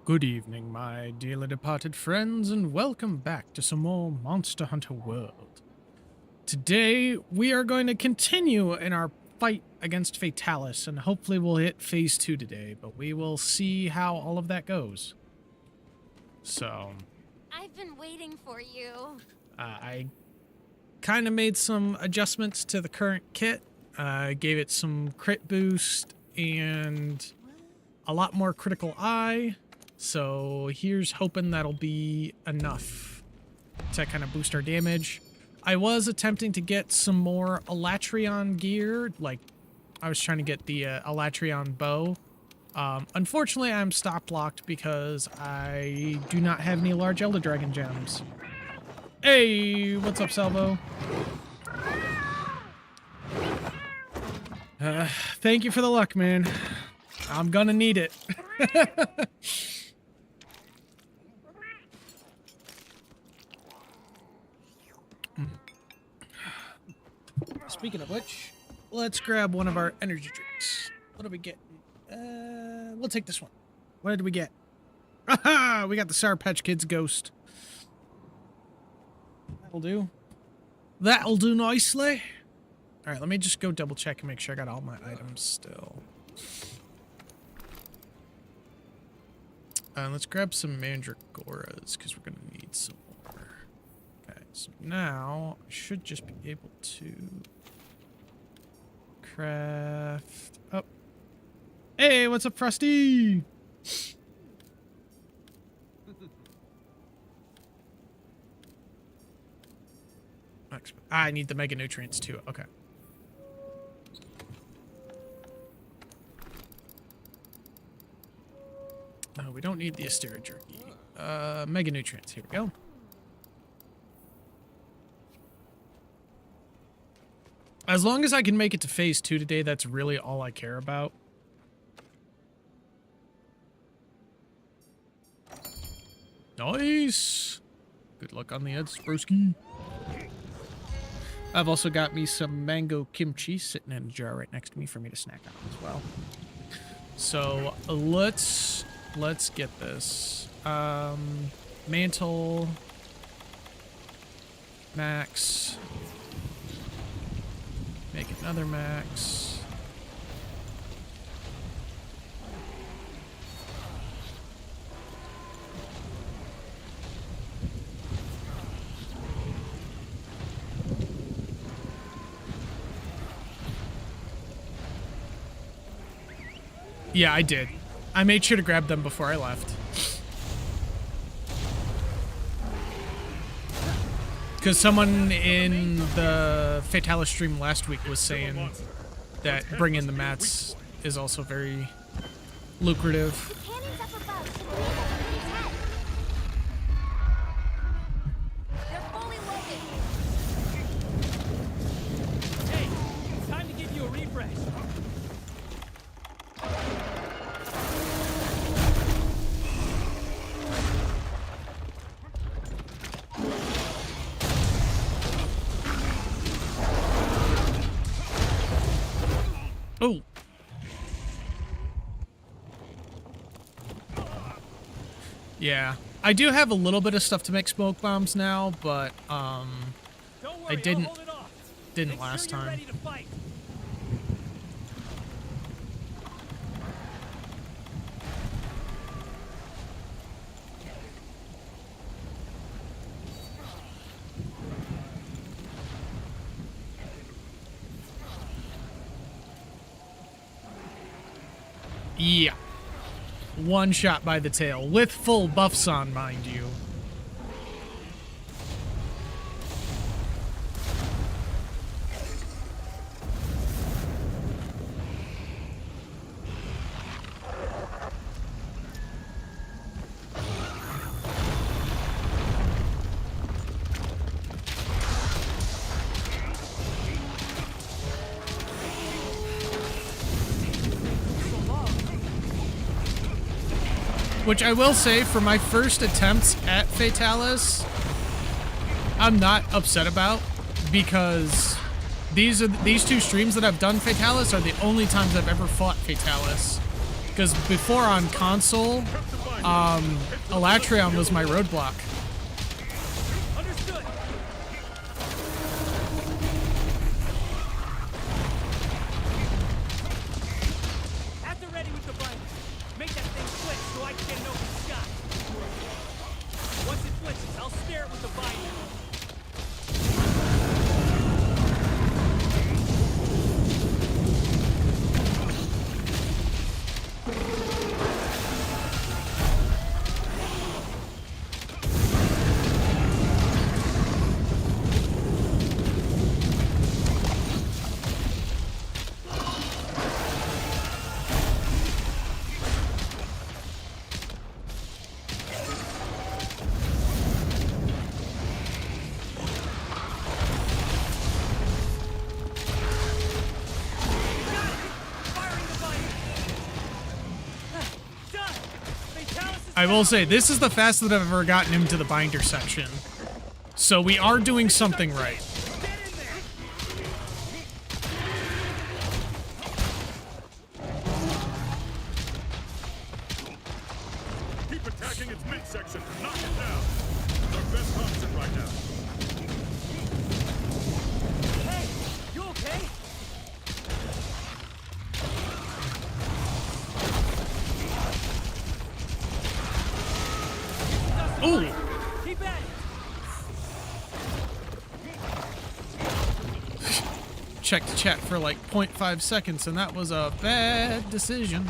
Good evening, my dearly departed friends, and welcome back to some more Monster Hunter World. Today, we are going to continue in our fight against Fatalis, and hopefully we'll hit Phase 2 today, but we will see how all of that goes. So... I've been waiting for you. I kind of made some adjustments to the current kit. Gave it some crit boost and a lot more critical eye. So here's hoping that'll be enough to kind of boost our damage. I was attempting to get some more Elatrion gear, like I was trying to get the Elatrion bow. Unfortunately, I'm stock blocked because I do not have any large Elder Dragon gems. Hey, what's up, Salvo? Thank you for the luck, man. I'm gonna need it. Speaking of which, let's grab one of our energy drinks. What do we get? We'll take this one. What did we get? Aha! We got the Sour Patch Kids ghost. That'll do. That'll do nicely. Alright, let me just go double check and make sure I got all my items still. Let's grab some Mandragoras, because we're going to need some more. Okay, so now I should just be able to craft... Oh. Hey, what's up, Frosty? I need the Mega Nutrients too. Okay. No, we don't need the Astera Jerky. Mega Nutrients. Here we go. As long as I can make it to Phase 2 today, that's really all I care about. Nice! Good luck on the Eds, broski. I've also got me some mango kimchi sitting in a jar right next to me for me to snack on as well. So let's get this. Mantle. Max. Make another max. Yeah, I did. I made sure to grab them before I left. Because someone in the Fatalis stream last week was saying that bringing the mats is also very lucrative. Hey, it's time to give you a refresh. Oh. Yeah. I do have a little bit of stuff to make smoke bombs now, but I didn't last time. Yeah. One shot by the tail, with full buffs on, mind you. Which I will say, for my first attempts at Fatalis, I'm not upset about, because these two streams that I've done Fatalis are the only times I've ever fought Fatalis. Because before on console, Elatrion was my roadblock. Understood. At the ready with the binder. Make that thing switch so I can get an open shot. Once it flinches, I'll stare it with the binder. I will say, this is the fastest I've ever gotten into the binder section. So we are doing something right. Keep attacking its midsection. Knock it down. It's our best option right now. Hey, you okay? Ooh! Keep at it. Checked chat for like 0.5 seconds, and that was a bad decision.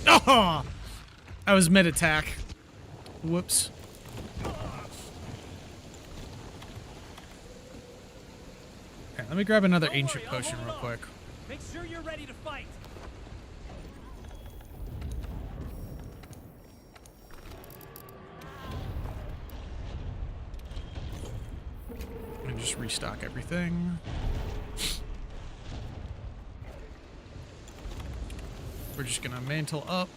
Oh! I was mid-attack. Whoops. Okay, let me grab another Don't ancient worry, I'll potion hold real off. quick. Make sure you're ready to fight. And just restock everything. We're just gonna mantle up.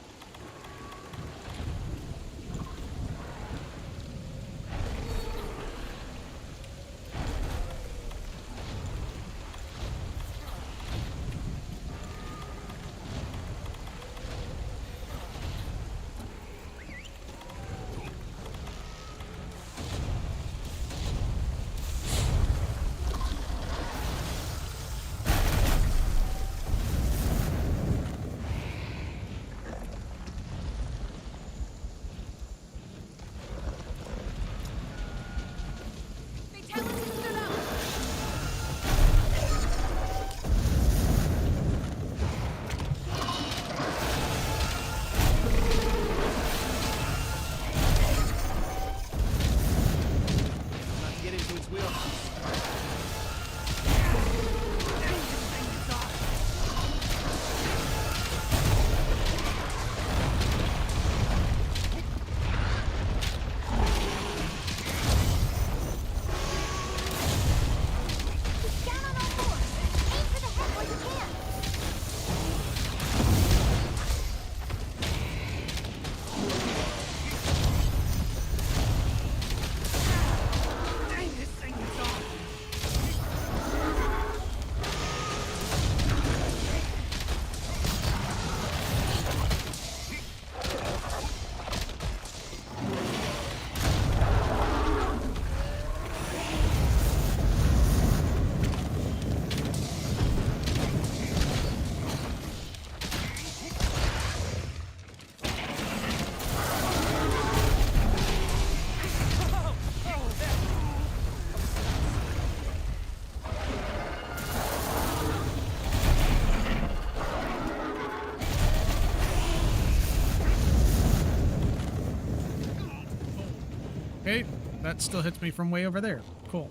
Okay, that still hits me from way over there. Cool.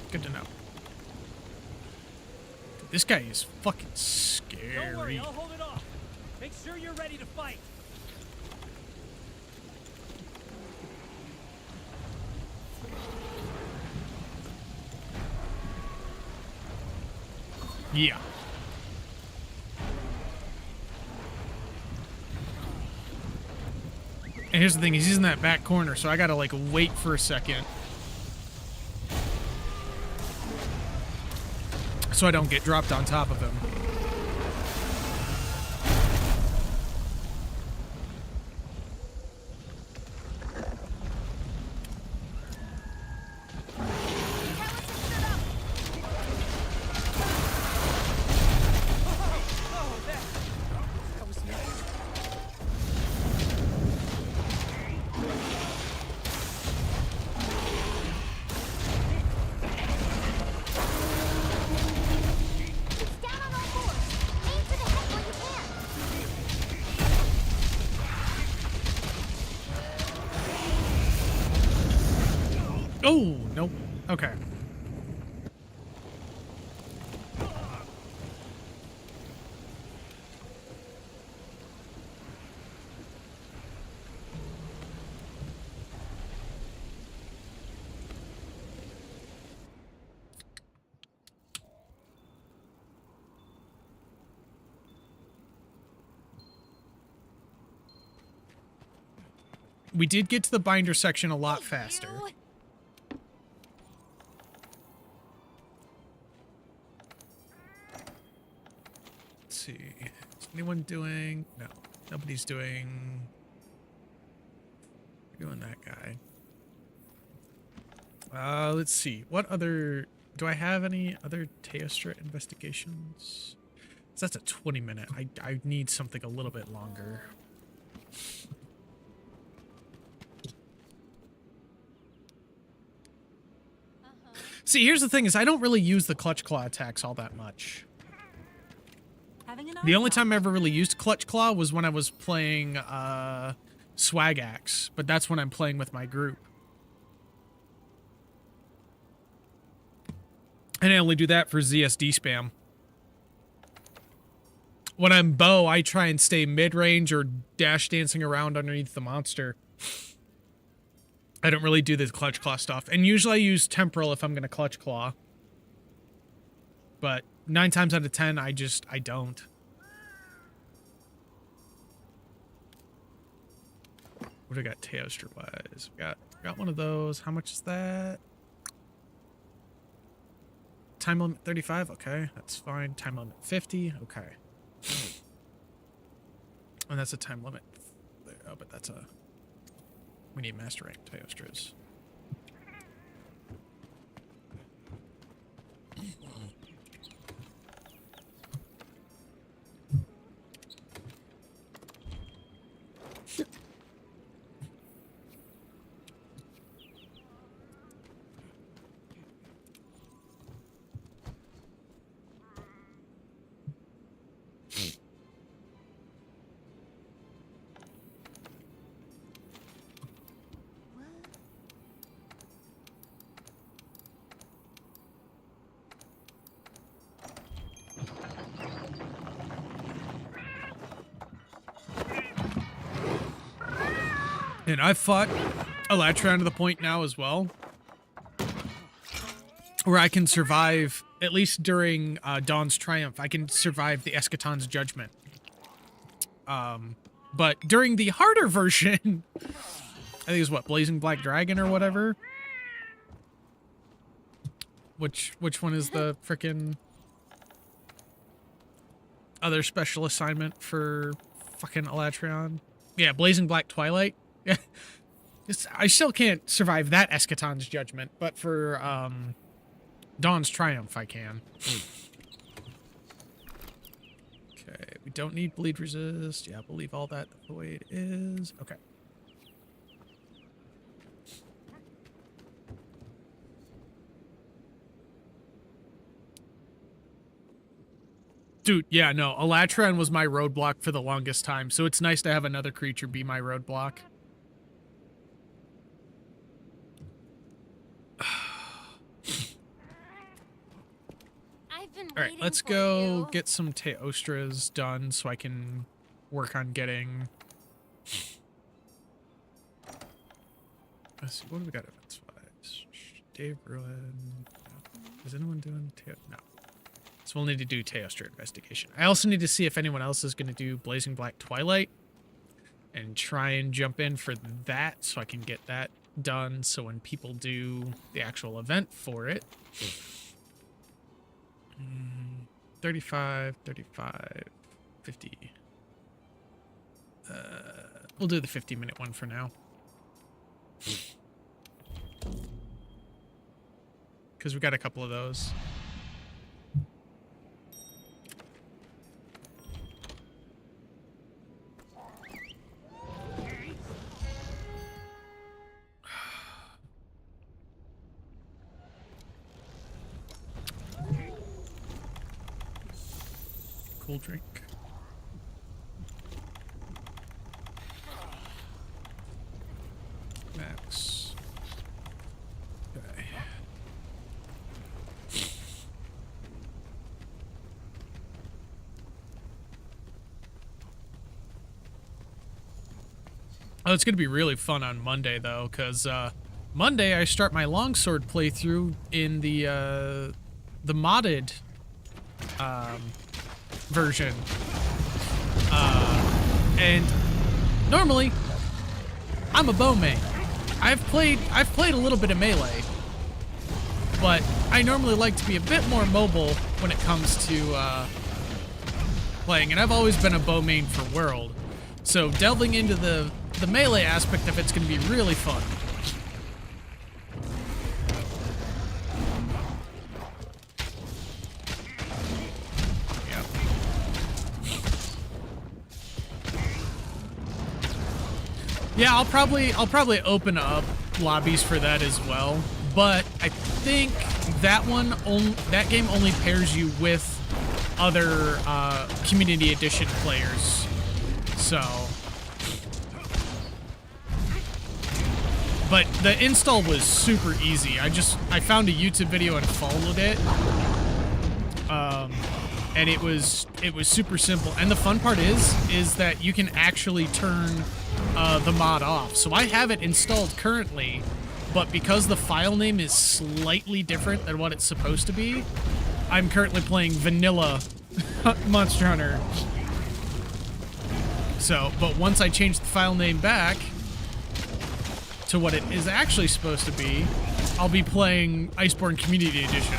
Good to know. This guy is fucking scary. Don't worry, I'll hold it off. Make sure you're ready to fight. Yeah. And here's the thing, he's in that back corner, so I gotta, like, wait for a second. So I don't get dropped on top of him. That was nice. It's down on all fours. Aim for the head while you can. Oh, nope. Okay. We did get to the binder section a lot faster. You. Let's see. Is anyone doing... No. Nobody's doing... Doing that guy. Let's see. What other... Do I have any other Teostra investigations? So that's a 20-minute. I need something a little bit longer. See, here's the thing is I don't really use the clutch claw attacks all that much. The only time I ever really used clutch claw was when I was playing swag axe, but that's when I'm playing with my group. And I only do that for ZSD spam. When I'm bow, I try and stay mid-range or dash dancing around underneath the monster. I don't really do this clutch claw stuff. And usually I use temporal if I'm going to clutch claw. But 9 times out of 10, I don't. What do I got Teostra wise? Got one of those. How much is that? Time limit 35. Okay, that's fine. Time limit 50. Okay. And that's a time limit. Oh, but that's a... We need master rank Teostras. And I've fought Elatron to the point now as well, where I can survive, at least during Dawn's Triumph, I can survive the Eschaton's Judgment. But during the harder version, I think it's what, Blazing Black Dragon or whatever? Which one is the frickin' other special assignment for fucking Elatron? Yeah, Blazing Black Twilight. Yeah, I still can't survive that Eschaton's Judgment, but for Dawn's Triumph, I can. Okay, we don't need bleed resist. Yeah, we'll leave all that the way it is. Okay. Dude, yeah, no, Elatron was my roadblock for the longest time, so it's nice to have another creature be my roadblock. Alright, let's go get some Teostras done so I can work on getting... Let's see, what do we got events-wise? Dave Ruin... Is anyone doing No. So we'll need to do Teostra investigation. I also need to see if anyone else is going to do Blazing Black Twilight. and try and jump in for that so I can get that done. So when people do the actual event for it, 35, 35, 50. We'll do the 50-minute one for now. Because we got a couple of those. Cool drink. Max. Okay. Oh, it's gonna be really fun on Monday though, because Monday I start my longsword playthrough in the modded version. And normally I'm a bow main. I've played a little bit of melee, but I normally like to be a bit more mobile when it comes to playing, and I've always been a bow main for World. So delving into the melee aspect of it's going to be really fun. Yeah, I'll probably open up lobbies for that as well, but I think that game only pairs you with other Community Edition players. So, but the install was super easy. I found a YouTube video and followed it, and it was super simple. And the fun part is that you can actually turn the mod off. So I have it installed currently, but because the file name is slightly different than what it's supposed to be, I'm currently playing vanilla Monster Hunter. So, but once I change the file name back to what it is actually supposed to be, I'll be playing Iceborne Community Edition.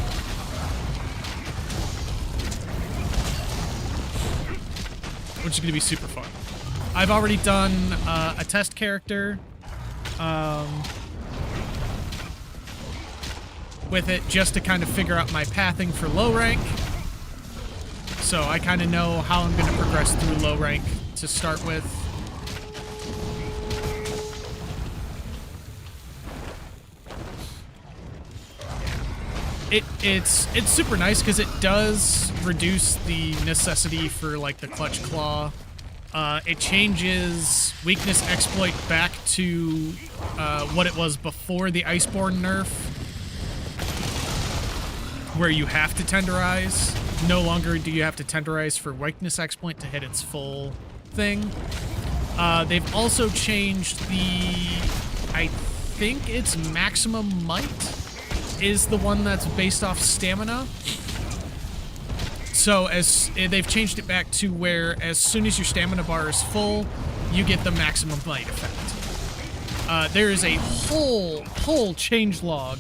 Which is going to be super fun. I've already done a test character with it just to kind of figure out my pathing for low rank. So I kind of know how I'm going to progress through low rank to start with. It's super nice because it does reduce the necessity for like the clutch claw. It changes weakness exploit back to what it was before the Iceborne nerf, where you have to tenderize. No longer do you have to tenderize for weakness exploit to hit its full thing. They've also changed I think it's maximum might is the one that's based off stamina. So they've changed it back to where as soon as your stamina bar is full, you get the maximum might effect. There is a whole changelog.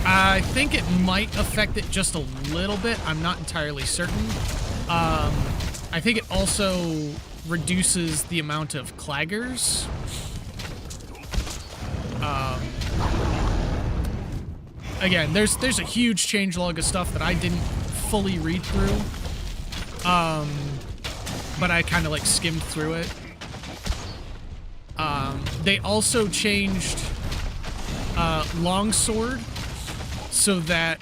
I think it might affect it just a little bit. I'm not entirely certain. I think it also reduces the amount of claggers. Again, there's a huge changelog of stuff that I didn't fully read through, but I kind of like skimmed through it. They also changed longsword so that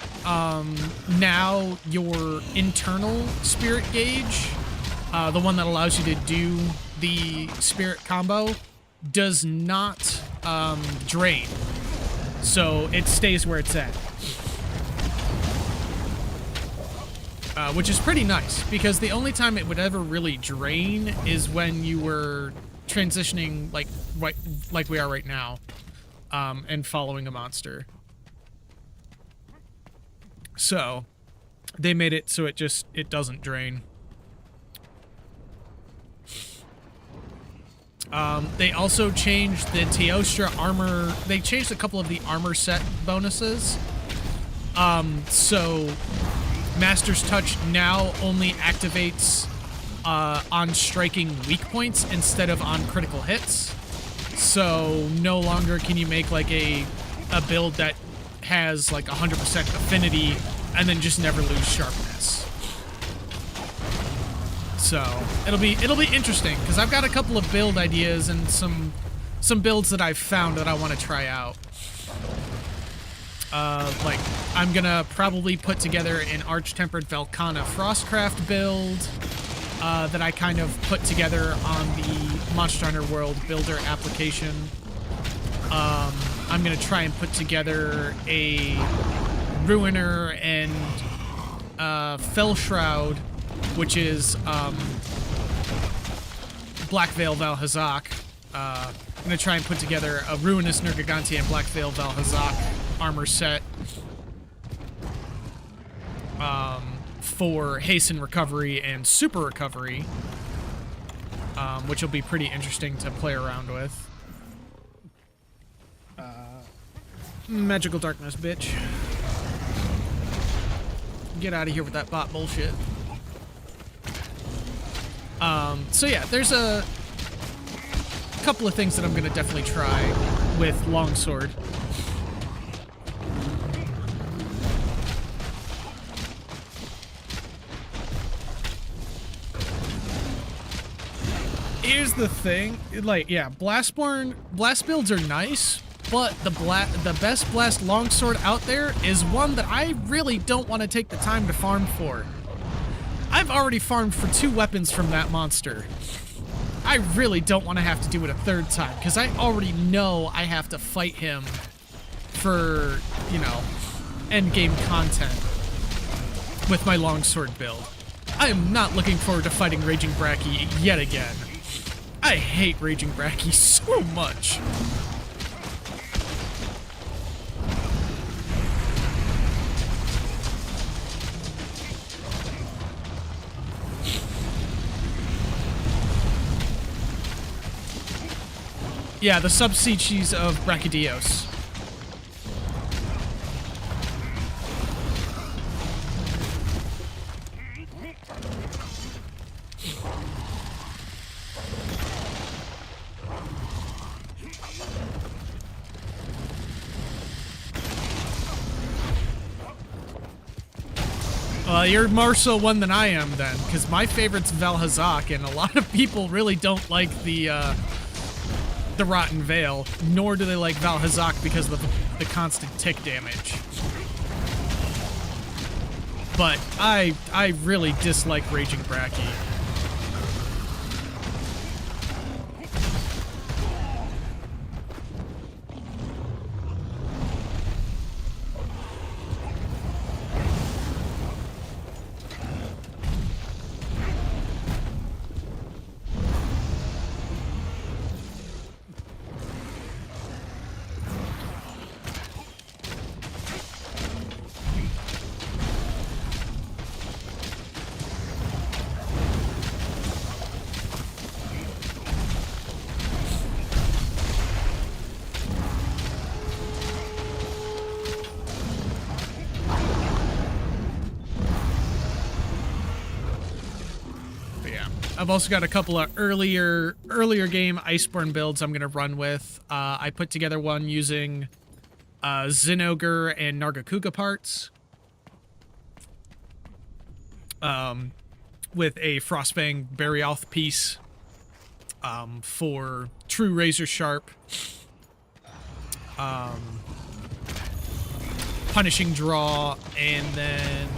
now your internal spirit gauge, the one that allows you to do the spirit combo, does not drain. So it stays where it's at. Which is pretty nice, because the only time it would ever really drain is when you were transitioning like we are right now, and following a monster. So they made it so it doesn't drain. They also changed the Teostra armor. They changed a couple of the armor set bonuses. So Master's Touch now only activates on striking weak points instead of on critical hits. So no longer can you make like a build that has like 100% affinity and then just never lose sharpness. So it'll be interesting because I've got a couple of build ideas and some builds that I've found that I want to try out. Like I'm gonna probably put together an Arch-Tempered Velkhana Frostcraft build that I kind of put together on the Monster Hunter World Builder application. I'm gonna try and put together a Ruiner and Fellshroud, which is Black Veil Valhazak. I'm gonna try and put together a Ruinous Nergigante and Black Veil Valhazak armor set for Hasten Recovery and Super Recovery, which will be pretty interesting to play around with. Magical Darkness, bitch. Get out of here with that bot bullshit. So yeah, there's a couple of things that I'm gonna definitely try with Longsword. Here's the thing, like, yeah, blast builds are nice, but the best blast longsword out there is one that I really don't want to take the time to farm for. I've already farmed for 2 weapons from that monster. I really don't want to have to do it a 3rd time, because I already know I have to fight him for, you know, endgame content with my longsword build. I am not looking forward to fighting Raging Bracky yet again. I hate Raging Bracky so much. Yeah, the subspecies of Brachydios. You're more so one than I am then, because my favorite's Valhazak, and a lot of people really don't like the Rotten Veil, nor do they like Valhazak because of the constant tick damage. But I really dislike Raging Bracky. I've also got a couple of earlier game Iceborne builds I'm gonna run with. I put together one using Zinogre and Nargacuga parts, with a Frostfang Barioth piece for true razor sharp, punishing draw, and then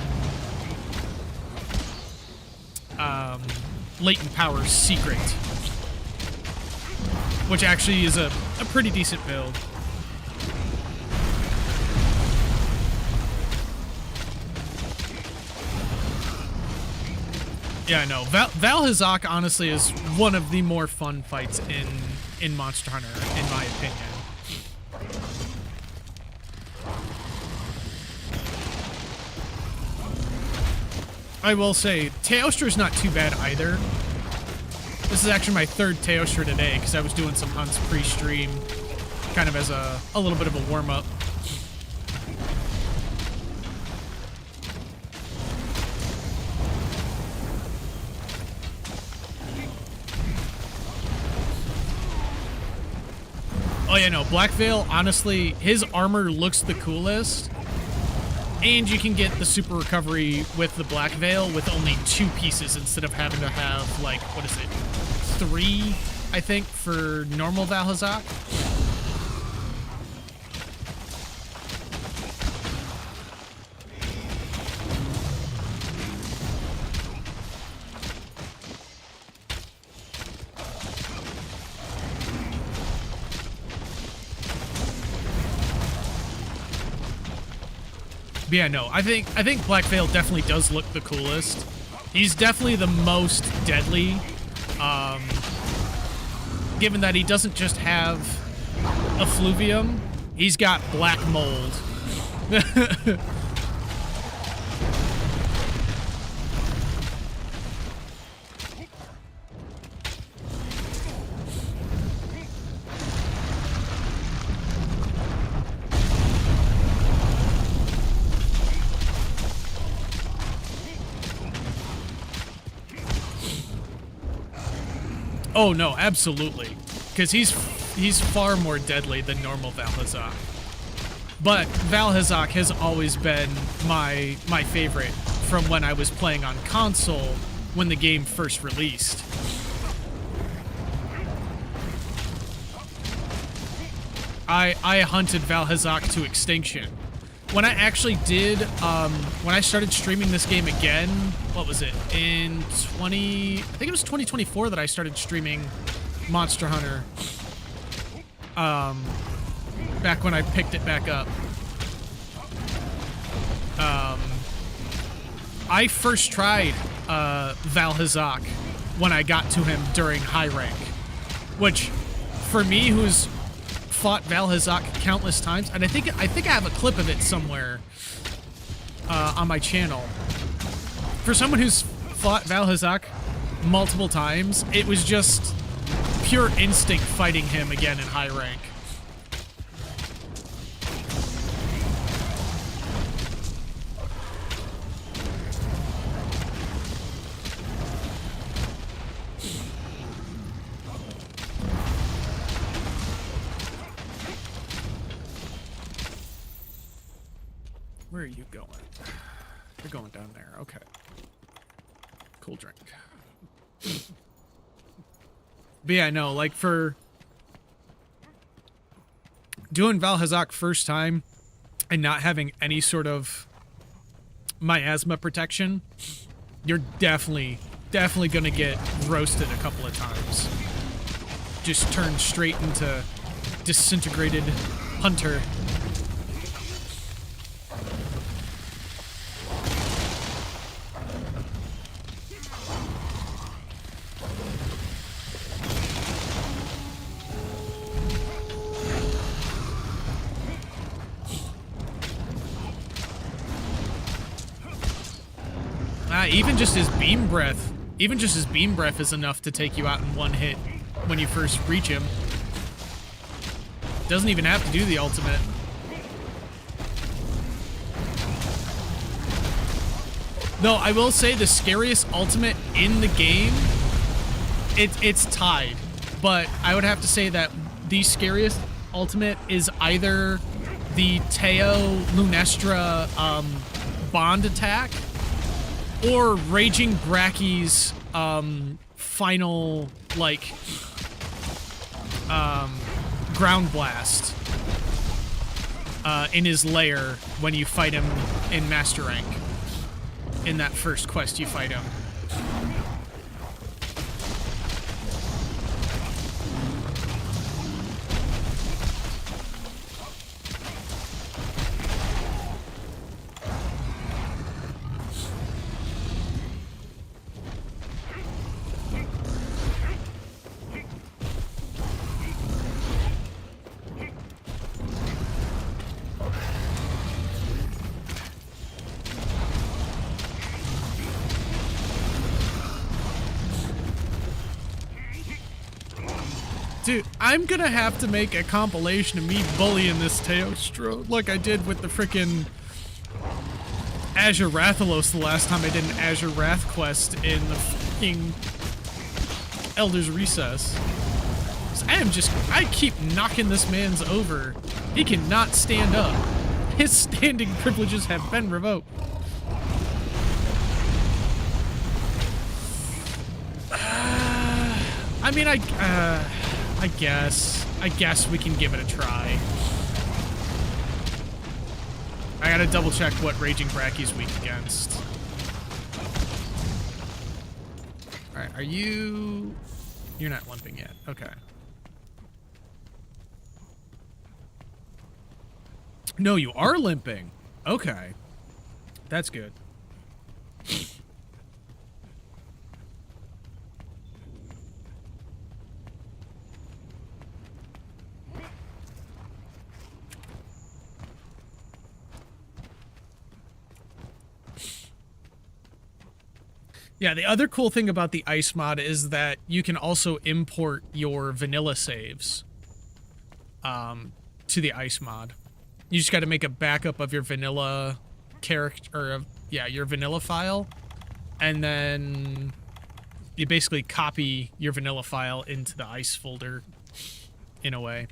Latent Power's Secret, which actually is a pretty decent build. Yeah, I know. Valhazak honestly is one of the more fun fights in Monster Hunter, in my opinion. I will say, Teostra's not too bad either. This is actually my third Teostra today because I was doing some hunts pre-stream, kind of as a little bit of a warm-up. Oh yeah, no, Black Veil, honestly, his armor looks the coolest. And you can get the super recovery with the Black Veil with only 2 pieces instead of having to have, like, what is it, 3, I think, for normal Valhazak. But yeah, no, I think Black Veil definitely does look the coolest. He's definitely the most deadly, given that he doesn't just have effluvium, he's got black mold. Oh no, absolutely, because he's far more deadly than normal Valhazak. But Valhazak has always been my favorite from when I was playing on console when the game first released. I hunted Valhazak to extinction. When I actually did, when I started streaming this game again, what was it, in I think it was 2024 that I started streaming Monster Hunter, back when I picked it back up. I first tried, Valhazak when I got to him during high rank, which, for me, who's fought Valhazak countless times, and I think I have a clip of it somewhere on my channel. For someone who's fought Valhazak multiple times, it was just pure instinct fighting him again in high rank. Where are you going? You're going down there. Okay. Cool drink. But yeah, no, like for doing Valhazak first time and not having any sort of miasma protection, you're definitely gonna get roasted a couple of times. Just turn straight into disintegrated hunter. Even just his beam breath, is enough to take you out in one hit when you first reach him. Doesn't even have to do the ultimate. Though I will say the scariest ultimate in the game, it's tied. But I would have to say that the scariest ultimate is either the Teo Lunestra bond attack, or Raging Brachy's final, like, ground blast in his lair when you fight him in Master Rank. In that first quest you fight him. Dude, I'm gonna have to make a compilation of me bullying this Teostro like I did with the frickin' Azure Rathalos the last time I did an Azure Wrath quest in the fucking Elder's Recess. I keep knocking this man's over. He cannot stand up. His standing privileges have been revoked. I mean, I guess we can give it a try. I gotta double check what Raging Bracky's weak against. Alright, are you... You're not limping yet. Okay. No, you are limping. Okay. That's good. Yeah, the other cool thing about the ice mod is that you can also import your vanilla saves to the ice mod. You just got to make a backup of your vanilla character, or yeah, your vanilla file, and then you basically copy your vanilla file into the ice folder in a way.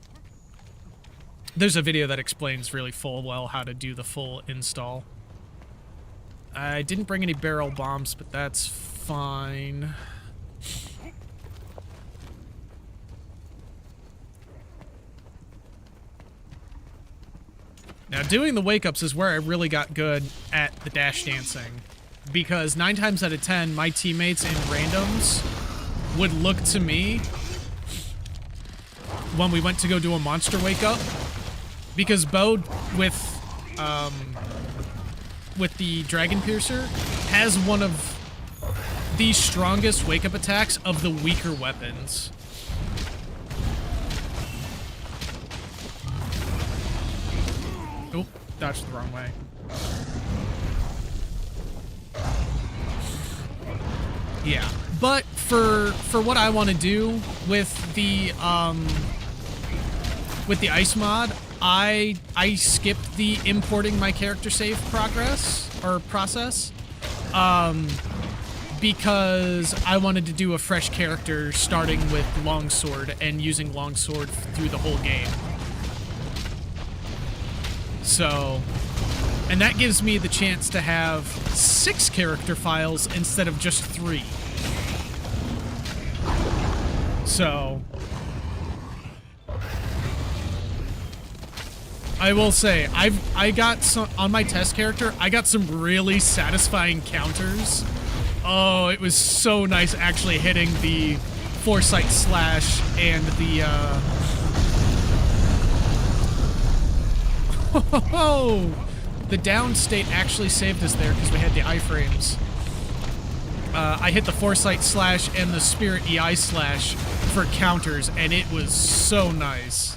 There's a video that explains really well how to do the full install. I didn't bring any barrel bombs, but that's fine. Now, doing the wake-ups is where I really got good at the dash dancing. Because 9 times out of 10, my teammates in randoms would look to me when we went to go do a monster wake-up. Because Bo, with the Dragon Piercer, has one of the strongest wake-up attacks of the weaker weapons. Oh, dodged the wrong way. Yeah, but for what I want to do with the ice mod, I skipped the importing my character save process, because I wanted to do a fresh character starting with Longsword and using Longsword through the whole game. So, and that gives me the chance to have 6 character files instead of just 3. So, I will say, I got some, on my test character, I got some really satisfying counters. Oh, it was so nice actually hitting the Foresight Slash and the, the down state actually saved us there because we had the iframes. I hit the Foresight Slash and the Spirit EI Slash for counters, and it was so nice.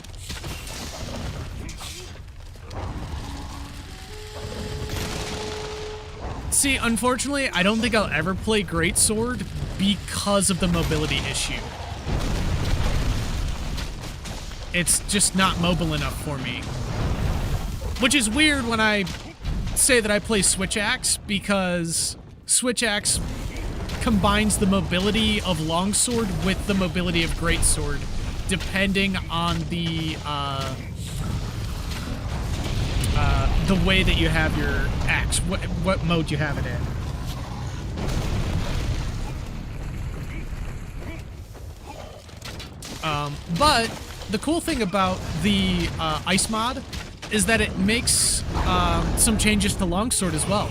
See, unfortunately, I don't think I'll ever play Greatsword because of the mobility issue. It's just not mobile enough for me. Which is weird when I say that I play Switch Axe, because Switch Axe combines the mobility of Longsword with the mobility of Greatsword, depending on the way that you have your axe, what mode you have it in. But the cool thing about the ice mod is that it makes some changes to Longsword as well.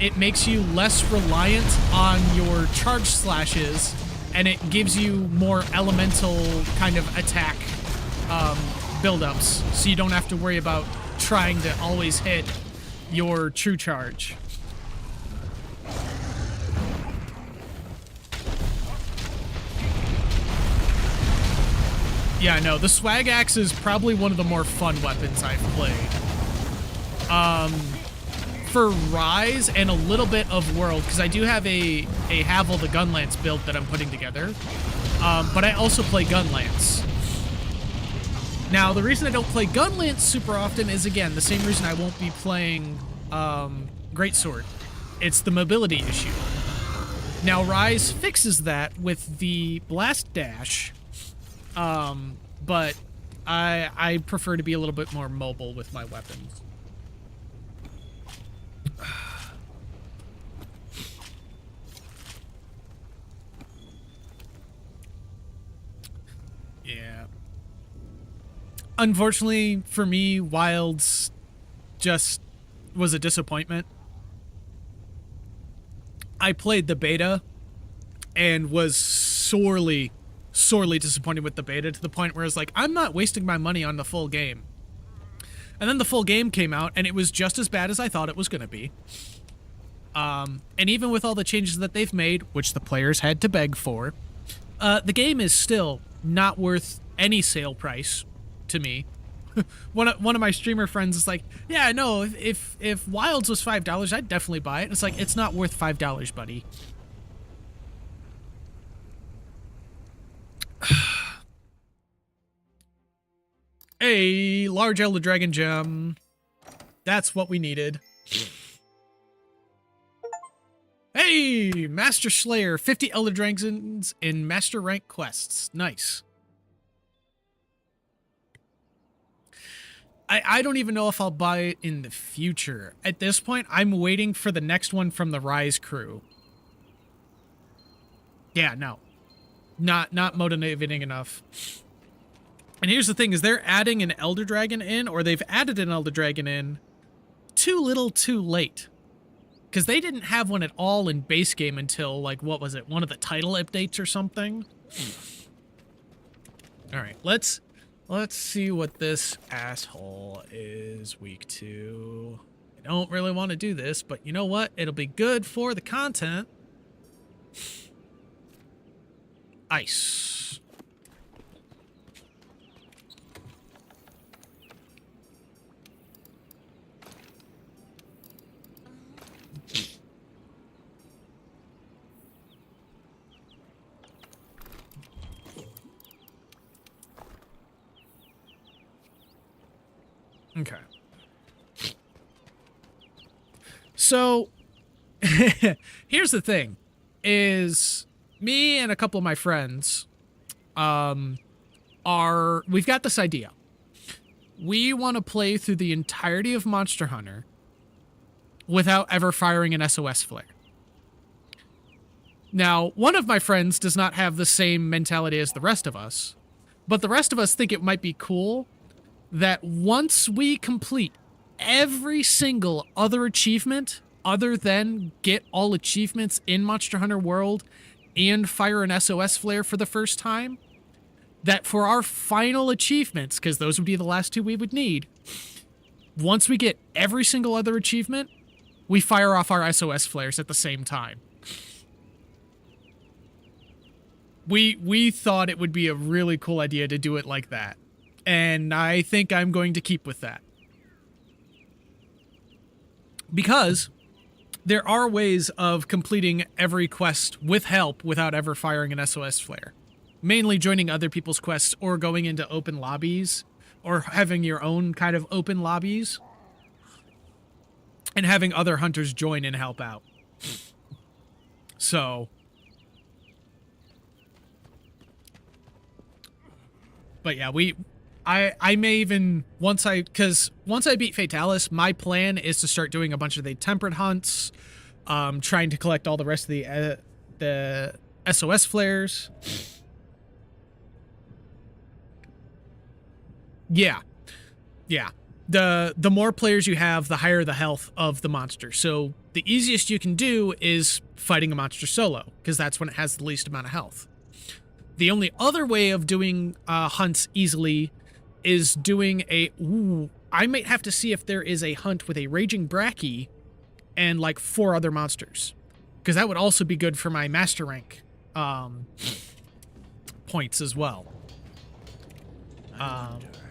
It makes you less reliant on your charge slashes, and it gives you more elemental kind of attack buildups, so you don't have to worry about trying to always hit your true charge. Yeah, no, the Swag Axe is probably one of the more fun weapons I've played. For Rise and a little bit of World, because I do have a Havel the Gunlance build that I'm putting together. but I also play Gunlance. Now, the reason I don't play Gunlance super often is, again, the same reason I won't be playing Greatsword. It's the mobility issue. Now, Rise fixes that with the Blast Dash, but I prefer to be a little bit more mobile with my weapons. Yeah. Unfortunately for me, Wilds just was a disappointment. I played the beta and was sorely disappointed with the beta, to the point where it's like, I'm not wasting my money on the full game. And then the full game came out and it was just as bad as I thought it was going to be. And even with all the changes that they've made, which the players had to beg for, the game is still not worth any sale price to me. One of my streamer friends is like, yeah, no, if Wilds was $5, I'd definitely buy it. It's like, it's not worth $5, buddy. A large Elder Dragon gem. That's what we needed. Hey, Master Slayer, 50 Elder Dragons in Master Rank quests. Nice. I don't even know if I'll buy it in the future. At this point, I'm waiting for the next one from the Rise crew. Yeah, no. Not motivating enough. And here's the thing, is they're adding an Elder Dragon in, or they've added an Elder Dragon in, too little too late. Because they didn't have one at all in base game until, like, what was it, one of the title updates or something? Alright, let's see what this asshole is weak to. I don't really want to do this, but you know what? It'll be good for the content. Ice. Okay. So, here's the thing, is me and a couple of my friends, we've got this idea. We want to play through the entirety of Monster Hunter without ever firing an SOS flare. Now, one of my friends does not have the same mentality as the rest of us, but the rest of us think it might be cool that once we complete every single other achievement other than get all achievements in Monster Hunter World and fire an SOS flare for the first time, that for our final achievements, because those would be the last two we would need, once we get every single other achievement, we fire off our SOS flares at the same time. We thought it would be a really cool idea to do it like that. And I think I'm going to keep with that. Because there are ways of completing every quest with help without ever firing an SOS flare. Mainly joining other people's quests or going into open lobbies or having your own kind of open lobbies and having other hunters join and help out. So, but yeah, I may even, once I beat Fatalis, my plan is to start doing a bunch of the temperate hunts, trying to collect all the rest of the SOS flares. Yeah. The more players you have, the higher the health of the monster. So the easiest you can do is fighting a monster solo, because that's when it has the least amount of health. The only other way of doing hunts easily is doing I might have to see if there is a hunt with a Raging Bracky and like 4 other monsters, because that would also be good for my master rank points as well.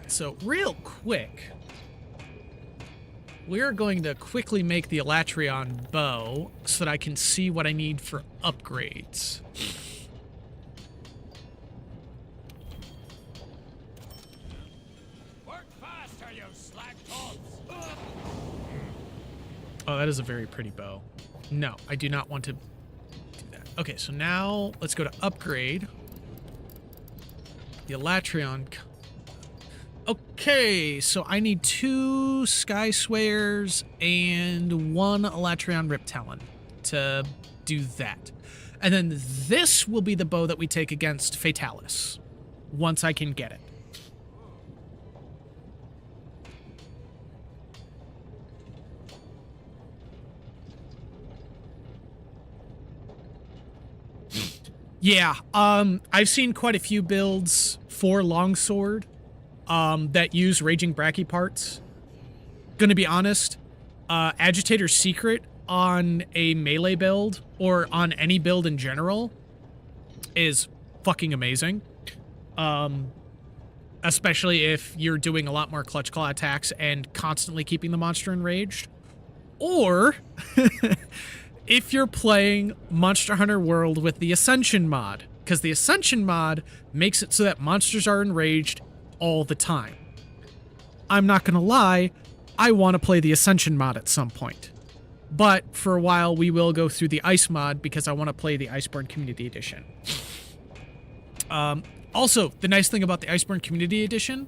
So real quick, we're going to quickly make the Elatrion bow so that I can see what I need for upgrades. Oh, that is a very pretty bow. No, I do not want to do that. Okay, so now let's go to upgrade. The Elatrion. Okay, so I need 2 Sky Swayers and 1 Elatrion Rip Talon to do that. And then this will be the bow that we take against Fatalis, once I can get it. Yeah, I've seen quite a few builds for Longsword that use Raging Bracky parts. Gonna be honest, Agitator's Secret on a melee build, or on any build in general, is fucking amazing. Especially if you're doing a lot more Clutch Claw attacks and constantly keeping the monster enraged. Or... if you're playing Monster Hunter World with the Ascension mod, because the Ascension mod makes it so that monsters are enraged all the time. I'm not gonna lie, I want to play the Ascension mod at some point. But for a while, we will go through the Ice mod because I want to play the Iceborne Community Edition. Also, the nice thing about the Iceborne Community Edition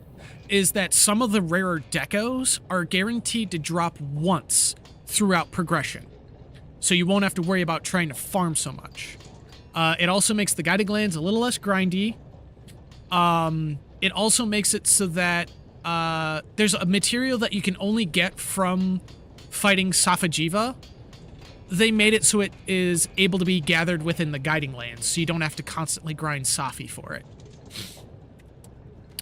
is that some of the rarer decos are guaranteed to drop once throughout progression. So you won't have to worry about trying to farm so much. It also makes the guided glands a little less grindy. It also makes it so that there's a material that you can only get from fighting Safajiva. They made it so it is able to be gathered within the guiding lands, so you don't have to constantly grind Safi for it.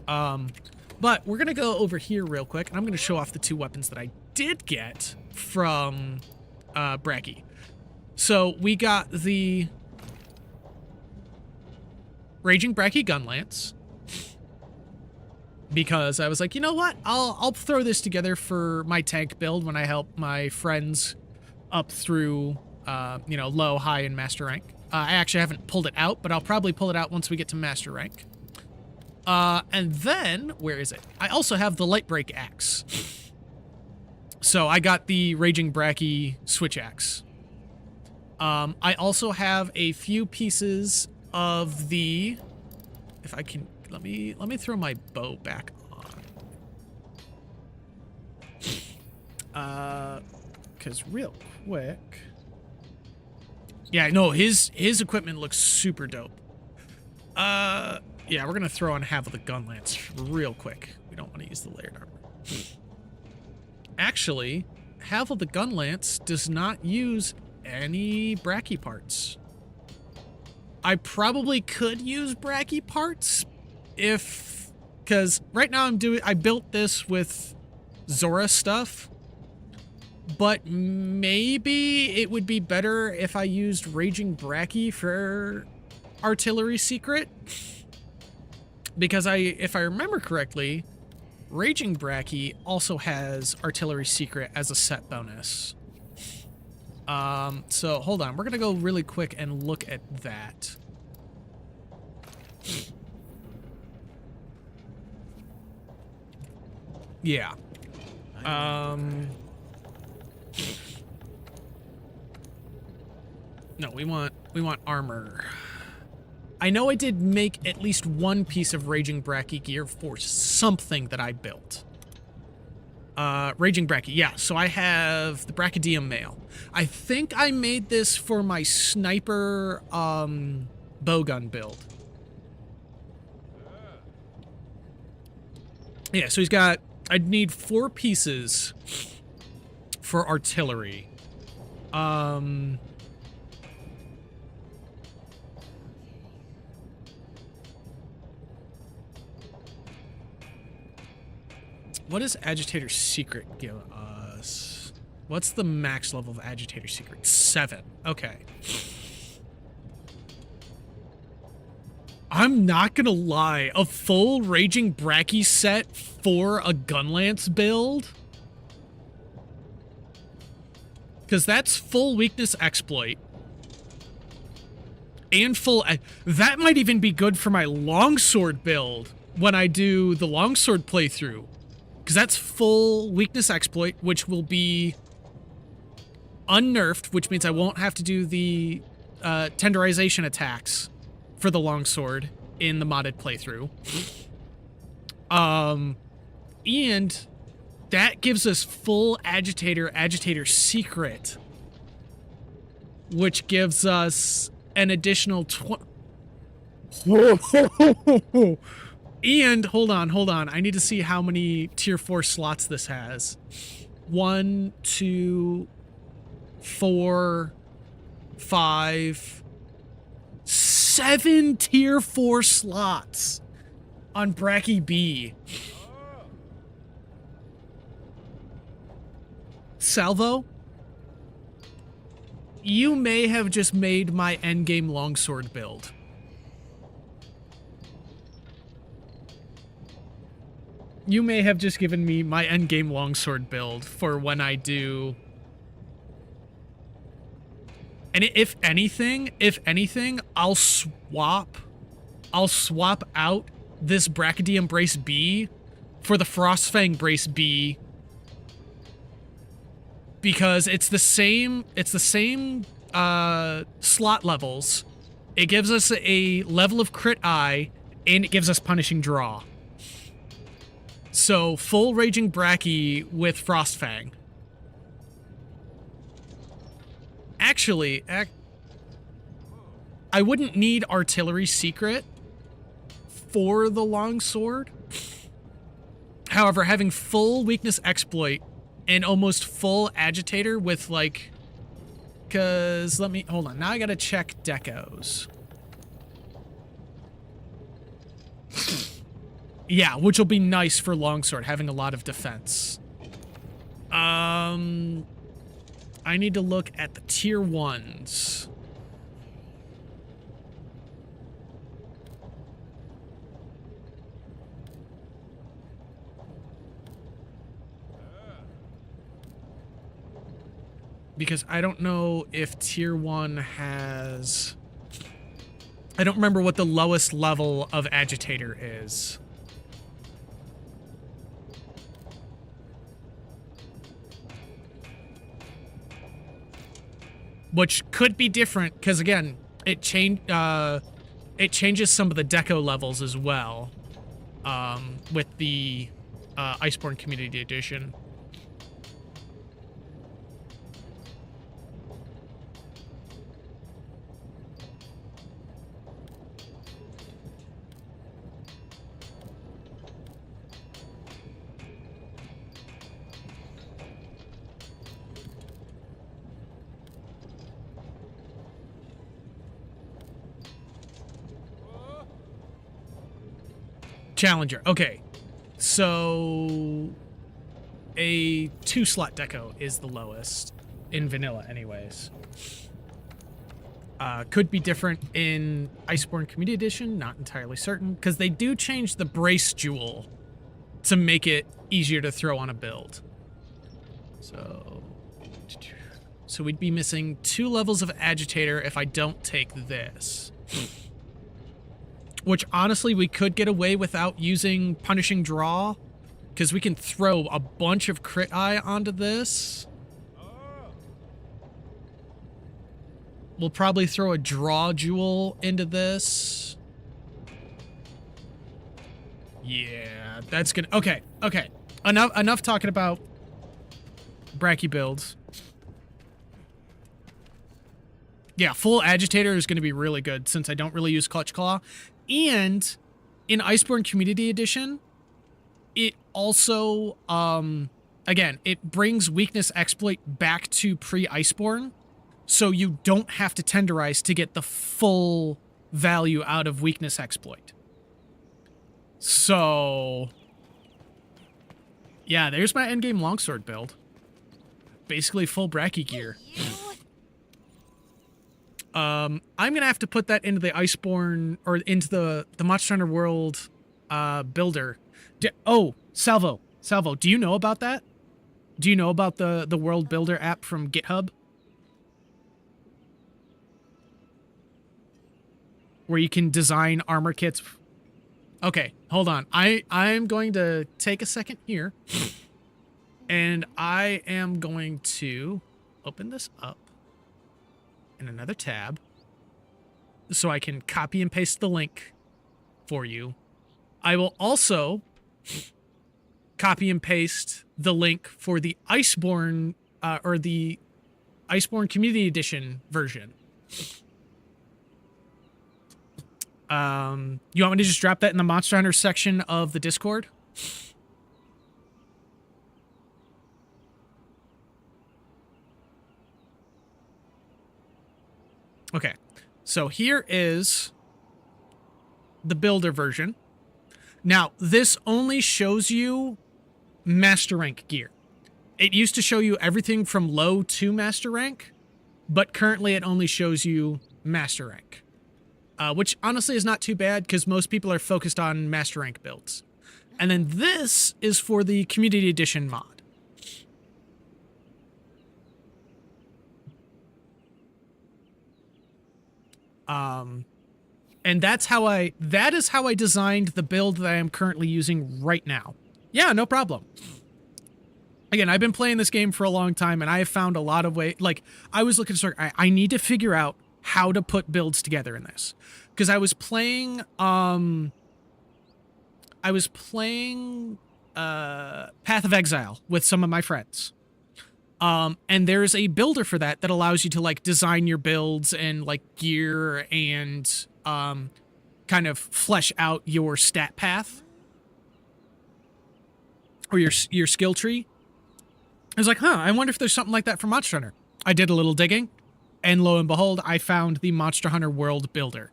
But we're going to go over here real quick, and I'm going to show off the 2 weapons that I did get from Bracky. So we got the Raging Bracky Gun Lance, because I was like, you know what? I'll throw this together for my tank build when I help my friends up through, low, high, and master rank. I actually haven't pulled it out, but I'll probably pull it out once we get to master rank. And then, where is it? I also have the Light Break Axe. So I got the Raging Bracky Switch Axe. I also have a few pieces of the, if I can, let me throw my bow back on. Cause real quick. Yeah, no, his equipment looks super dope. Yeah, we're gonna throw on half of the gun lance real quick. We don't want to use the layered armor. Actually, half of the gun lance does not use any Bracky parts. I probably could use Bracky parts if, because right now I built this with Zora stuff, but maybe it would be better if I used Raging Bracky for Artillery Secret, because if I remember correctly, Raging Bracky also has Artillery Secret as a set bonus. So hold on, we're gonna go really quick and look at that. Yeah. No, we want armor. I know I did make at least one piece of Raging Bracky gear for something that I built. Raging Bracky, yeah. So I have the Brachydium Mail. I think I made this for my sniper bowgun build. Yeah, so I'd need 4 pieces for artillery. What does Agitator's Secret give us? What's the max level of Agitator's Secret? 7. Okay. I'm not gonna lie. A full Raging Bracky set for a Gunlance build? Because that's full weakness exploit. And full... that might even be good for my longsword build when I do the longsword playthrough. Because that's full weakness exploit, which will be unnerfed, which means I won't have to do the tenderization attacks for the longsword in the modded playthrough. And that gives us full agitator secret, which gives us an additional And hold on. I need to see how many tier 4 slots this has. 1, 2, 4, 5, 7 tier 4 slots on Bracky B. Salvo, you may have just made my endgame longsword build. You may have just given me my endgame longsword build for when I do. And if anything, I'll swap out this Brachydium Brace B for the Frostfang Brace B, because it's the same slot levels. It gives us a level of crit eye, and it gives us punishing draw. So, full Raging Bracky with Frostfang. Actually, I wouldn't need Artillery Secret for the Longsword. However, having full Weakness Exploit and almost full Agitator with, like... Because, hold on. Now I gotta check decos. Yeah, which will be nice for Longsword, having a lot of defense. I need to look at the tier 1s. Because I don't know if tier 1 has... I don't remember what the lowest level of Agitator is. Which could be different, because again, it changes some of the deco levels as well, with the Iceborne Community Edition. Challenger. Okay. So a 2-slot deco is the lowest in vanilla anyways. Could be different in Iceborne Community Edition, not entirely certain, because they do change the brace jewel to make it easier to throw on a build. So we'd be missing 2 levels of Agitator if I don't take this. Which, honestly, we could get away without using Punishing Draw, because we can throw a bunch of crit eye onto this. We'll probably throw a Draw Jewel into this. Yeah, that's gonna... Okay. Enough talking about Bracky builds. Yeah, full Agitator is going to be really good, since I don't really use Clutch Claw. And in Iceborne Community Edition, it also, again, it brings Weakness Exploit back to pre-Iceborne, so you don't have to tenderize to get the full value out of Weakness Exploit. So, yeah, there's my endgame longsword build. Basically full Bracky gear. I'm gonna have to put that into the Iceborne, or into the Monster Hunter World builder. Oh, Salvo, do you know about that? Do you know about the World Builder app from GitHub? Where you can design armor kits. Okay, hold on. I'm going to take a second here. And I am going to open this up in another tab so I can copy and paste the link for you. I will also copy and paste the link for the Iceborne or the Iceborne Community Edition version. You want me to just drop that in the Monster Hunter section of the Discord? Okay, so here is the builder version. Now, this only shows you master rank gear. It used to show you everything from low to master rank, but currently it only shows you master rank. Which honestly is not too bad because most people are focused on master rank builds. And then this is for the Community Edition mod. And that is how I designed the build that I am currently using right now. Yeah, no problem. Again, I've been playing this game for a long time and I have found a lot of ways, like I was looking to start, I need to figure out how to put builds together in this. Because I was playing Path of Exile with some of my friends. And there's a builder for that allows you to like design your builds and like gear and kind of flesh out your stat path or your skill tree. I was like, I wonder if there's something like that for Monster Hunter. I did a little digging, and lo and behold, I found the Monster Hunter World Builder.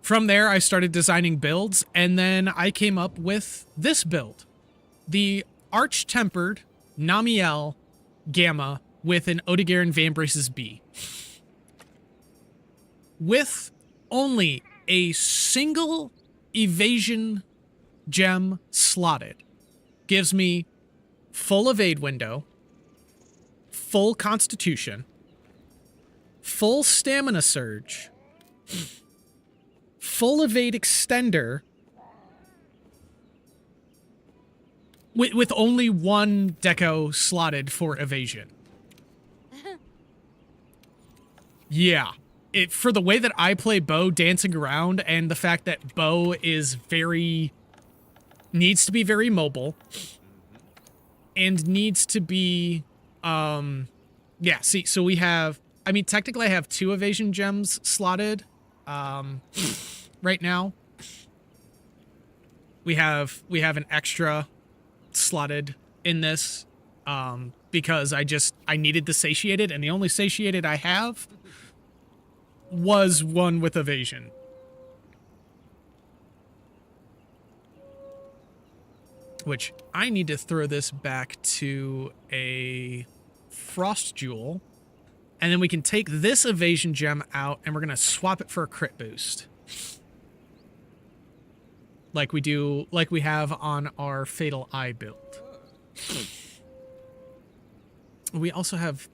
From there, I started designing builds, and then I came up with this build. The Arch-Tempered Namiel Gamma with an Odegaard Vambrace's B. With only a single evasion gem slotted. Gives me full evade window, full constitution, full stamina surge, full evade extender, with only one deco slotted for evasion. Yeah. For the way that I play Bo dancing around and the fact that Bo is needs to be very mobile and needs to be, yeah, see, so we have, I mean, technically I have 2 evasion gems slotted, right now. We have an extra slotted in this, because I needed the satiated, and the only satiated I have was one with evasion. Which I need to throw this back to a Frost Jewel, and then we can take this evasion gem out and we're gonna swap it for a crit boost. Like we have on our Fatal Eye build. We also have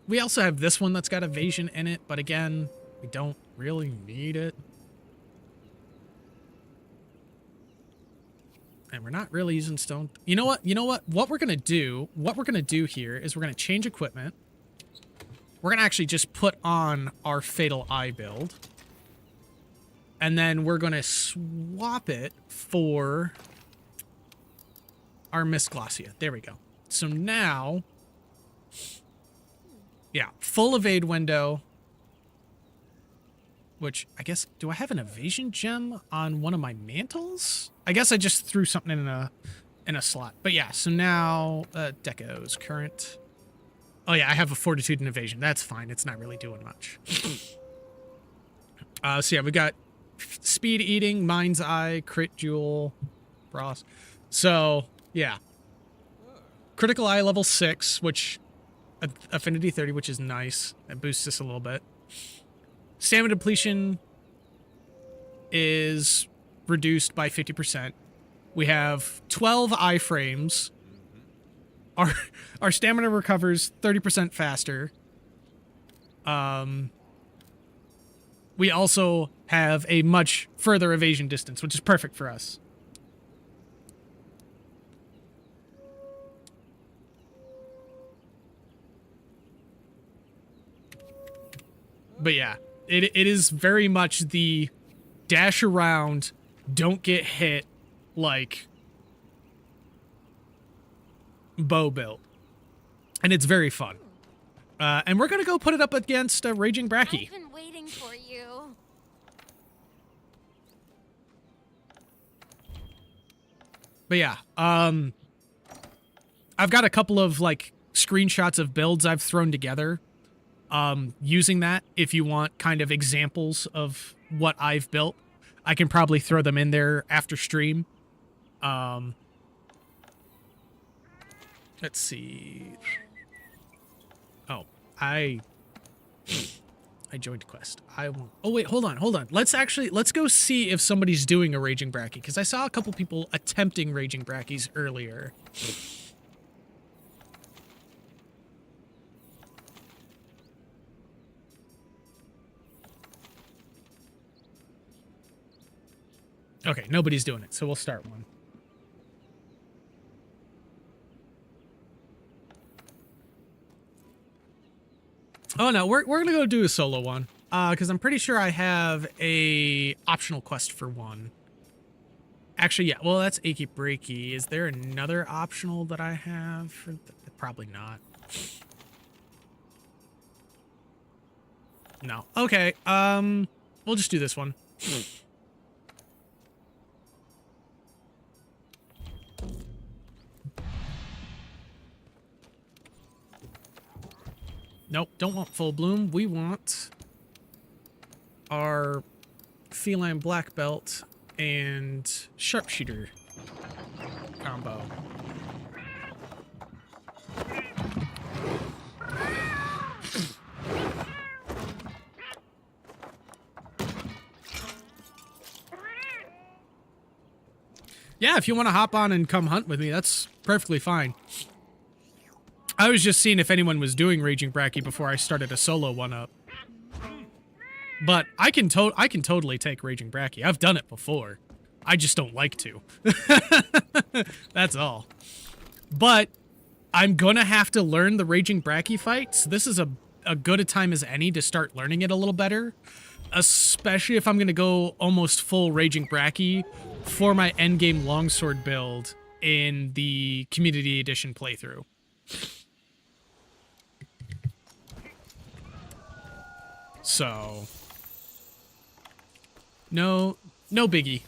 this one that's got evasion in it, but again, we don't really need it. And we're not really using stone. You know what? What we're going to do here is we're going to change equipment. We're going to actually just put on our Fatal Eye build. And then we're going to swap it for our Miss Glossia. There we go. So now, yeah, full evade window. Which, I guess, do I have an evasion gem on one of my mantles? I guess I just threw something in a slot. But yeah, so now, Deco's current. Oh yeah, I have a fortitude and evasion. That's fine. It's not really doing much. So yeah, we got speed eating, mind's eye, crit jewel, frost. So yeah, critical eye level 6, which affinity 30, which is nice. That boosts us a little bit. Stamina depletion is reduced by 50%. We have 12 iframes. Our stamina recovers 30% faster. We also have a much further evasion distance, which is perfect for us. But yeah, it is very much the dash around, don't get hit, like bow build. And it's very fun. And we're gonna go put it up against Raging Bracky. I've been waiting for you. But yeah, I've got a couple of like screenshots of builds I've thrown together. Using that, if you want kind of examples of what I've built, I can probably throw them in there after stream. Let's see. Oh, I joined quest. Oh wait, hold on. Let's go see if somebody's doing a Raging Bracky, because I saw a couple people attempting Raging Brackies earlier. Okay, nobody's doing it, so we'll start one. Oh no, we're gonna go do a solo one. Because I'm pretty sure I have a optional quest for one. Actually, yeah, well, that's Achy Breaky. Is there another optional that I have for probably not. No. Okay, we'll just do this one. Nope, don't want full bloom. We want our feline black belt and sharpshooter combo. Yeah, if you want to hop on and come hunt with me, that's perfectly fine. I was just seeing if anyone was doing Raging Bracky before I started a solo one up. But I can totally take Raging Bracky. I've done it before. I just don't like to. That's all. But I'm gonna have to learn the Raging Bracky fight, so this is a good a time as any to start learning it a little better. Especially if I'm gonna go almost full Raging Bracky for my endgame longsword build in the Community Edition playthrough. So, no biggie.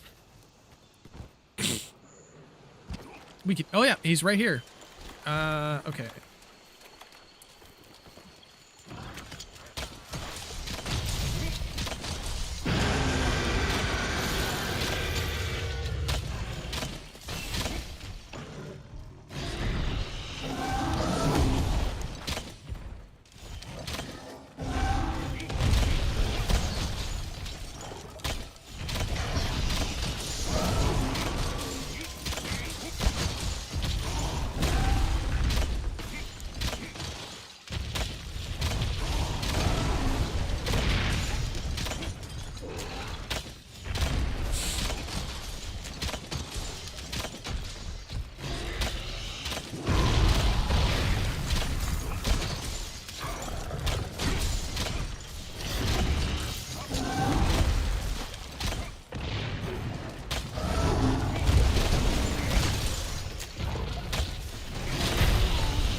We can, oh yeah, he's right here. Okay.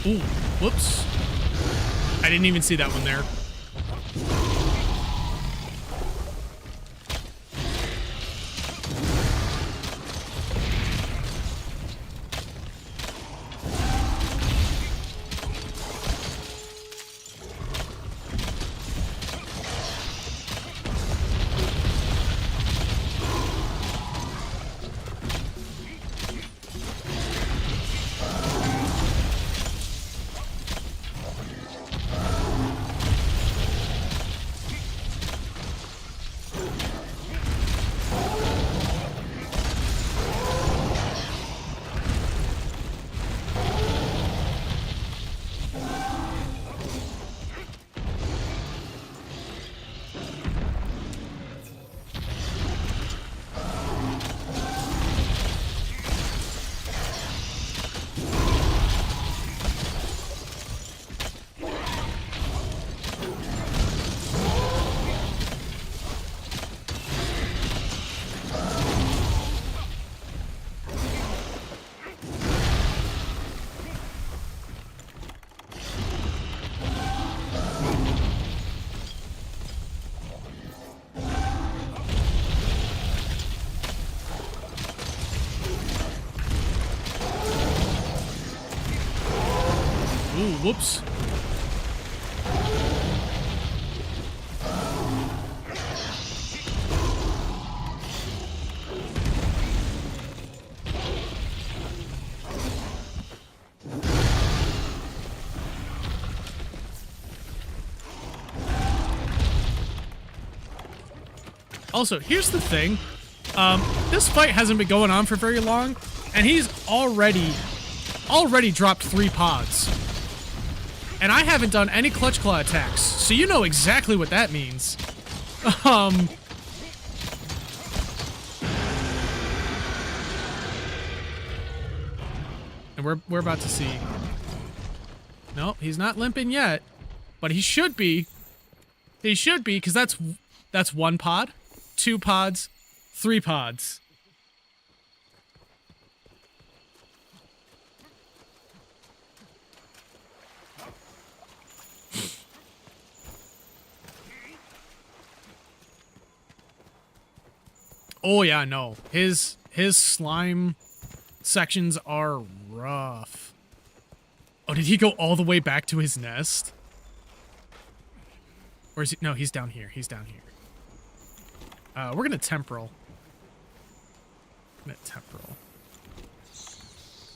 Ooh, whoops. I didn't even see that one there. whoops. Also, here's the thing. This fight hasn't been going on for very long, and he's already dropped 3 pods. And I haven't done any clutch claw attacks, so you know exactly what that means. And we're about to see. No, he's not limping yet, but he should be. He should be, because that's 1 pod, 2 pods, 3 pods. Oh yeah, no. His slime sections are rough. Oh, did he go all the way back to his nest? Or is he? No, he's down here. He's down here. We're gonna temporal.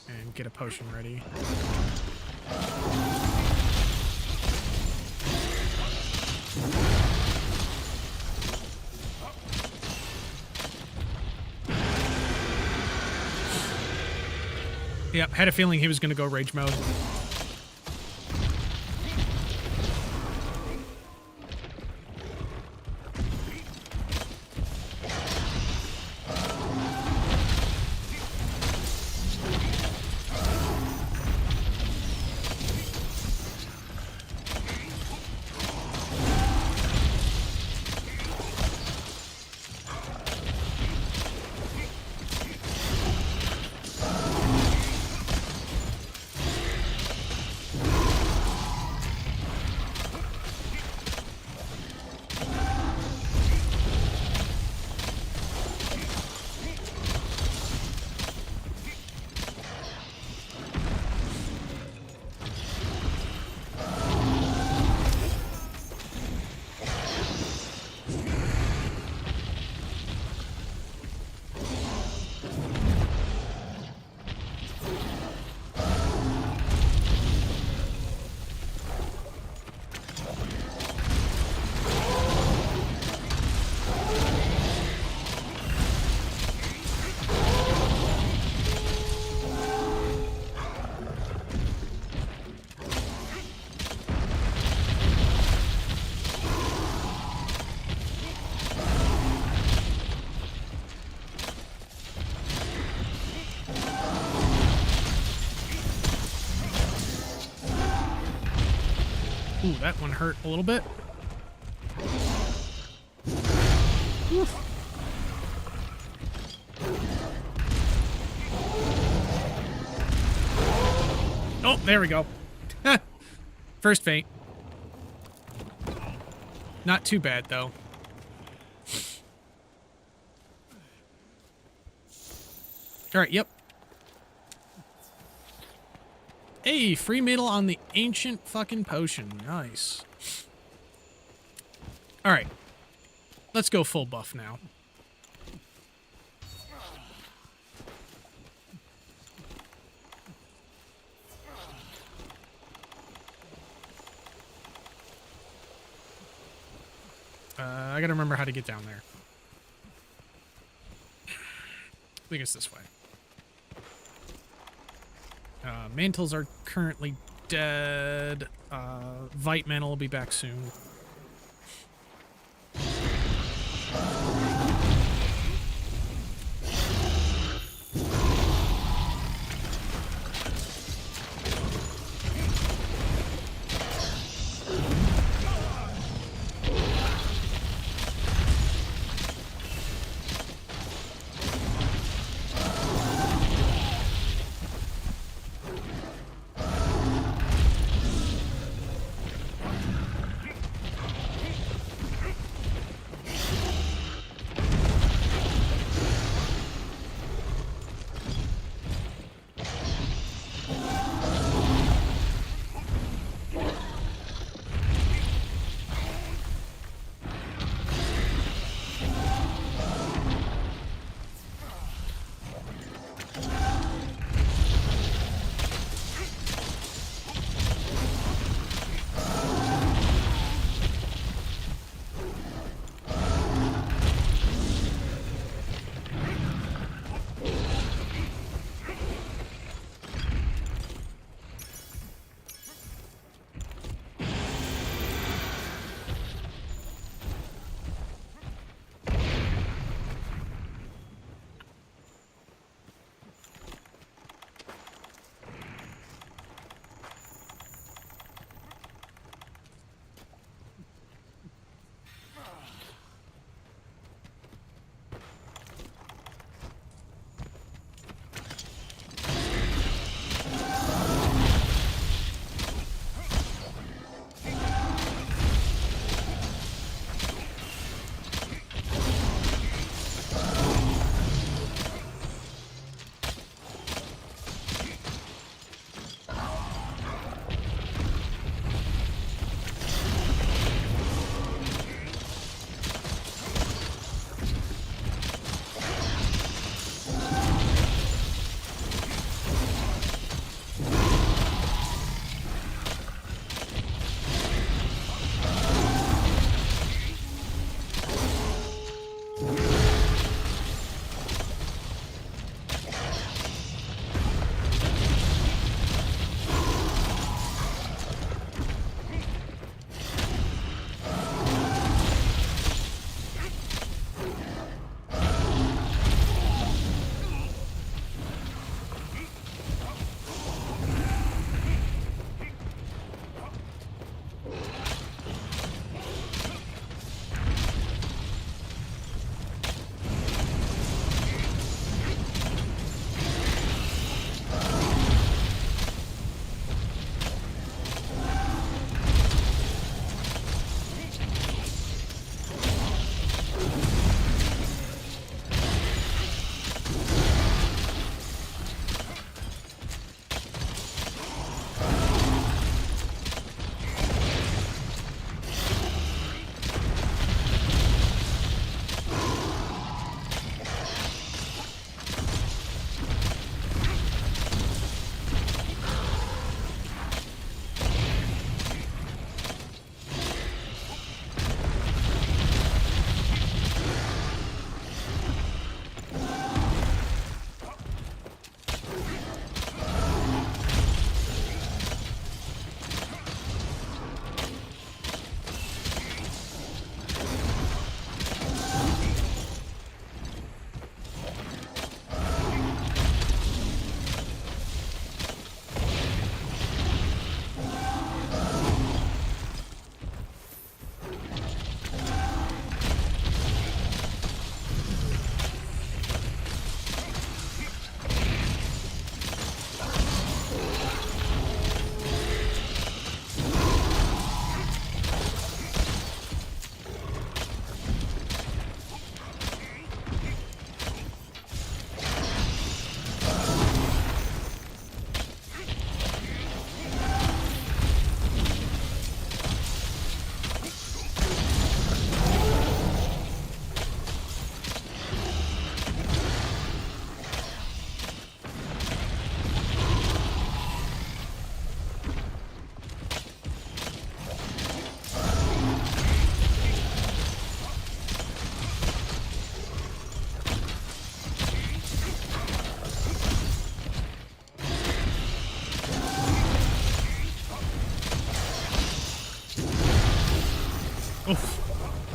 And get a potion ready. Yep, had a feeling he was gonna go rage mode. Ooh, that one hurt a little bit. Oof. Oh, there we go. First faint. Not too bad, though. Alright, yep. Hey, free metal on the ancient fucking potion. Nice. Alright. Let's go full buff now. I gotta remember how to get down there. I think it's this way. Mantles are currently dead. Vite Mantle will be back soon.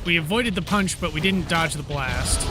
We avoided the punch, but we didn't dodge the blast.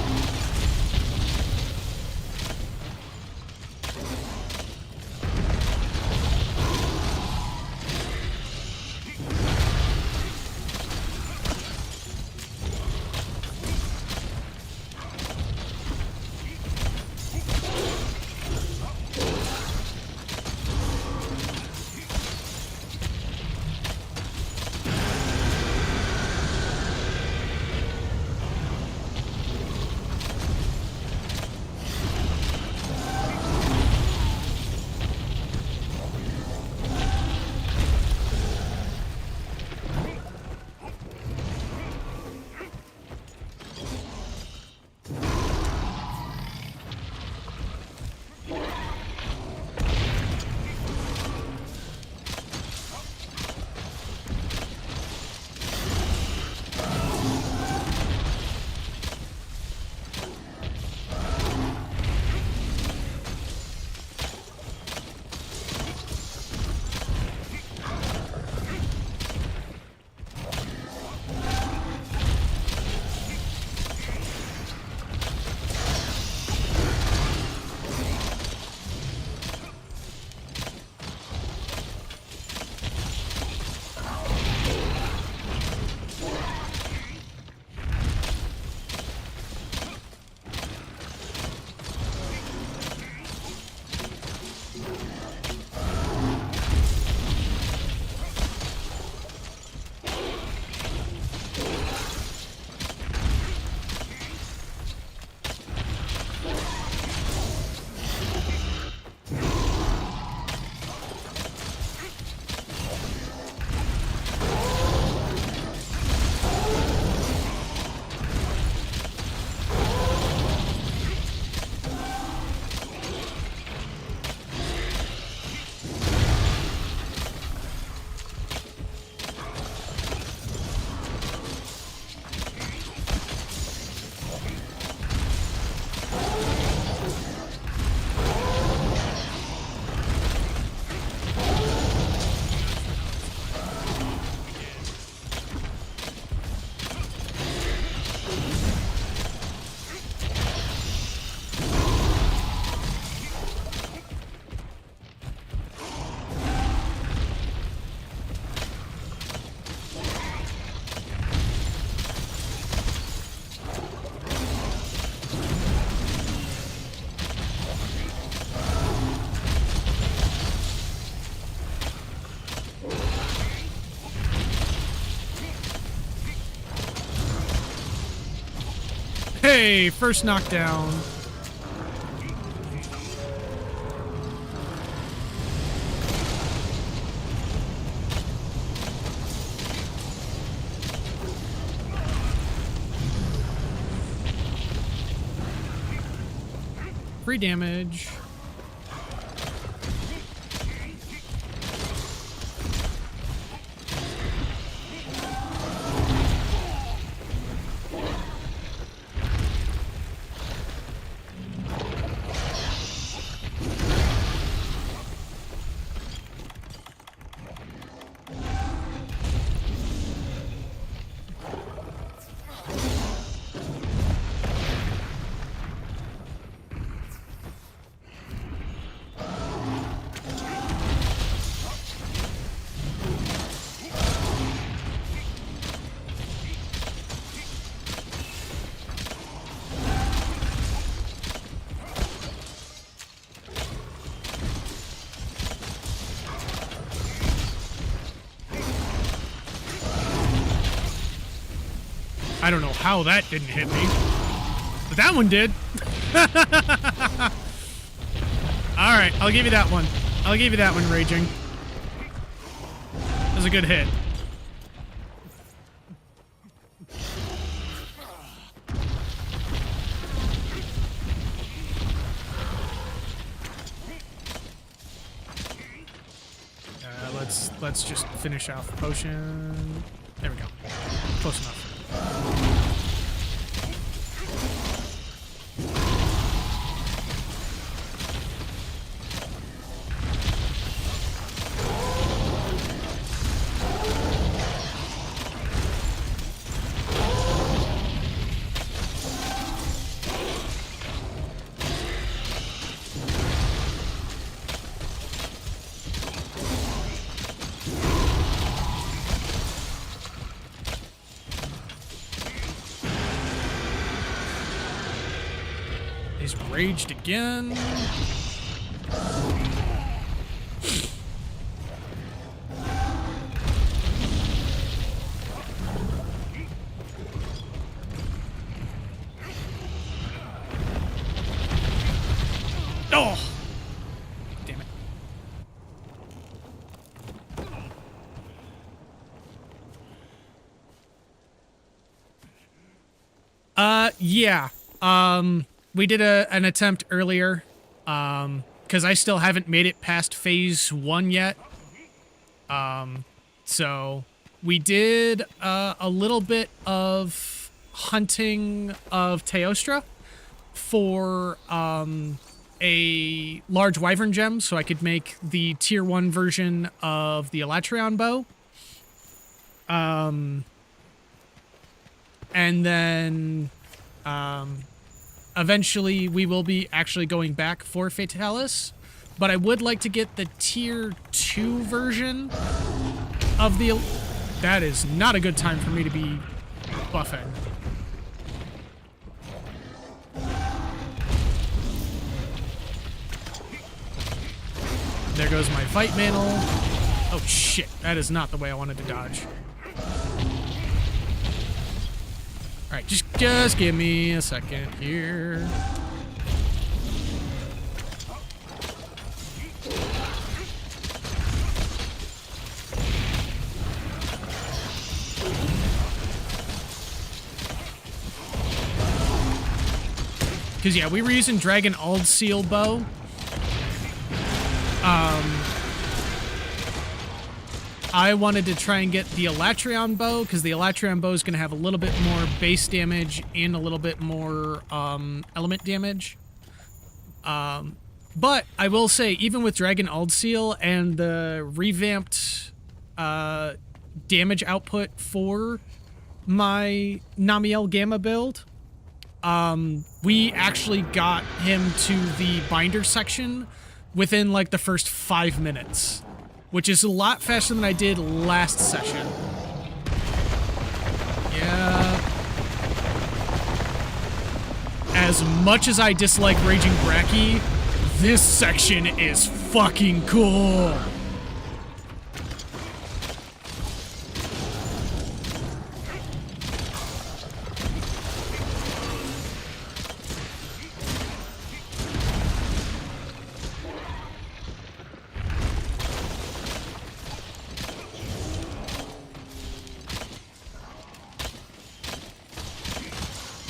Hey, first knockdown. Free damage. I don't know how that didn't hit me, but that one did. All right, I'll give you that one. I'll give you that one, Raging. That was a good hit. Let's just finish off the potion. There we go. Close enough. He's raged again. Oh! Damn it. Yeah. We did an attempt earlier, because I still haven't made it past phase 1 yet. So we did, a little bit of hunting of Teostra for, a large wyvern gem, so I could make the tier 1 version of the Elatrion bow. And then, eventually we will be actually going back for Fatalis, but I would like to get the tier 2 version of the... That is not a good time for me to be buffing. There goes my fight mantle. Oh shit, that is not the way I wanted to dodge. Alright, just give me a second here. Because, yeah, we were using Dragon Ald Seal bow. I wanted to try and get the Elatrion bow, because the Elatrion bow is going to have a little bit more base damage and a little bit more element damage. But I will say, even with Dragon Ald Seal and the revamped damage output for my Namiel Gamma build, we actually got him to the binder section within like the first 5 minutes, which is a lot faster than I did last session. Yeah. As much as I dislike Raging Bracky, this section is fucking cool.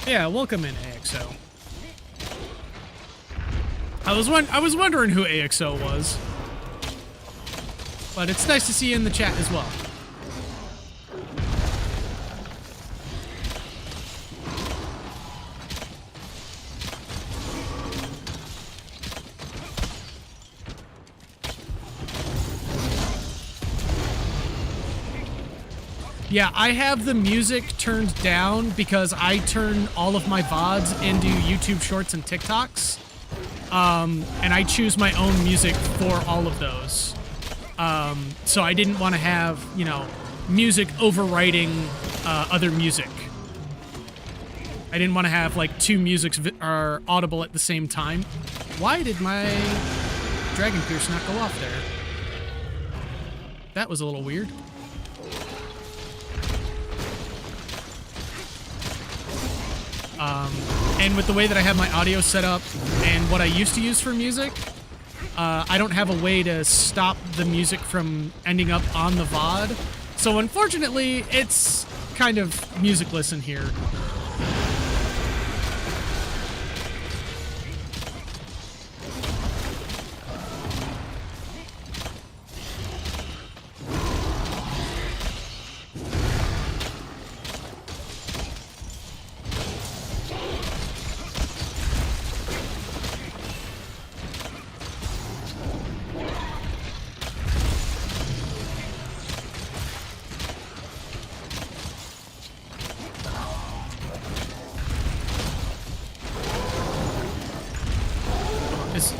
Yeah, welcome in, AXO. I was wondering who AXO was. But it's nice to see you in the chat as well. Yeah, I have the music turned down because I turn all of my VODs into YouTube Shorts and TikToks. And I choose my own music for all of those. So I didn't want to have, you know, music overwriting other music. I didn't want to have, like, two musics are audible at the same time. Why did my Dragon Pierce not go off there? That was a little weird. And with the way that I have my audio set up and what I used to use for music, I don't have a way to stop the music from ending up on the VOD. So unfortunately, it's kind of musicless in here.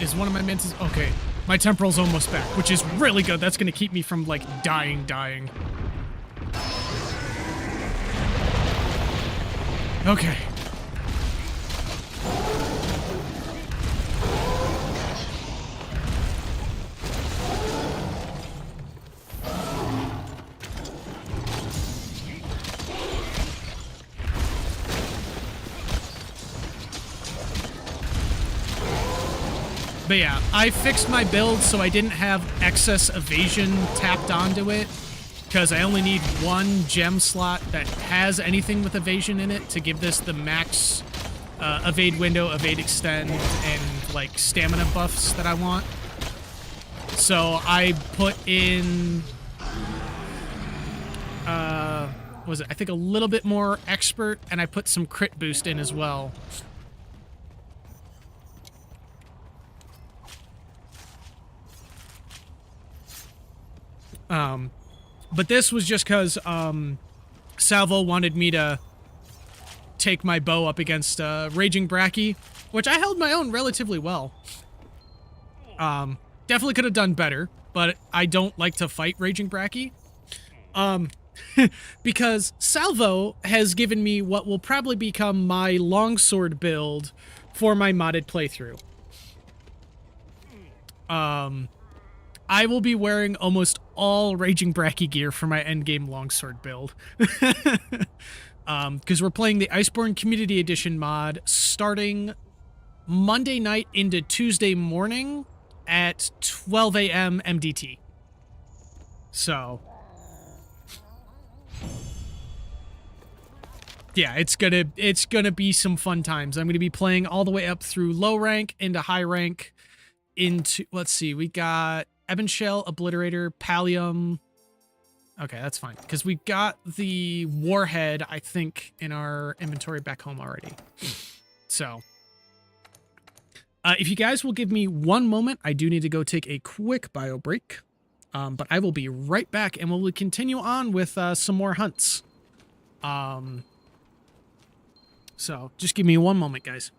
Is one of my mentions... Okay, my temporal's almost back, which is really good. That's gonna keep me from, like, dying. Okay. But yeah, I fixed my build so I didn't have excess evasion tapped onto it, because I only need one gem slot that has anything with evasion in it to give this the max evade window, evade extend, and like stamina buffs that I want. So I put in, what was it? I think a little bit more expert, and I put some crit boost in as well. But this was just because, Salvo wanted me to take my bow up against, Raging Bracky, which I held my own relatively well. Definitely could have done better, but I don't like to fight Raging Bracky. Because Salvo has given me what will probably become my longsword build for my modded playthrough. I will be wearing almost all Raging Bracky gear for my endgame longsword build. Because we're playing the Iceborne Community Edition mod starting Monday night into Tuesday morning at 12 a.m. MDT. So, yeah, it's gonna be some fun times. I'm gonna be playing all the way up through low rank into high rank into, let's see, we got Ebon Shell, Obliterator, Pallium. Okay, that's fine, because we got the Warhead, I think, in our inventory back home already. So, if you guys will give me one moment, I do need to go take a quick bio break. But I will be right back, and we'll continue on with some more hunts. So, just give me one moment, guys.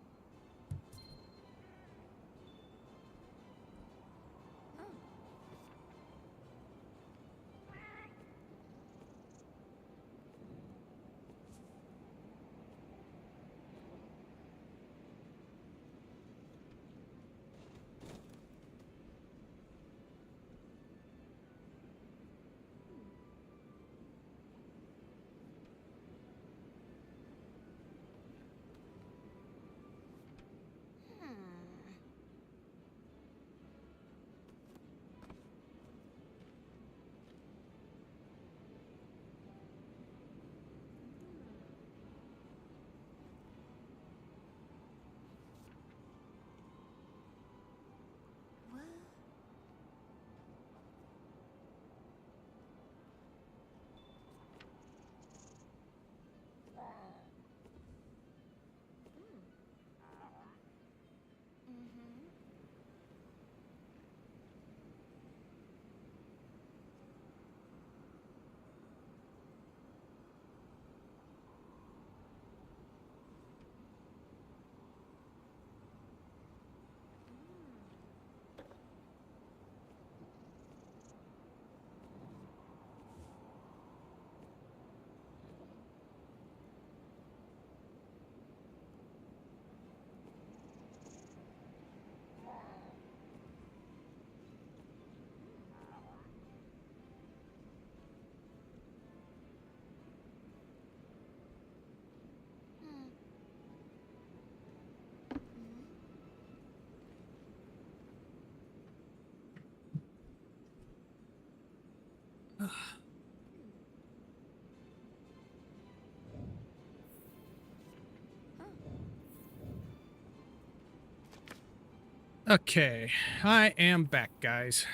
Okay, I am back, guys.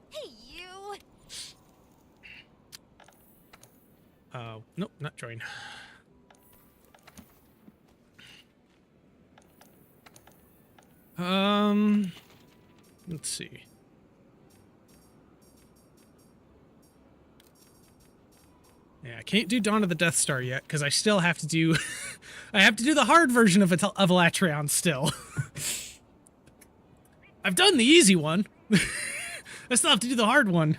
Hey, you! Nope, not join. Let's see. Yeah, I can't do Dawn of the Death Star yet, because I still have to do... I have to do the hard version of Elatrion still. I've done the easy one. I still have to do the hard one.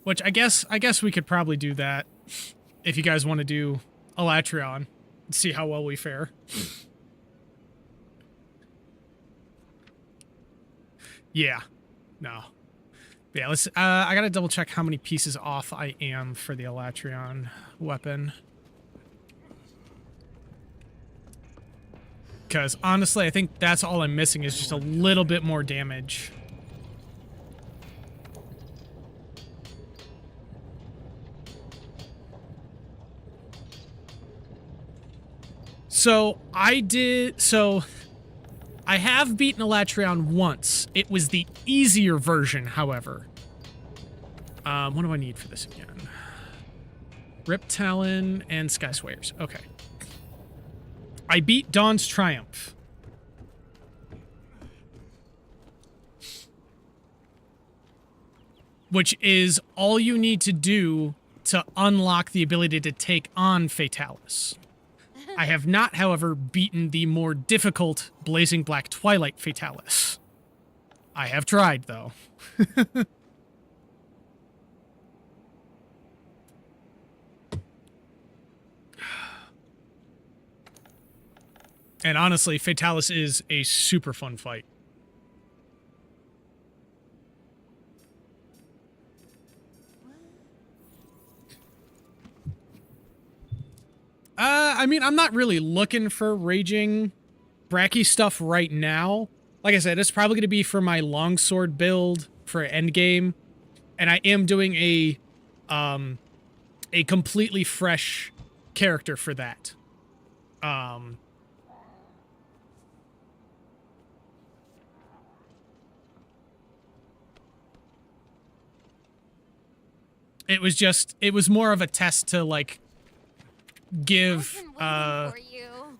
Which I guess we could probably do that if you guys want to do Elatrion and see how well we fare. Yeah. No. Yeah, let's. I gotta double check how many pieces off I am for the Elatrion weapon. Because honestly, I think that's all I'm missing is just a little bit more damage. So I have beaten Elatrion once. It was the easier version, however. What do I need for this again? Rip Talon and Sky Swayers. Okay. I beat Dawn's Triumph. Which is all you need to do to unlock the ability to take on Fatalis. I have not, however, beaten the more difficult Blazing Black Twilight Fatalis. I have tried, though. And honestly, Fatalis is a super fun fight. I mean, I'm not really looking for raging Bracky stuff right now. Like I said, it's probably going to be for my longsword build for endgame. And I am doing a completely fresh character for that. It was more of a test to, like, give, I've been waiting for you.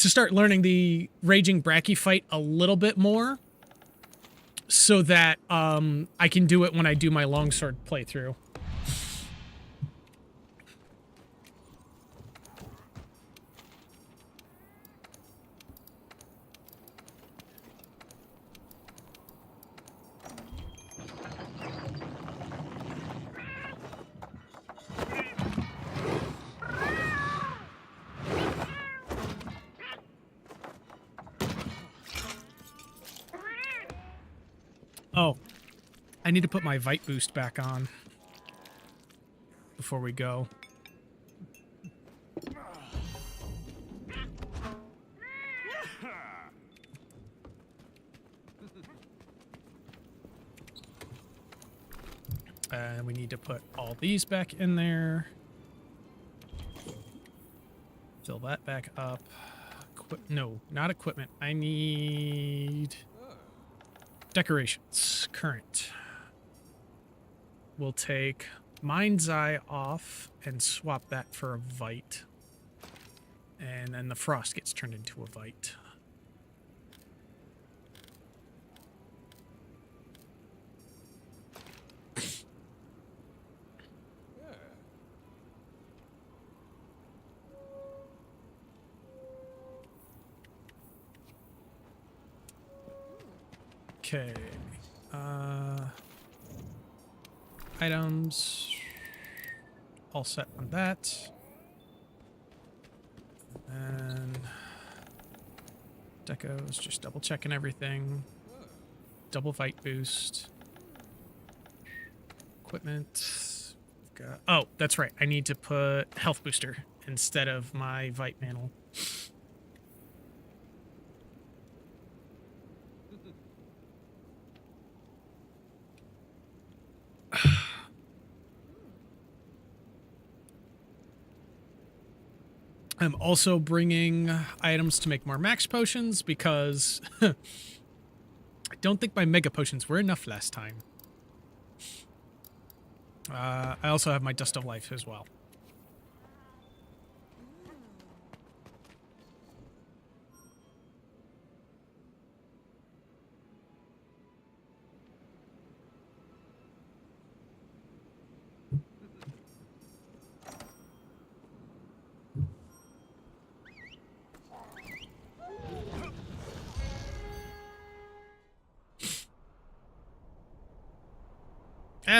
to start learning the Raging Bracky fight a little bit more, so that, I can do it when I do my longsword playthrough. Oh, I need to put my Vite boost back on before we go. And we need to put all these back in there. Fill that back up. No, not equipment. I need decorations. Current. We'll take Mind's Eye off and swap that for a Vite. And then the Frost gets turned into a Vite. Okay. Items. All set on that. And decos, just double checking everything. Double Vite boost. Equipment. Oh, that's right. I need to put health booster instead of my Vite mantle. I'm also bringing items to make more max potions because I don't think my mega potions were enough last time. I also have my Dust of Life as well.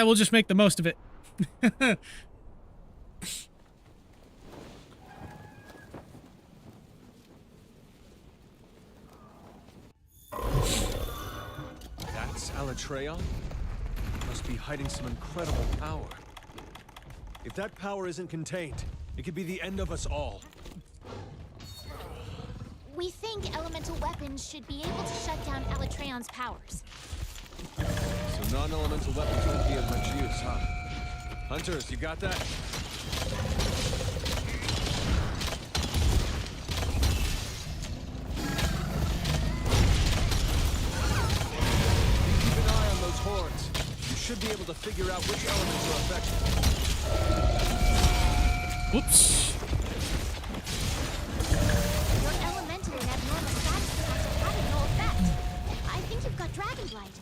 We'll just make the most of it. That's Alatreon? must be hiding some incredible power. If that power isn't contained, it could be the end of us all. We think elemental weapons should be able to shut down Alatreon's powers. So non-elemental weapons won't be of much use, huh? Hunters, you got that? Keep an eye on those horns. You should be able to figure out which elements are affected. Whoops. Your elemental and abnormal status effects are having no effect. I think you've got dragon blight.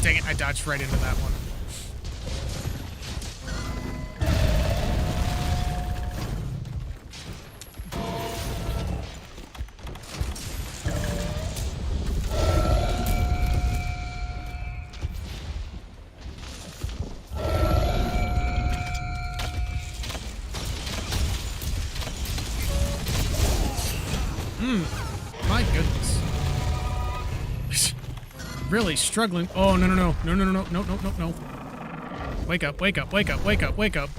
Dang it, I dodged right into that one. My goodness. Really struggling. Oh, no, no, no. No, no, no, no, no, no, no, no. Wake up, wake up, wake up, wake up, wake up.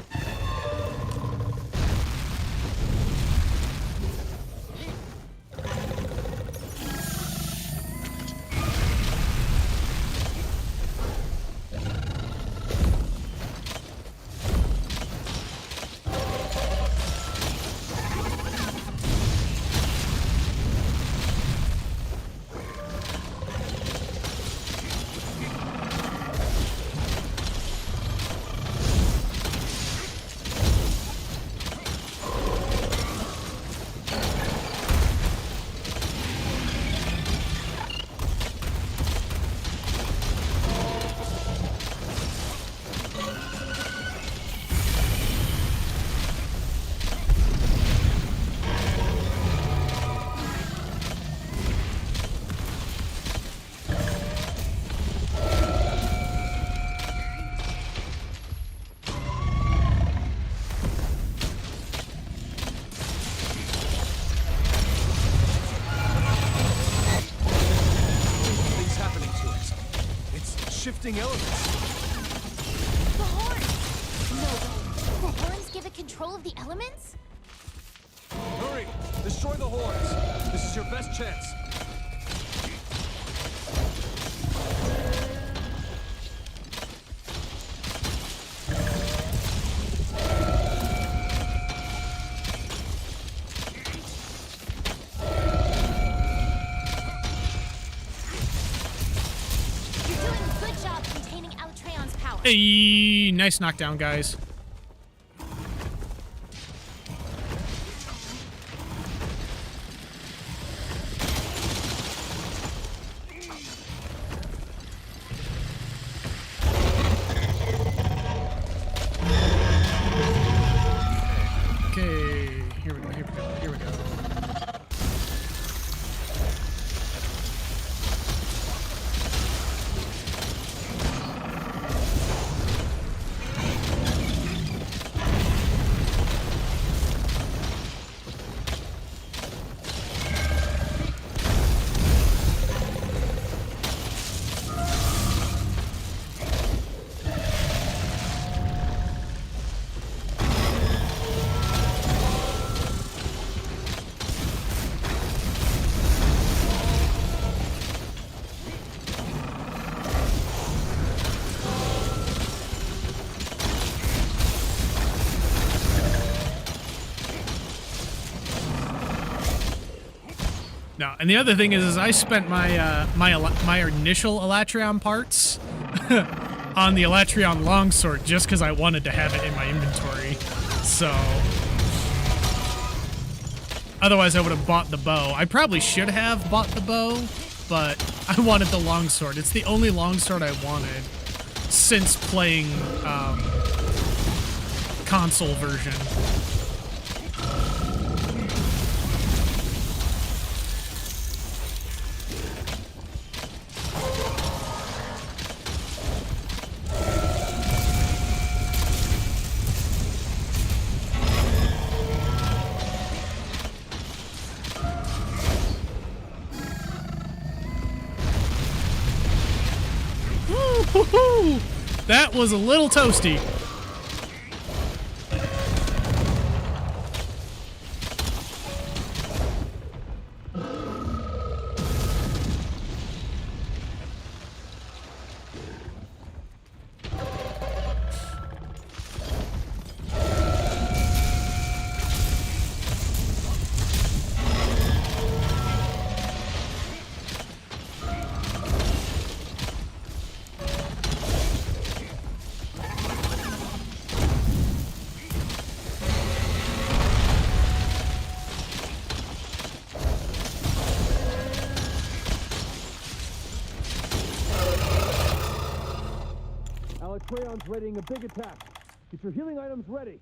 Shifting elements. The horns! No way. The horns give it control of the elements? Hurry! Destroy the horns. This is your best chance. Hey, nice knockdown, guys. Okay, here we go, here we go, here we go. No, and the other thing is I spent my my initial Alatreon parts on the Alatreon longsword just because I wanted to have it in my inventory. So otherwise I would have bought the bow. I probably should have bought the bow, but I wanted the longsword. It's the only longsword I wanted since playing console version. Woohoo! That was a little toasty. Crayon's readying a big attack. Get your healing items ready.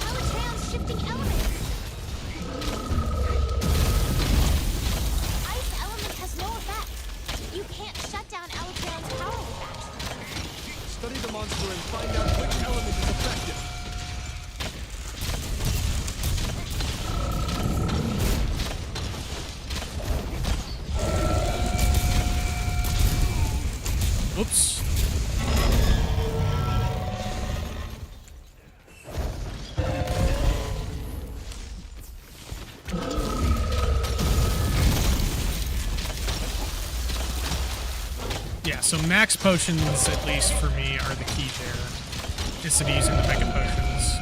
Alacreon's shifting elements. Ice element has no effect. You can't shut down Alacreon's power with that. Study the monster and find out which element is effective. Oops. Yeah, so max potions, at least for me, are the key there. Instead of using the mega potions.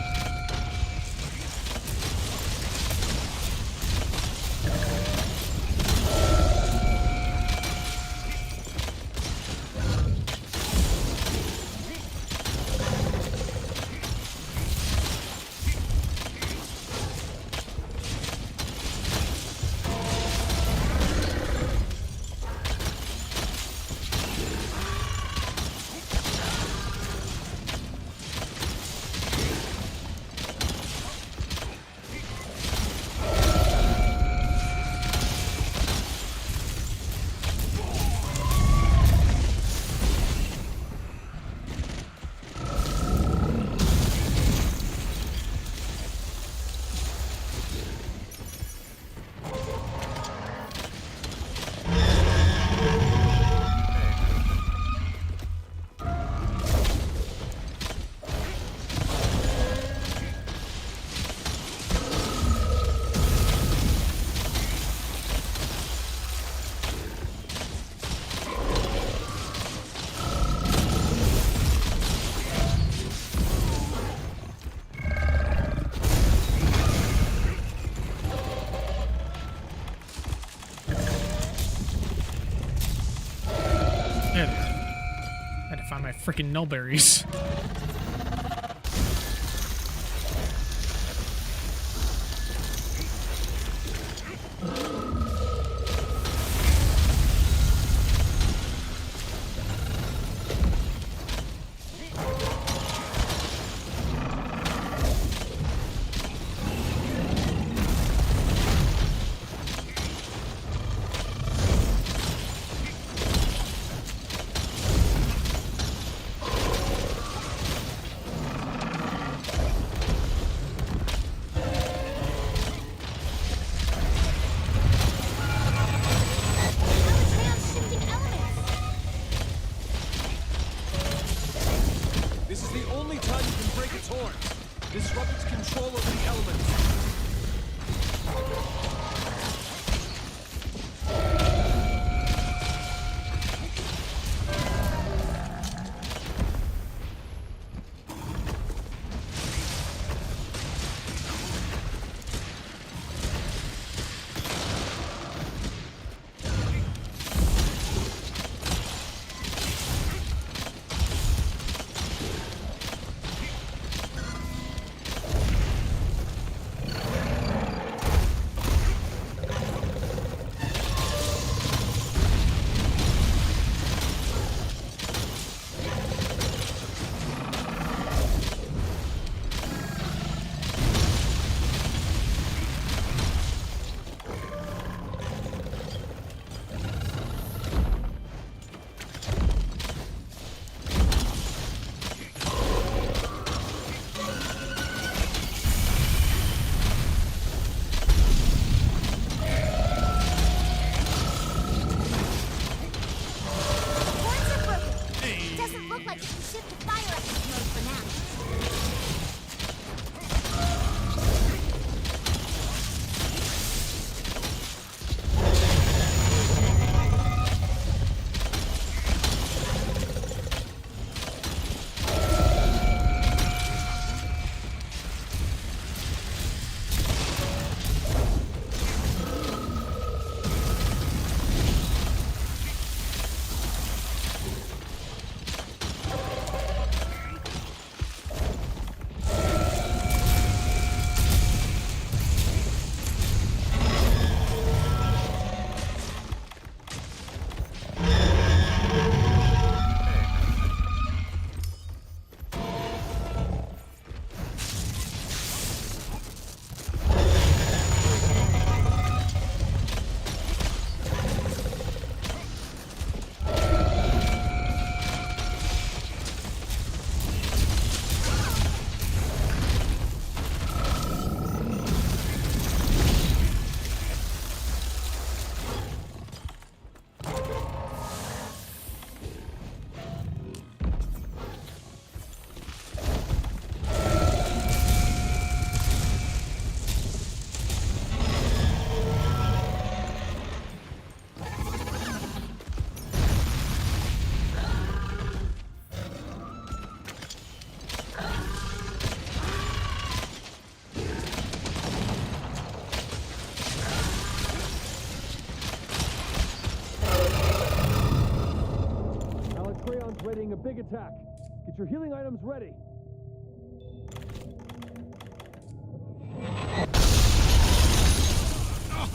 Had to find my freaking nullberries. contemplating a big attack. Get your healing items ready.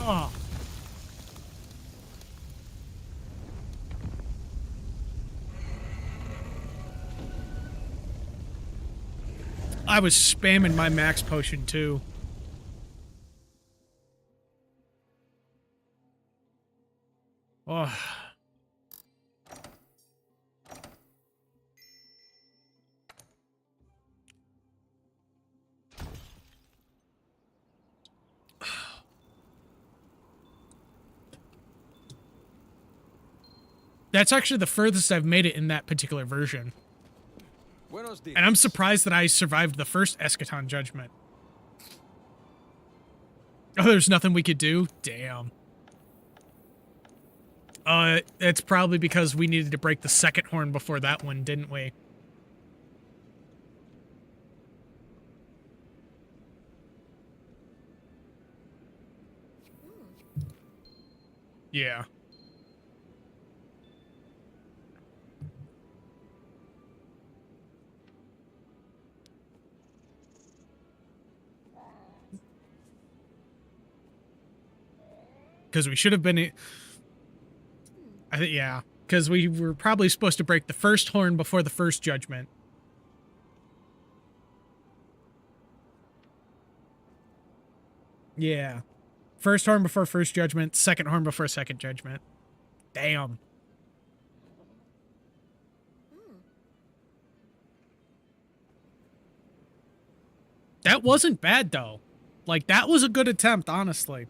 Oh. I was spamming my max potion too. Oh. That's actually the furthest I've made it in that particular version. And I'm surprised that I survived the first Eschaton Judgment. Oh, there's nothing we could do? Damn. It's probably because we needed to break the second horn before that one, didn't we? Yeah. Because we should have been... I think, yeah. Because we were probably supposed to break the first horn before the first judgment. Yeah. First horn before first judgment, second horn before second judgment. Damn. That wasn't bad, though. Like, that was a good attempt, honestly.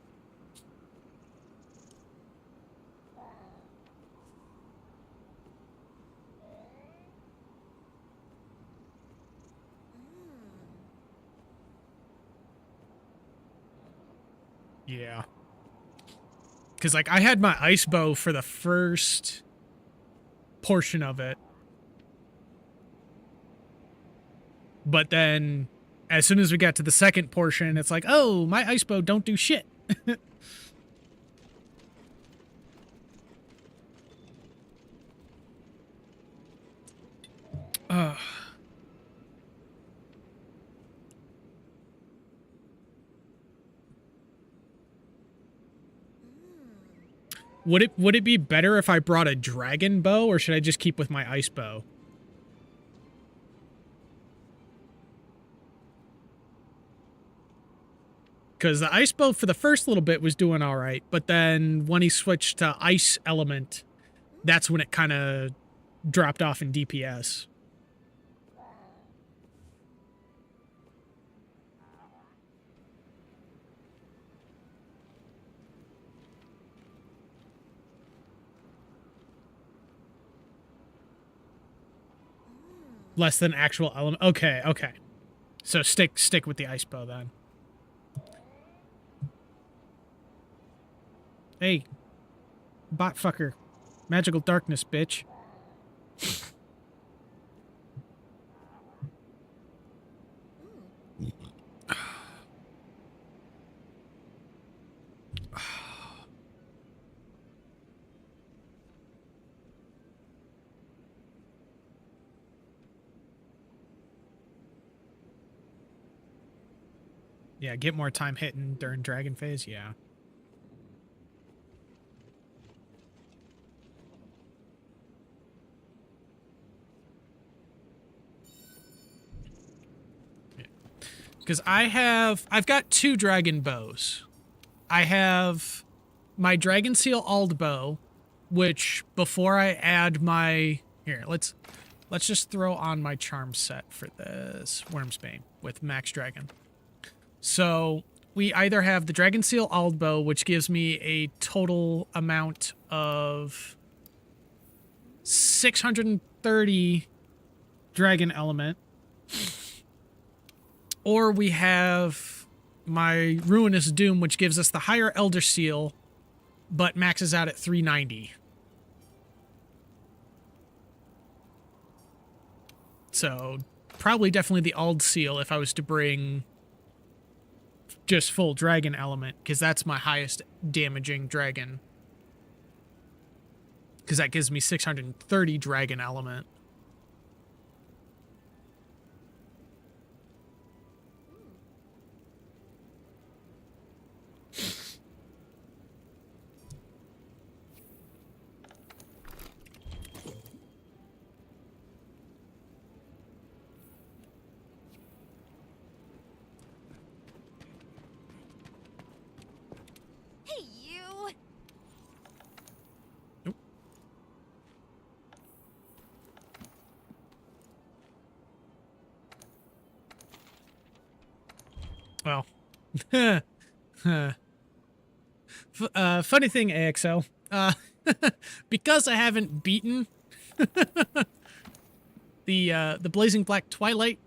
Yeah. Because, like, I had my ice bow for the first portion of it. But then, as soon as we got to the second portion, it's like, oh, my ice bow don't do shit. Would it be better if I brought a dragon bow, or should I just keep with my ice bow? Because the ice bow for the first little bit was doing all right, but then when he switched to ice element, that's when it kind of dropped off in DPS. Less than actual element. Okay, okay. So stick with the ice bow then. Hey, bot fucker. Magical darkness, bitch. Yeah, get more time hitting during dragon phase, yeah. Because I've got two dragon bows. I have my Dragon Seal Ald bow, which before I add my... Here, let's just throw on my charm set for this Wormsbane with Max Dragon. So we either have the Dragon Seal Ald bow, which gives me a total amount of 630 dragon element, or we have my Ruinous Doom, which gives us the higher Elder Seal, but maxes out at 390. So probably definitely the Ald Seal if I was to bring just full dragon element, because that's my highest damaging dragon. Because that gives me 630 dragon element. Funny thing, AXO. Because I haven't beaten the Blazing Black Twilight,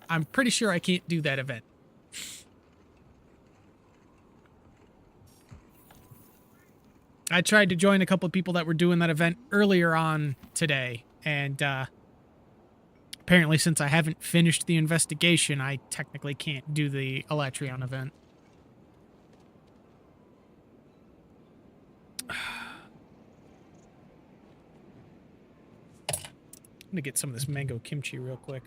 I'm pretty sure I can't do that event. I tried to join a couple of people that were doing that event earlier on today, and apparently since I haven't finished the investigation, I technically can't do the Elatrion event. I'm gonna get some of this mango kimchi real quick.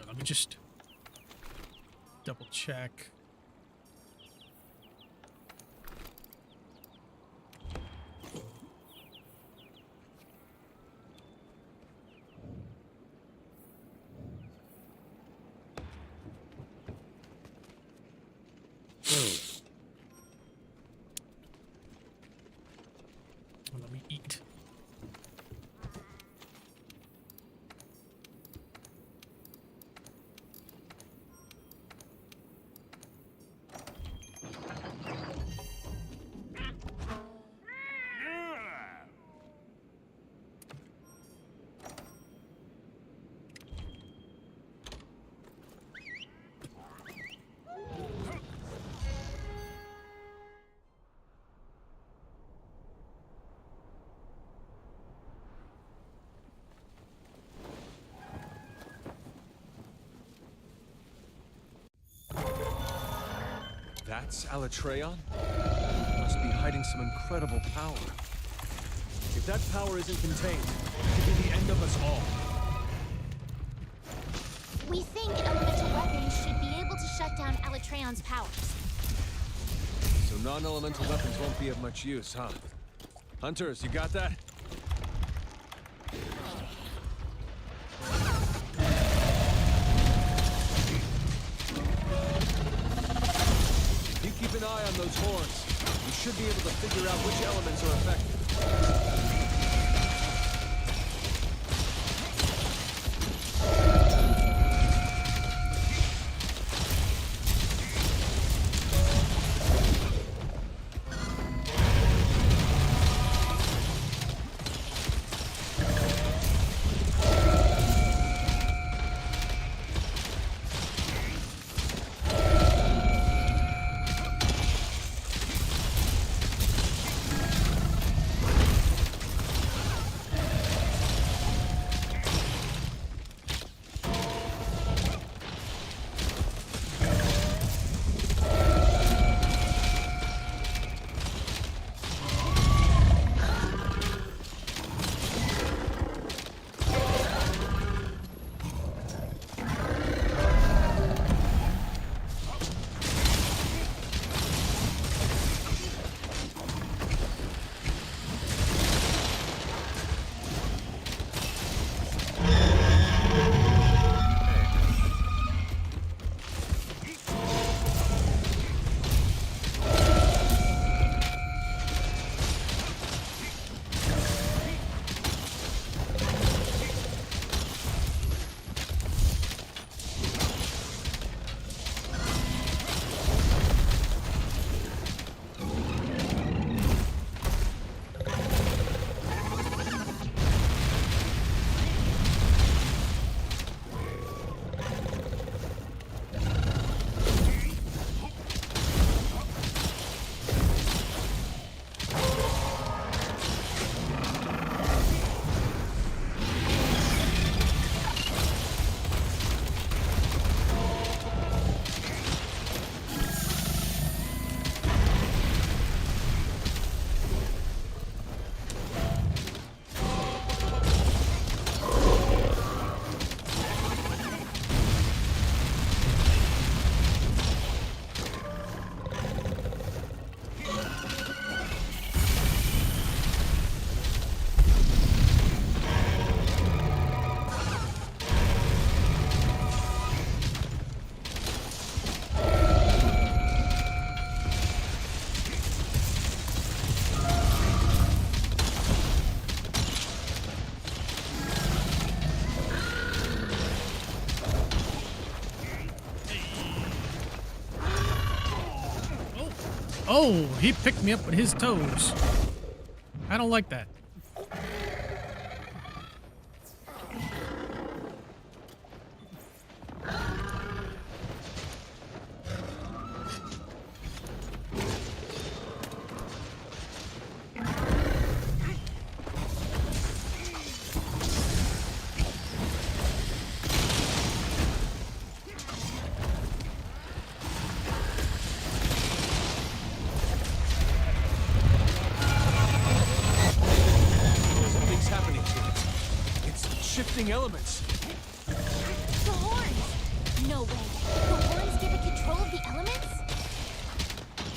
Let me just double check. Let me eat. That's Alatreon? Must be hiding some incredible power. If that power isn't contained, it could be the end of us all. We think elemental weapons should be able to shut down Alatreon's powers. So non-elemental weapons won't be of much use, huh? Hunters, you got that? You keep an eye on those horns. You should be able to figure out which elements are affected. Oh, he picked me up with his toes. I don't like that. Something's happening to it. It's shifting elements. The horns! No way. The horns give it control of the elements?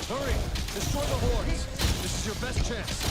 Hurry! Destroy the horns! This is your best chance.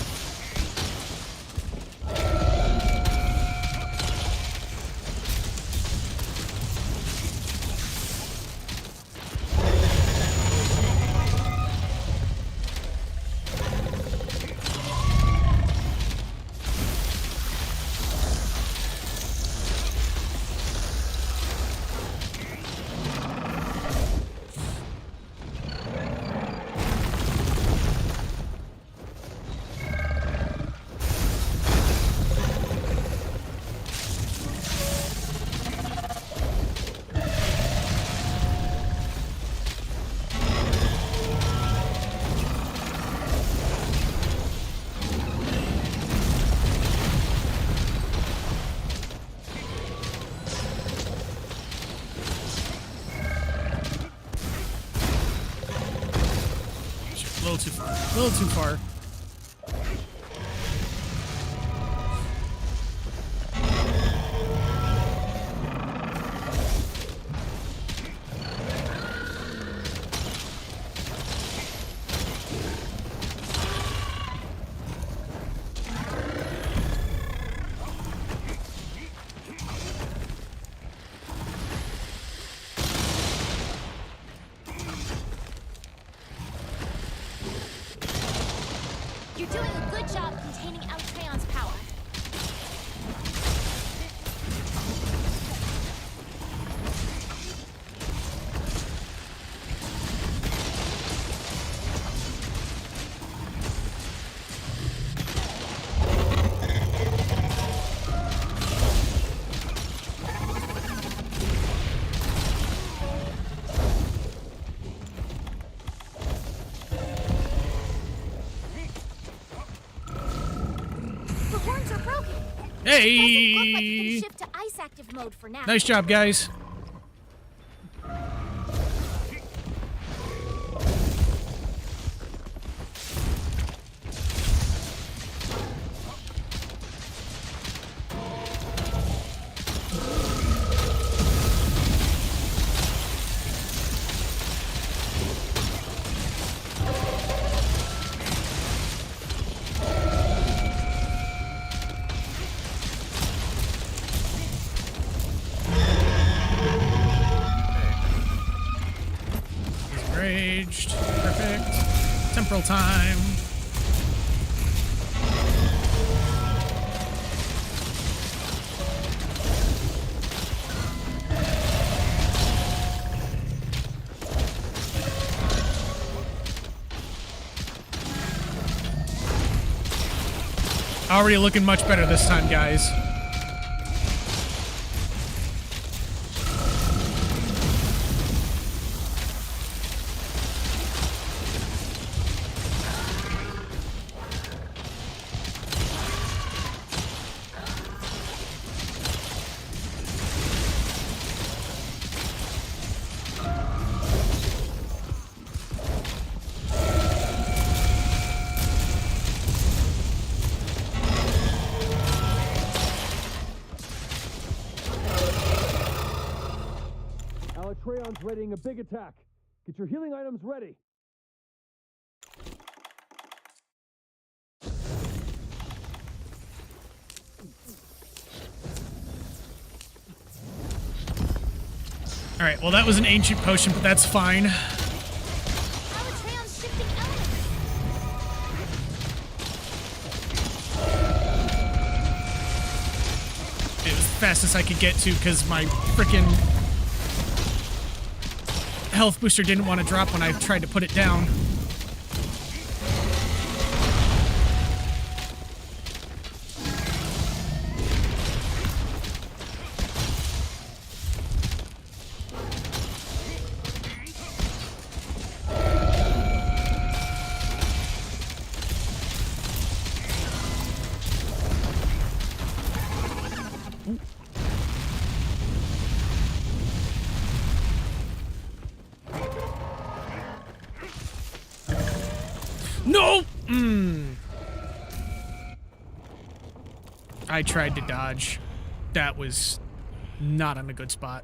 A little too far. A little too far. You're doing a good job containing Altreon's power. The horns are broken. Doesn't look like you Hey! can shift to ice active mode for now. Nice job, guys. Raged. Perfect. Temporal time. Already looking much better this time, guys. Alatreon's readying a big attack. Get your healing items ready. All right, well, that was an ancient potion, but that's fine. Alatreon's shifting elements. It was the fastest I could get to because my frickin' health booster didn't want to drop when I tried to put it down. I tried to dodge. That was not in a good spot.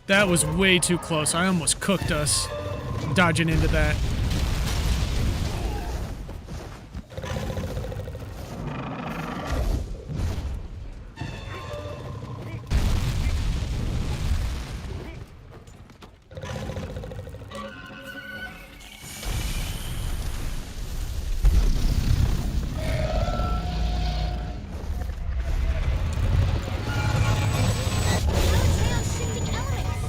That was way too close. I almost cooked us dodging into that. Electron's shifting elements.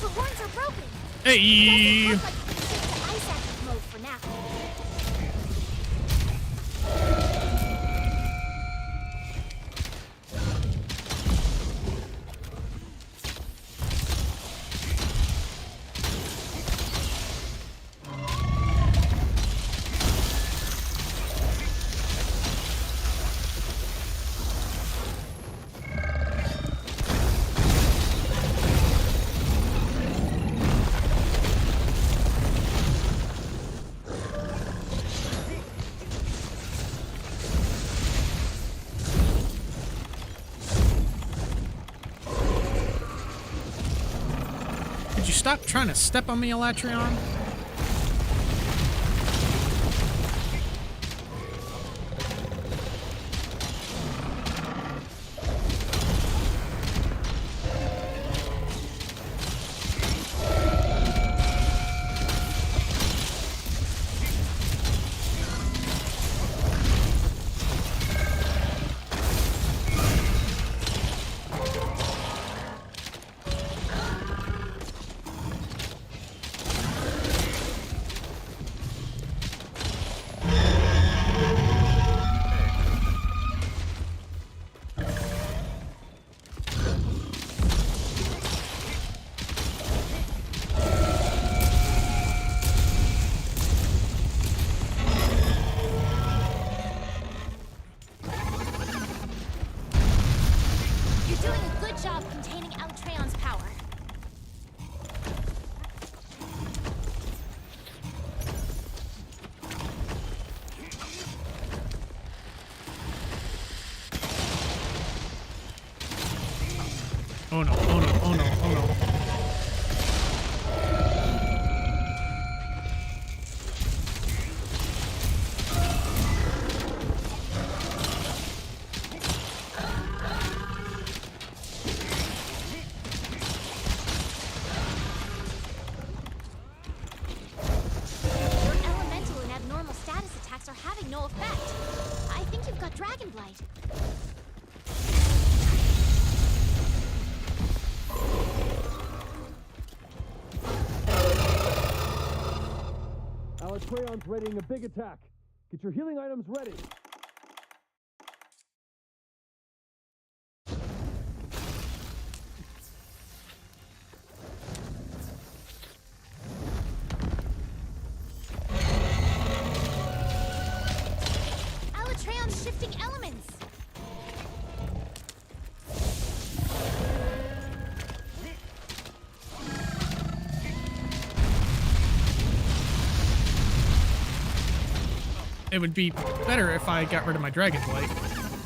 The horns are broken. Hey! Doesn't look like we can shift to ice active mode for now. Could you stop trying to step on me, Elatrion? You're doing a good job containing Eltreon's power. Oh no, oh no, oh no, oh no. Your elemental and abnormal status attacks are having no effect. I think you've got Dragon Blight. Alatreon's readying a big attack. Get your healing items ready. Alatreon's shifting elements. It would be better if I got rid of my Dragon Blight. Alatreon's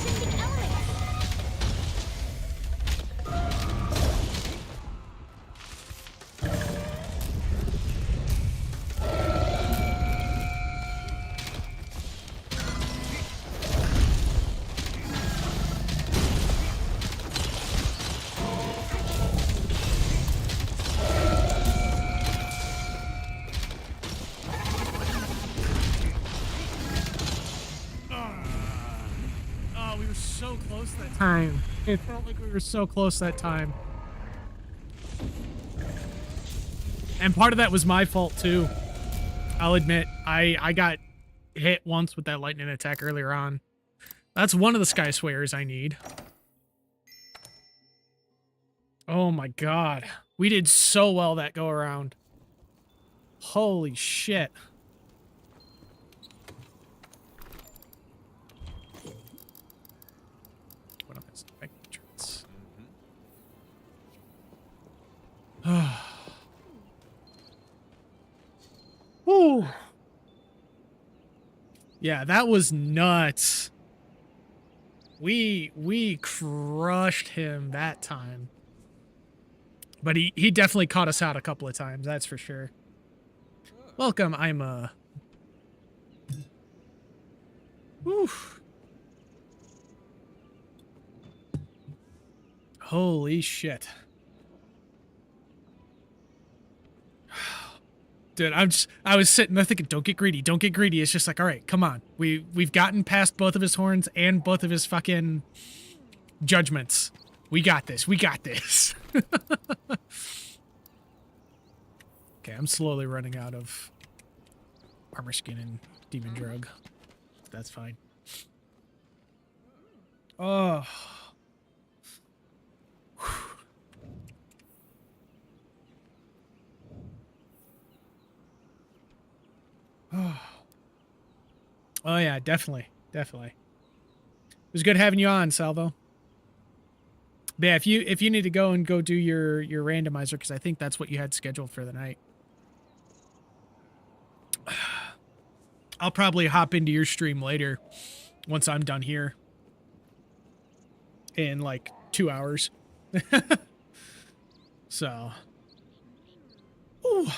shifting elements. Oh, we were so close that time. It felt like we were so close that time. And part of that was my fault too. I'll admit, I got hit once with that lightning attack earlier on. That's one of the Sky Swayers I need. Oh my god. We did so well that go around. Holy shit. What am I saying? Entrance. Woo. Yeah, that was nuts. We crushed him that time. But he definitely caught us out a couple of times, that's for sure. Welcome, I'm Whew. Holy shit. Dude, I was sitting there thinking, don't get greedy, don't get greedy. It's just like, all right, come on. We've gotten past both of his horns and both of his fucking judgments. We got this, we got this. Okay, I'm slowly running out of armor skin and demon drug. That's fine. Oh. Oh yeah, definitely. Definitely. It was good having you on, Salvo. But yeah, if you need to go do your randomizer, because I think that's what you had scheduled for the night. I'll probably hop into your stream later once I'm done here. In like 2 hours. So. Ooh.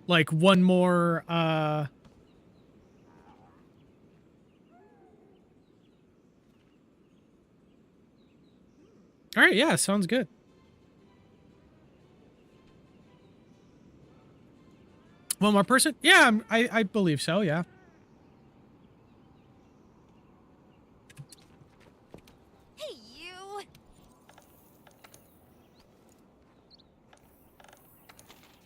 Like one more, all right, yeah, sounds good. One more person? Yeah, I believe so, yeah. Hey, you!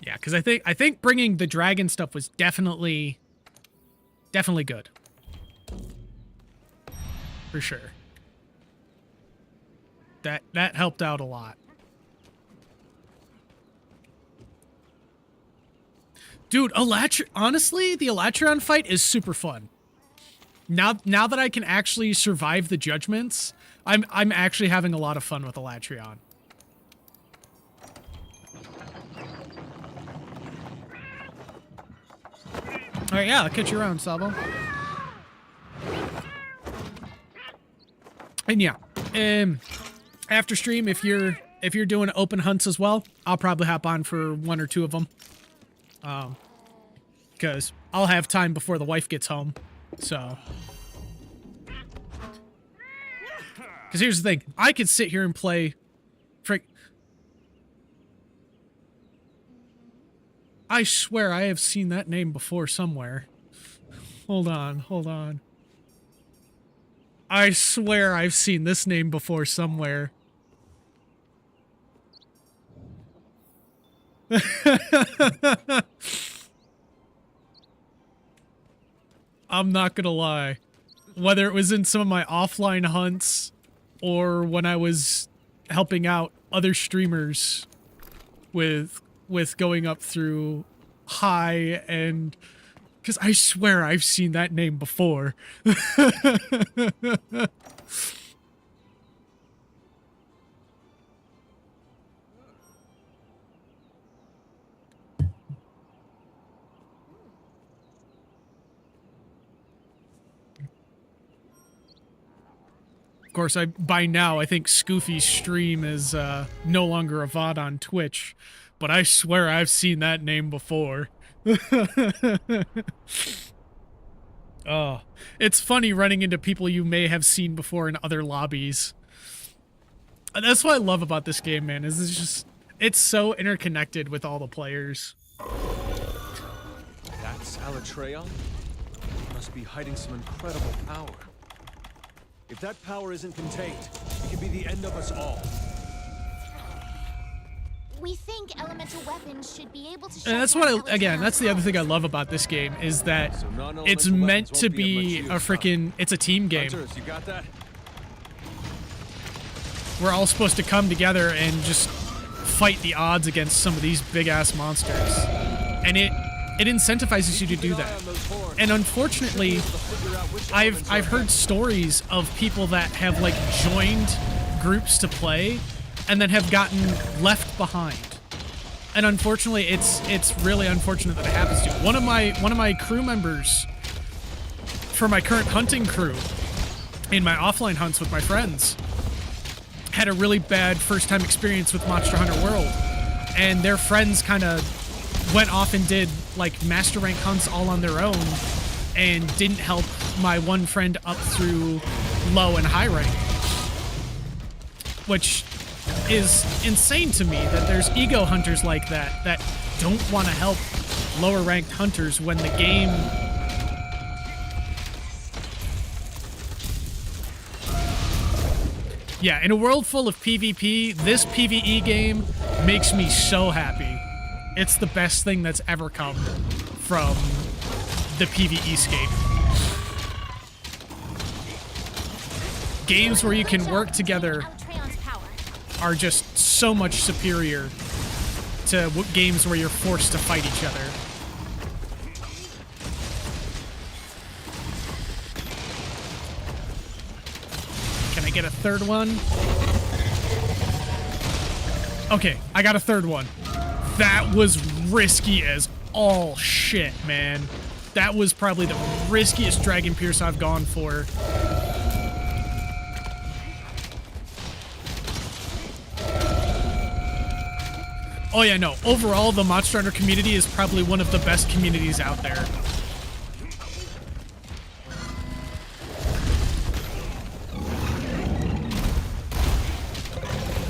Yeah, because I think bringing the dragon stuff was definitely good. For sure. That helped out a lot. Dude, honestly, the Elatreon fight is super fun. Now that I can actually survive the judgments, I'm actually having a lot of fun with Elatreon. All right, yeah, I'll catch you around, Salvo. And yeah, after stream, if you're doing open hunts as well, I'll probably hop on for 1 or 2 of them. Because I'll have time before the wife gets home. So, because here's the thing, I could sit here and play. I swear I have seen that name before somewhere. Hold on. I swear I've seen this name before somewhere. I'm not gonna lie. Whether it was in some of my offline hunts or when I was helping out other streamers with going up through high, and because I swear I've seen that name before. Of course, by now I think Scoofy's stream is no longer a VOD on Twitch, but I swear I've seen that name before. Oh, it's funny running into people you may have seen before in other lobbies. That's what I love about this game, man, is it's so interconnected with all the players. That's Alatreon? Must be hiding some incredible power. If that power isn't contained, it could be the end of us all. We think elemental weapons should be able to shut And that's down what that's the other thing I love about this game, is that So non-elemental it's meant weapons to won't be of a much use, huh? freaking, it's a team game. Hunters, you got that? We're all supposed to come together and just fight the odds against some of these big-ass monsters. And it incentivizes you to do that. And unfortunately, I've heard stories of people that have like joined groups to play and then have gotten left behind. And unfortunately, it's really unfortunate that it happens to. One of my crew members for my current hunting crew in my offline hunts with my friends had a really bad first-time experience with Monster Hunter World, and their friends kind of went off and did like master rank hunts all on their own and didn't help my one friend up through low and high rank, which is insane to me that there's ego hunters like that don't want to help lower ranked hunters when the game in a world full of PvP, this PvE game makes me so happy. It's the best thing that's ever come from the PvE scape. Games where you can work together are just so much superior to games where you're forced to fight each other. Can I get a third one? Okay, I got a third one. That was risky as all shit, man. that was probably the riskiest Dragon Pierce I've gone for. Oh yeah, no. Overall, the Monster Hunter community is probably one of the best communities out there.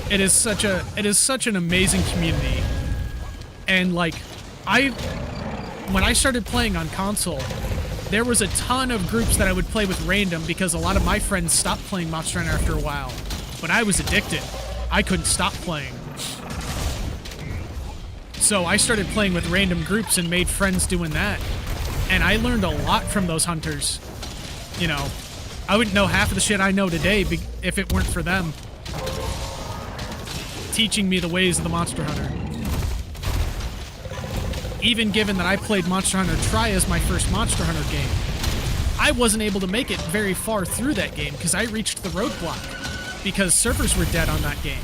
It is such an amazing community. And like, when I started playing on console, there was a ton of groups that I would play with random because a lot of my friends stopped playing Monster Hunter after a while. But I was addicted. I couldn't stop playing. So I started playing with random groups and made friends doing that. And I learned a lot from those hunters. You know, I wouldn't know half of the shit I know today if it weren't for them teaching me the ways of the Monster Hunter. Even given that I played Monster Hunter Tri as my first Monster Hunter game, I wasn't able to make it very far through that game because I reached the roadblock because servers were dead on that game.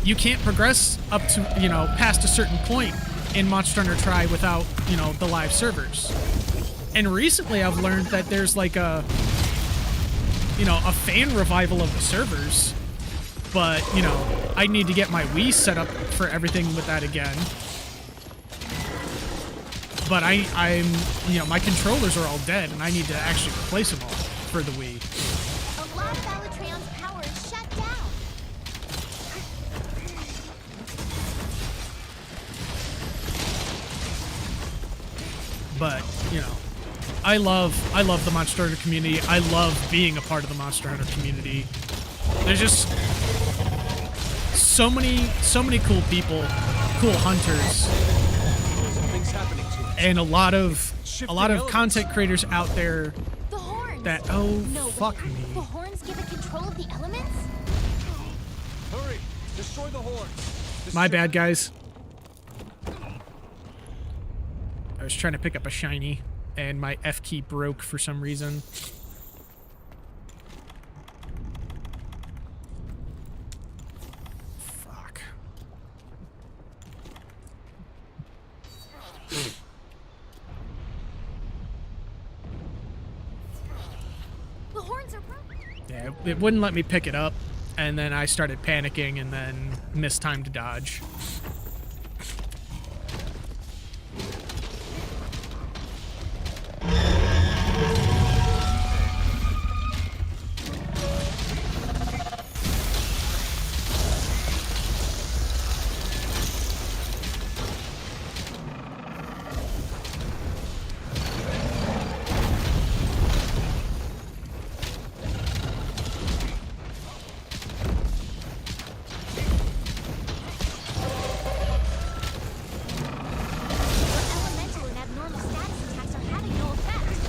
You can't progress up to, you know, past a certain point in Monster Hunter Tri without, you know, the live servers. And recently I've learned that there's like a, you know, a fan revival of the servers. But, you know, I need to get my Wii set up for everything with that again. But I'm, you know, my controllers are all dead and I need to actually replace them all for the Wii. A lot of Alatreon's power is shut down. But, you know, I love the Monster Hunter community. I love being a part of the Monster Hunter community. There's just so many cool people, cool hunters, and a lot of content creators out there The horns. that No fuck way. me. The horns give it control of the elements? Hurry! Destroy the horns! This My is bad, guys. I was trying to pick up a shiny, and my F key broke for some reason. Fuck. The horns are broken. Yeah, it wouldn't let me pick it up, and then I started panicking and then missed time to dodge. Elemental and abnormal status attacks are having no effect.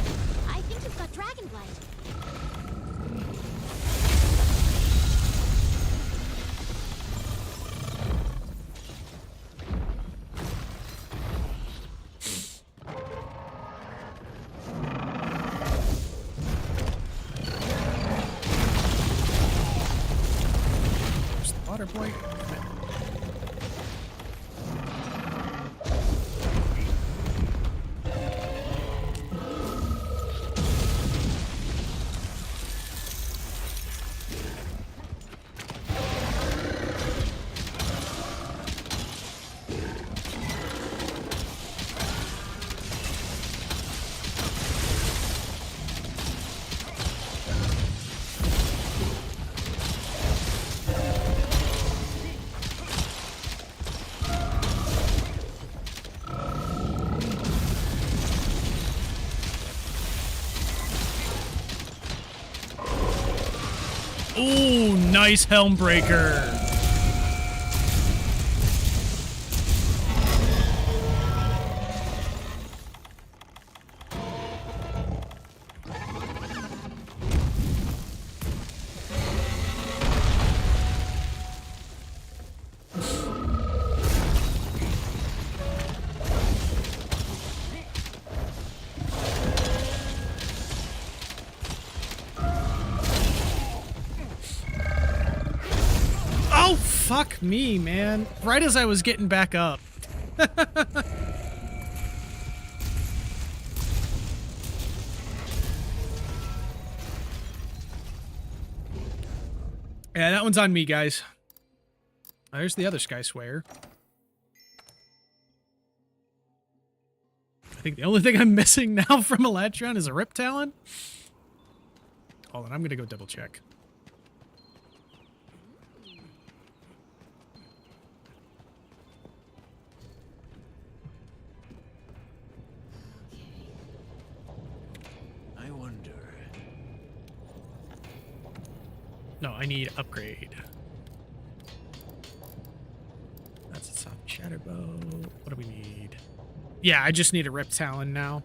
I think you've got dragon blood. There's the water boy. Ooh, nice Helmbreaker. Oh, fuck me, man. Right as I was getting back up. Yeah, that one's on me, guys. There's the other Sky Swayer. I think the only thing I'm missing now from Elatron is a Rip Talon. Hold on, I'm gonna go double check. I wonder. No, I need upgrade. That's a soft Shatterbow. What do we need? Yeah, I just need a Rip Talon now.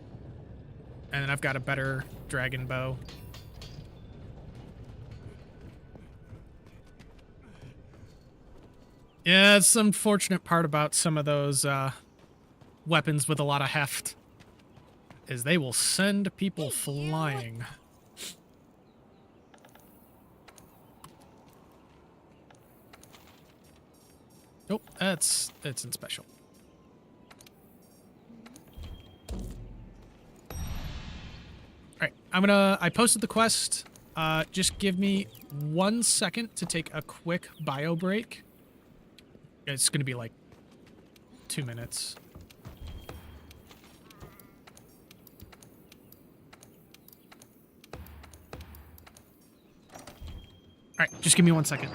And then I've got a better Dragon Bow. Yeah, it's the unfortunate part about some of those weapons with a lot of heft is they will send people flying. Nope, that's in special. Alright, I posted the quest. Just give me 1 second to take a quick bio break. It's gonna be like 2 minutes. Alright, just give me 1 second.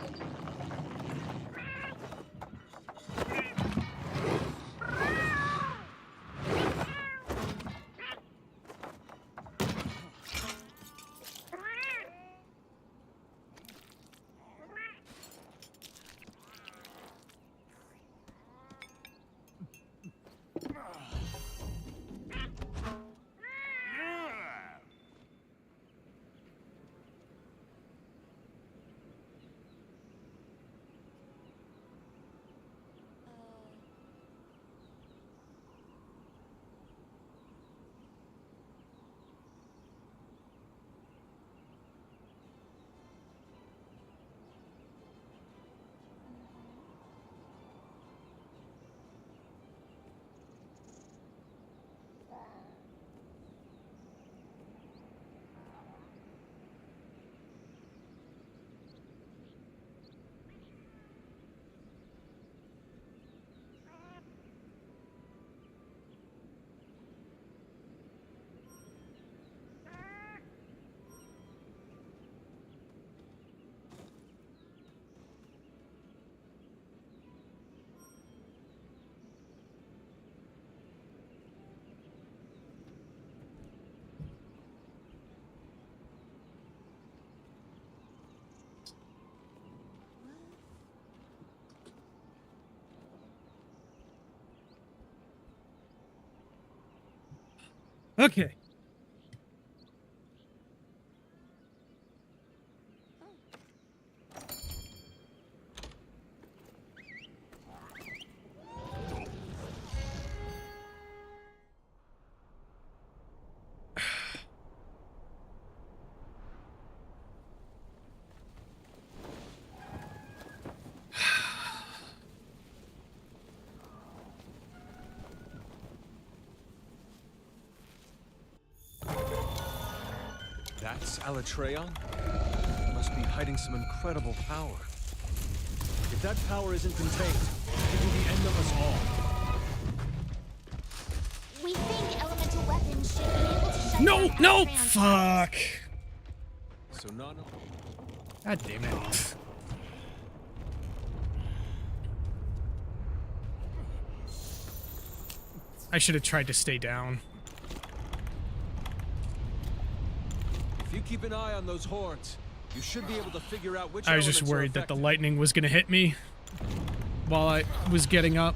Okay. That's Alatreon? It must be hiding some incredible power. If that power isn't contained, it will be the end of us all. We think elemental weapons should be able to shut No, down no, Alatran's fuck. So none of... God damn it. I should have tried to stay down. If you keep an eye on those horns, you should be able to figure out which I was just elements are worried that the affected. lightning was going to hit me while I was getting up.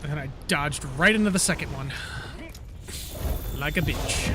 And I dodged right into the second one. Like a bitch.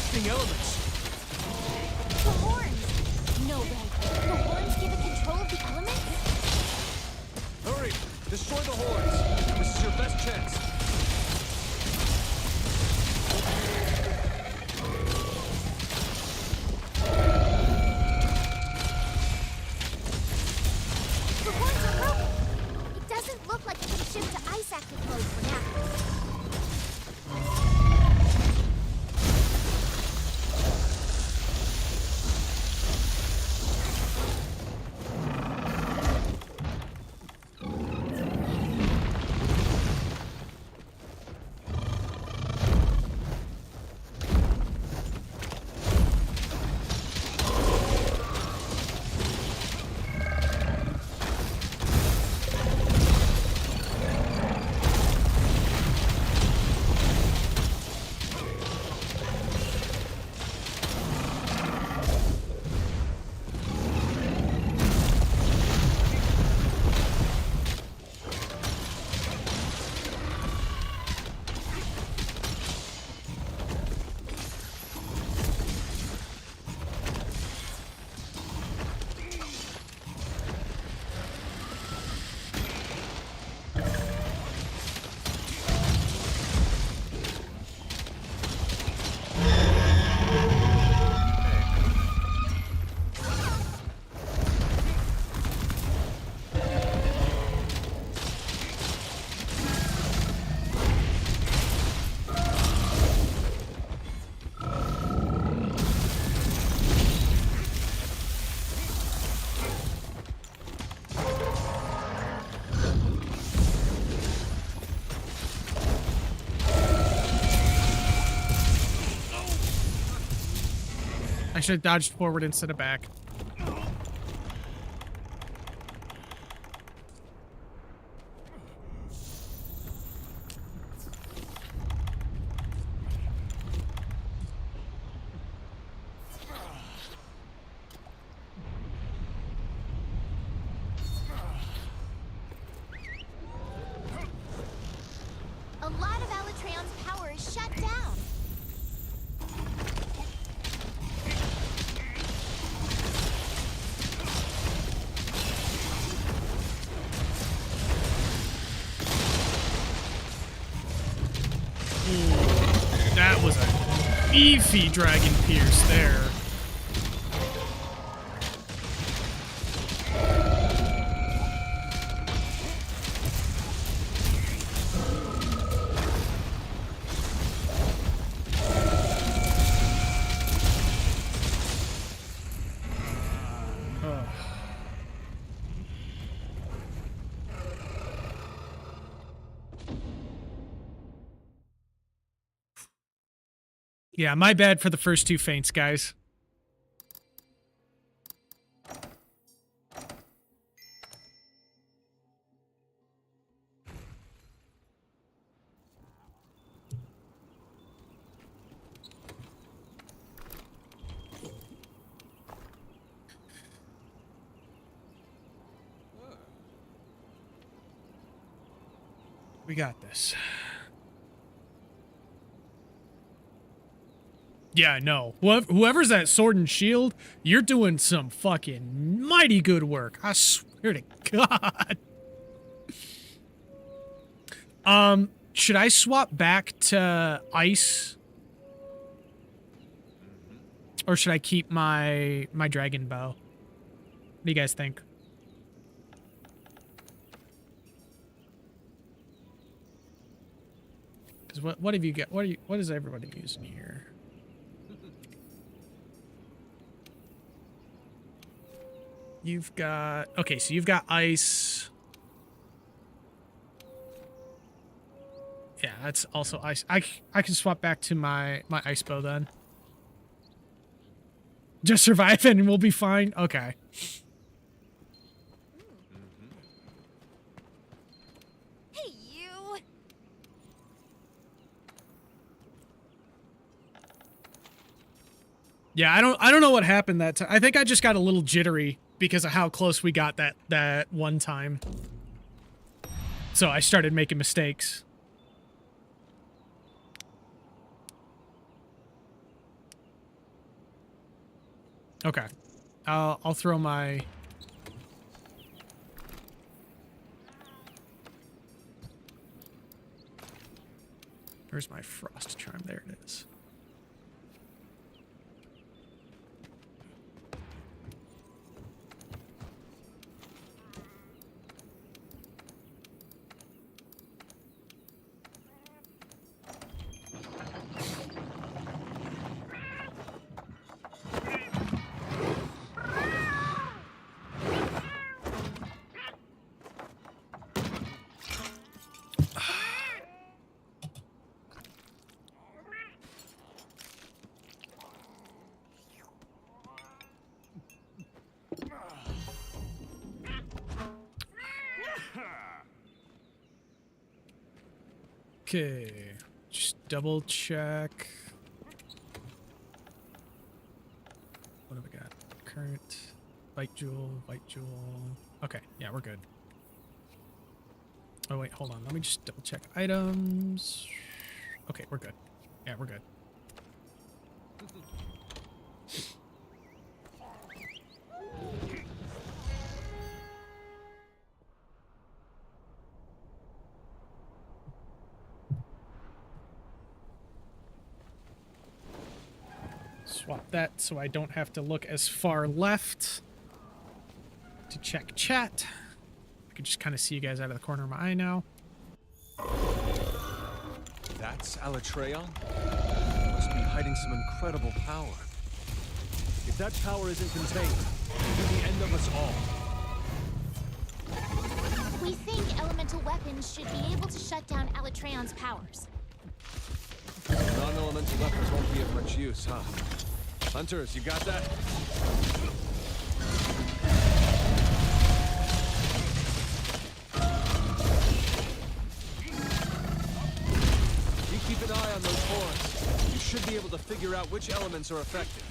shifting elements. The horns! No way. The horns give it control of the elements? Hurry! Destroy the horns! This is your best chance. The horns are broken! It doesn't look like it can shift to ice active mode for now. I should have dodged forward instead of back. A lot of Alatreon's power is shut down. That was a beefy Dragon Pierce there. Yeah, my bad for the first two feints, guys. We got this. Yeah, no. Whoever's that sword and shield, you're doing some fucking mighty good work. I swear to God. Should I swap back to ice? Or should I keep my dragon bow? What do you guys think? Cuz what have you got? What is everybody using here? You've got... Okay, so you've got ice. Yeah, that's also ice. I can swap back to my ice bow then. Just survive and we'll be fine? Okay. Hey, you! Yeah, I don't know what happened that time. I think I just got a little jittery because of how close we got that one time. So I started making mistakes. Okay. I'll throw my... Where's my frost charm? There it is. Okay, just double check. What have we got? Current, Bite Jewel, Bite Jewel. Okay, yeah, we're good. Oh wait, hold on. Let me just double check items. Okay, we're good. Yeah, we're good. Swap that so I don't have to look as far left to check chat. I can just kind of see you guys out of the corner of my eye now. That's Alatreon? Must be hiding some incredible power. If that power isn't contained, it'll be the end of us all. We think elemental weapons should be able to shut down Alatreon's powers. Non-elemental weapons won't be of much use, huh? Hunters, you got that? You keep an eye on those horns. You should be able to figure out which elements are affected.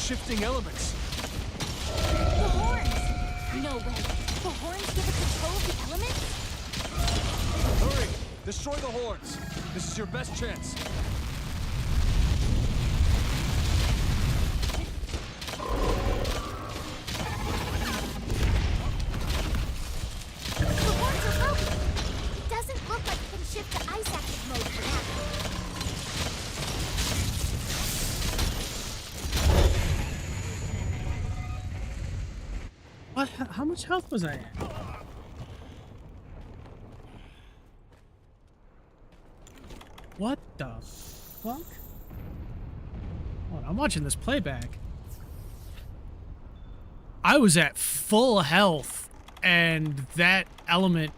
Shifting elements. The horns! No way. The horns give us control of the elements? Hurry! Destroy the horns. This is your best chance. The horns are broken! It doesn't look like we can shift to ice active mode for now. What? How much health was I at? What the fuck? Hold on, I'm watching this playback. I was at full health and that element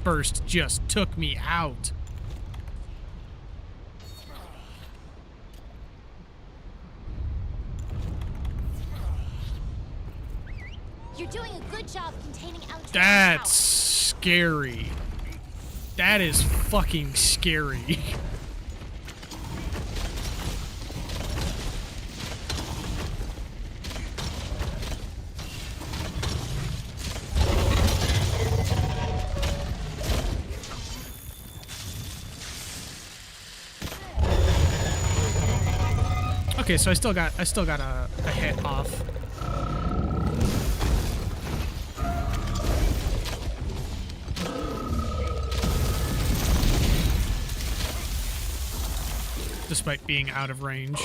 burst just took me out. You're doing a good job containing Alexander's That's power. scary. That is fucking scary. Okay, so I still got a hit off. Despite being out of range.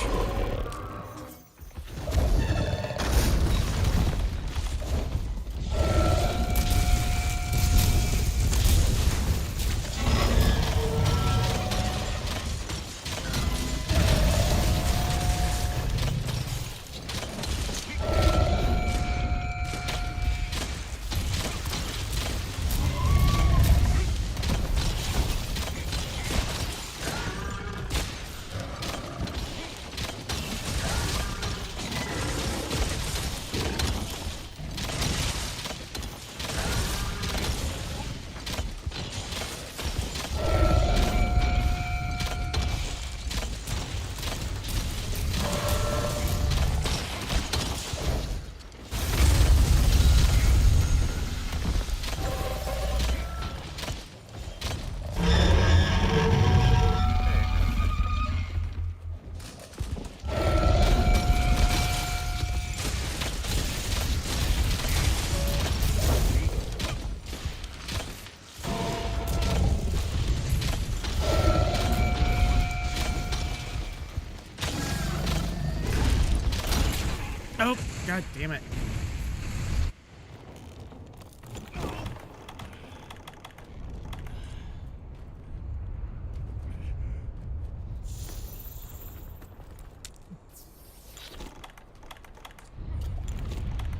Oh, god damn it.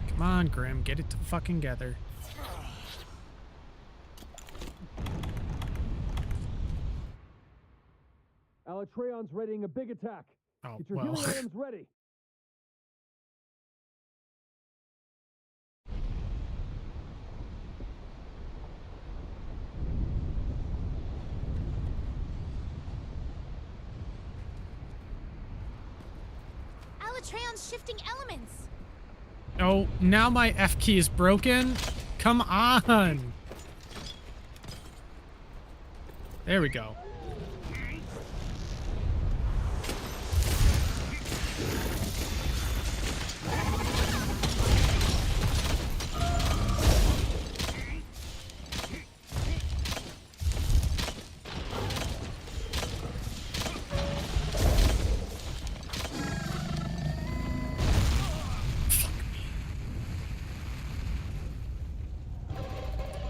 Come on, Grim, get it to fucking together. Alatreon's readying a big attack. Oh, Get your well. healing items ready. Alatreon's shifting elements. Oh, now my F key is broken? Come on! There we go.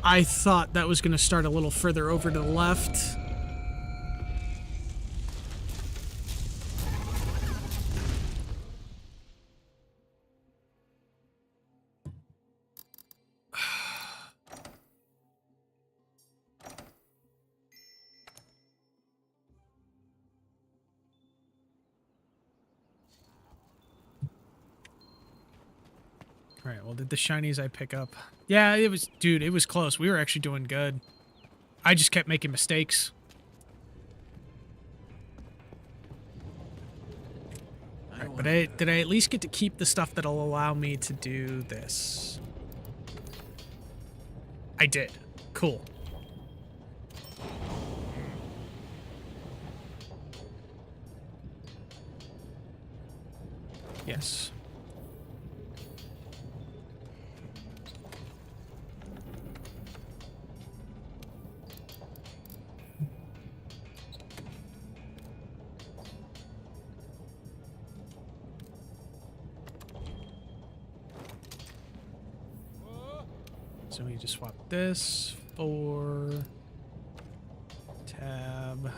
I thought that was going to start a little further over to the left. All right, well, did the shinies I pick up? Yeah, it was, dude, it was close. We were actually doing good. I just kept making mistakes. All right, but did I at least get to keep the stuff that'll allow me to do this? I did. Cool. Yes. So we just swap this for tab,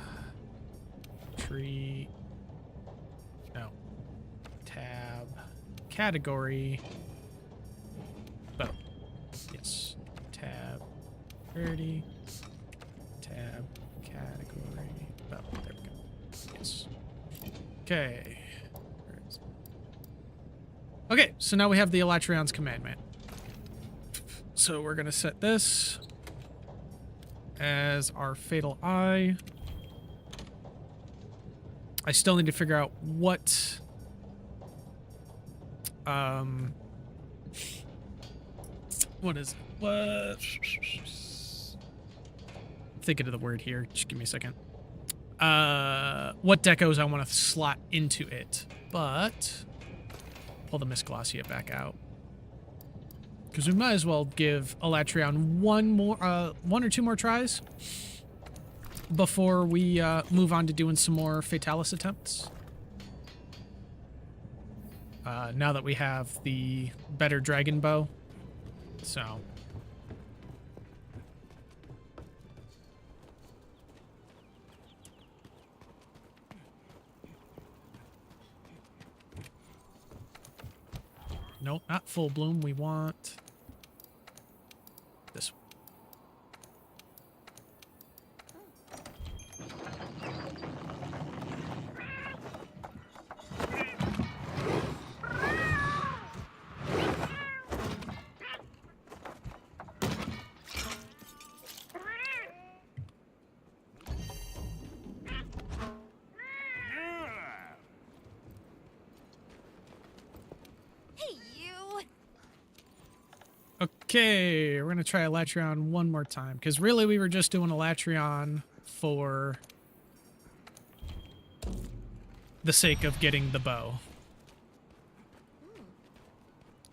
tree, no, tab, category, bow. Yes. Rarity. Tab. Category. Oh, there we go. Yes. Okay. Okay, so now we have the Elatrion's commandment. So we're gonna set this as our Fatal Eye. I still need to figure out what what is what thinking of the word here, just give me a second. What decos I want to slot into it, but pull the Miss Glossia back out. Because we might as well give Elatrion one or two more tries before we move on to doing some more Fatalis attempts. Now that we have the better dragon bow. So. Nope, not full bloom. We want this one. Hey, you! Okay, we're gonna try Elatrion one more time, because really we were just doing Elatrion for the sake of getting the bow.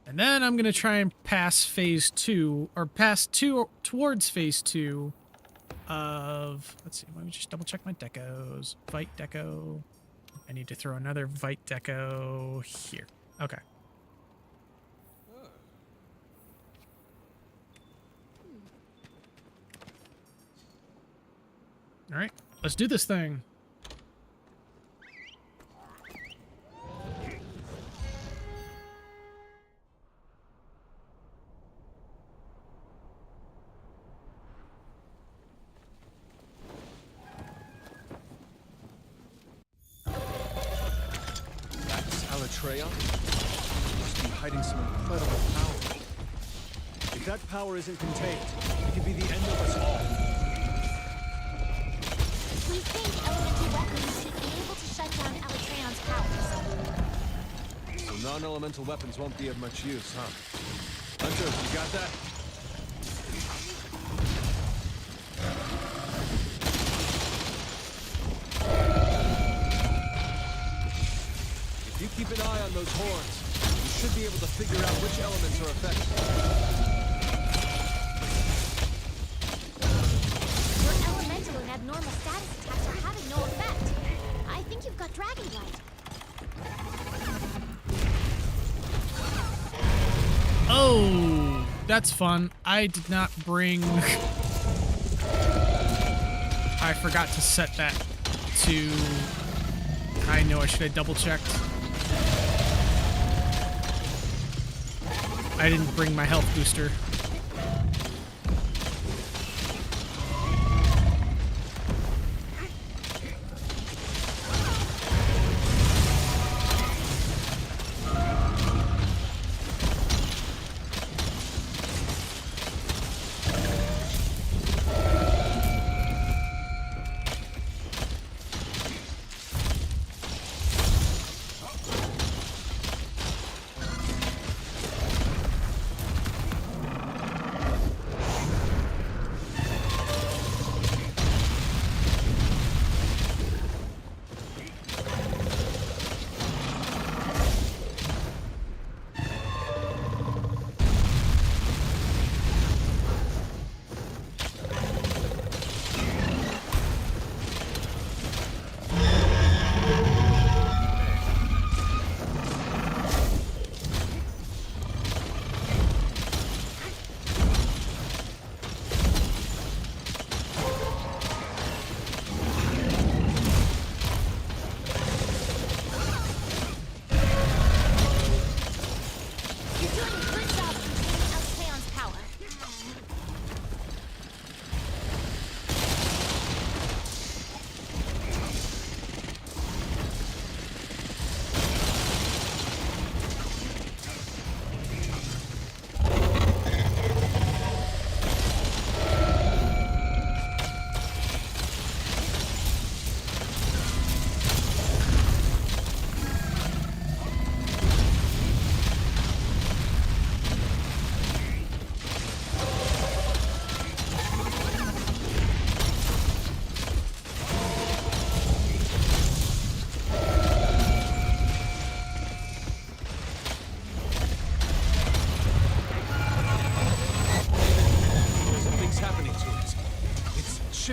And then I'm gonna try and pass phase 2, or pass towards phase 2 of, let's see, let me just double check my decos. Vite deco. I need to throw another Vite deco here. Okay. All right, let's do this thing. That's Elatrion? Must be hiding some incredible power. If that power isn't contained, it could be the end of us all. We think elemental weapons should be able to shut down Elatrion's powers. So non-elemental weapons won't be of much use, huh? Hunter, you got that? If you keep an eye on those horns, you should be able to figure out which elements are affected. Your elemental and abnormal status attacks are having no effect. I think you've got dragon blight. Oh, that's fun. I did not bring... I forgot to set that to... I know I should have double-checked. I didn't bring my health booster.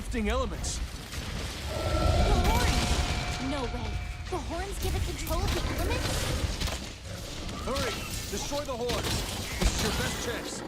shifting elements. The horns! No way. The horns give it control of the elements? Hurry! Destroy the horns! This is your best chance.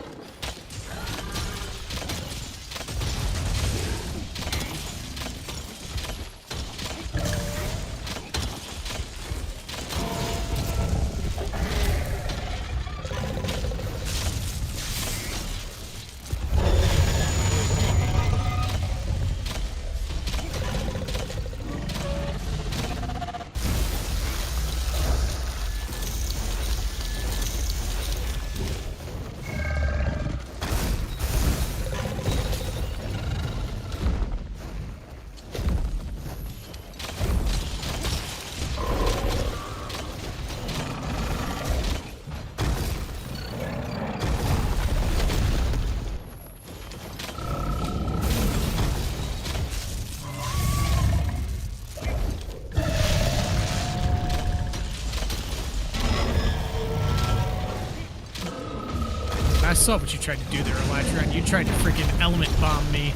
I saw what you tried to do there, Elytron. You tried to freaking element bomb me.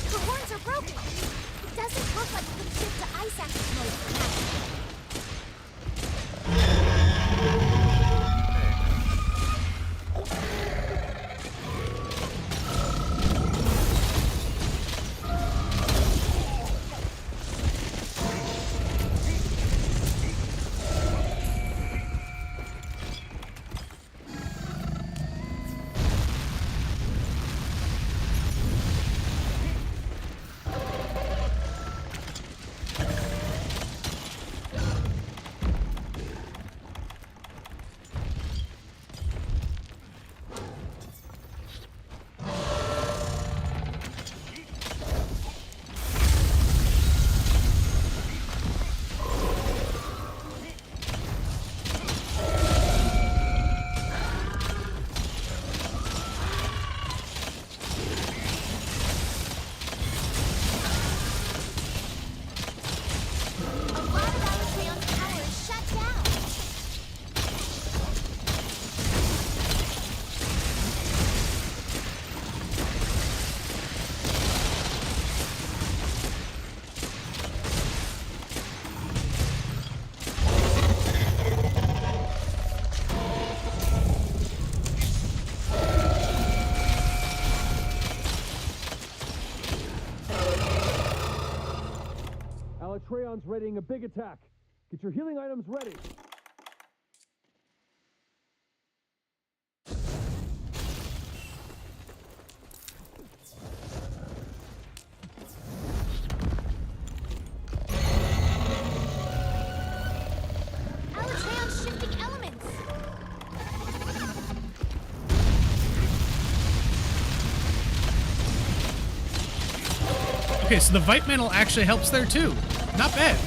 The horns are broken. It doesn't look like it can shift to ice active mode for now. A lot of Alexandrion's power is shut down. Alatreon's readying a big attack. Get your healing items ready. Alexandrion's shifting elements. Okay, so the Vite Mantle actually helps there too. Not bad.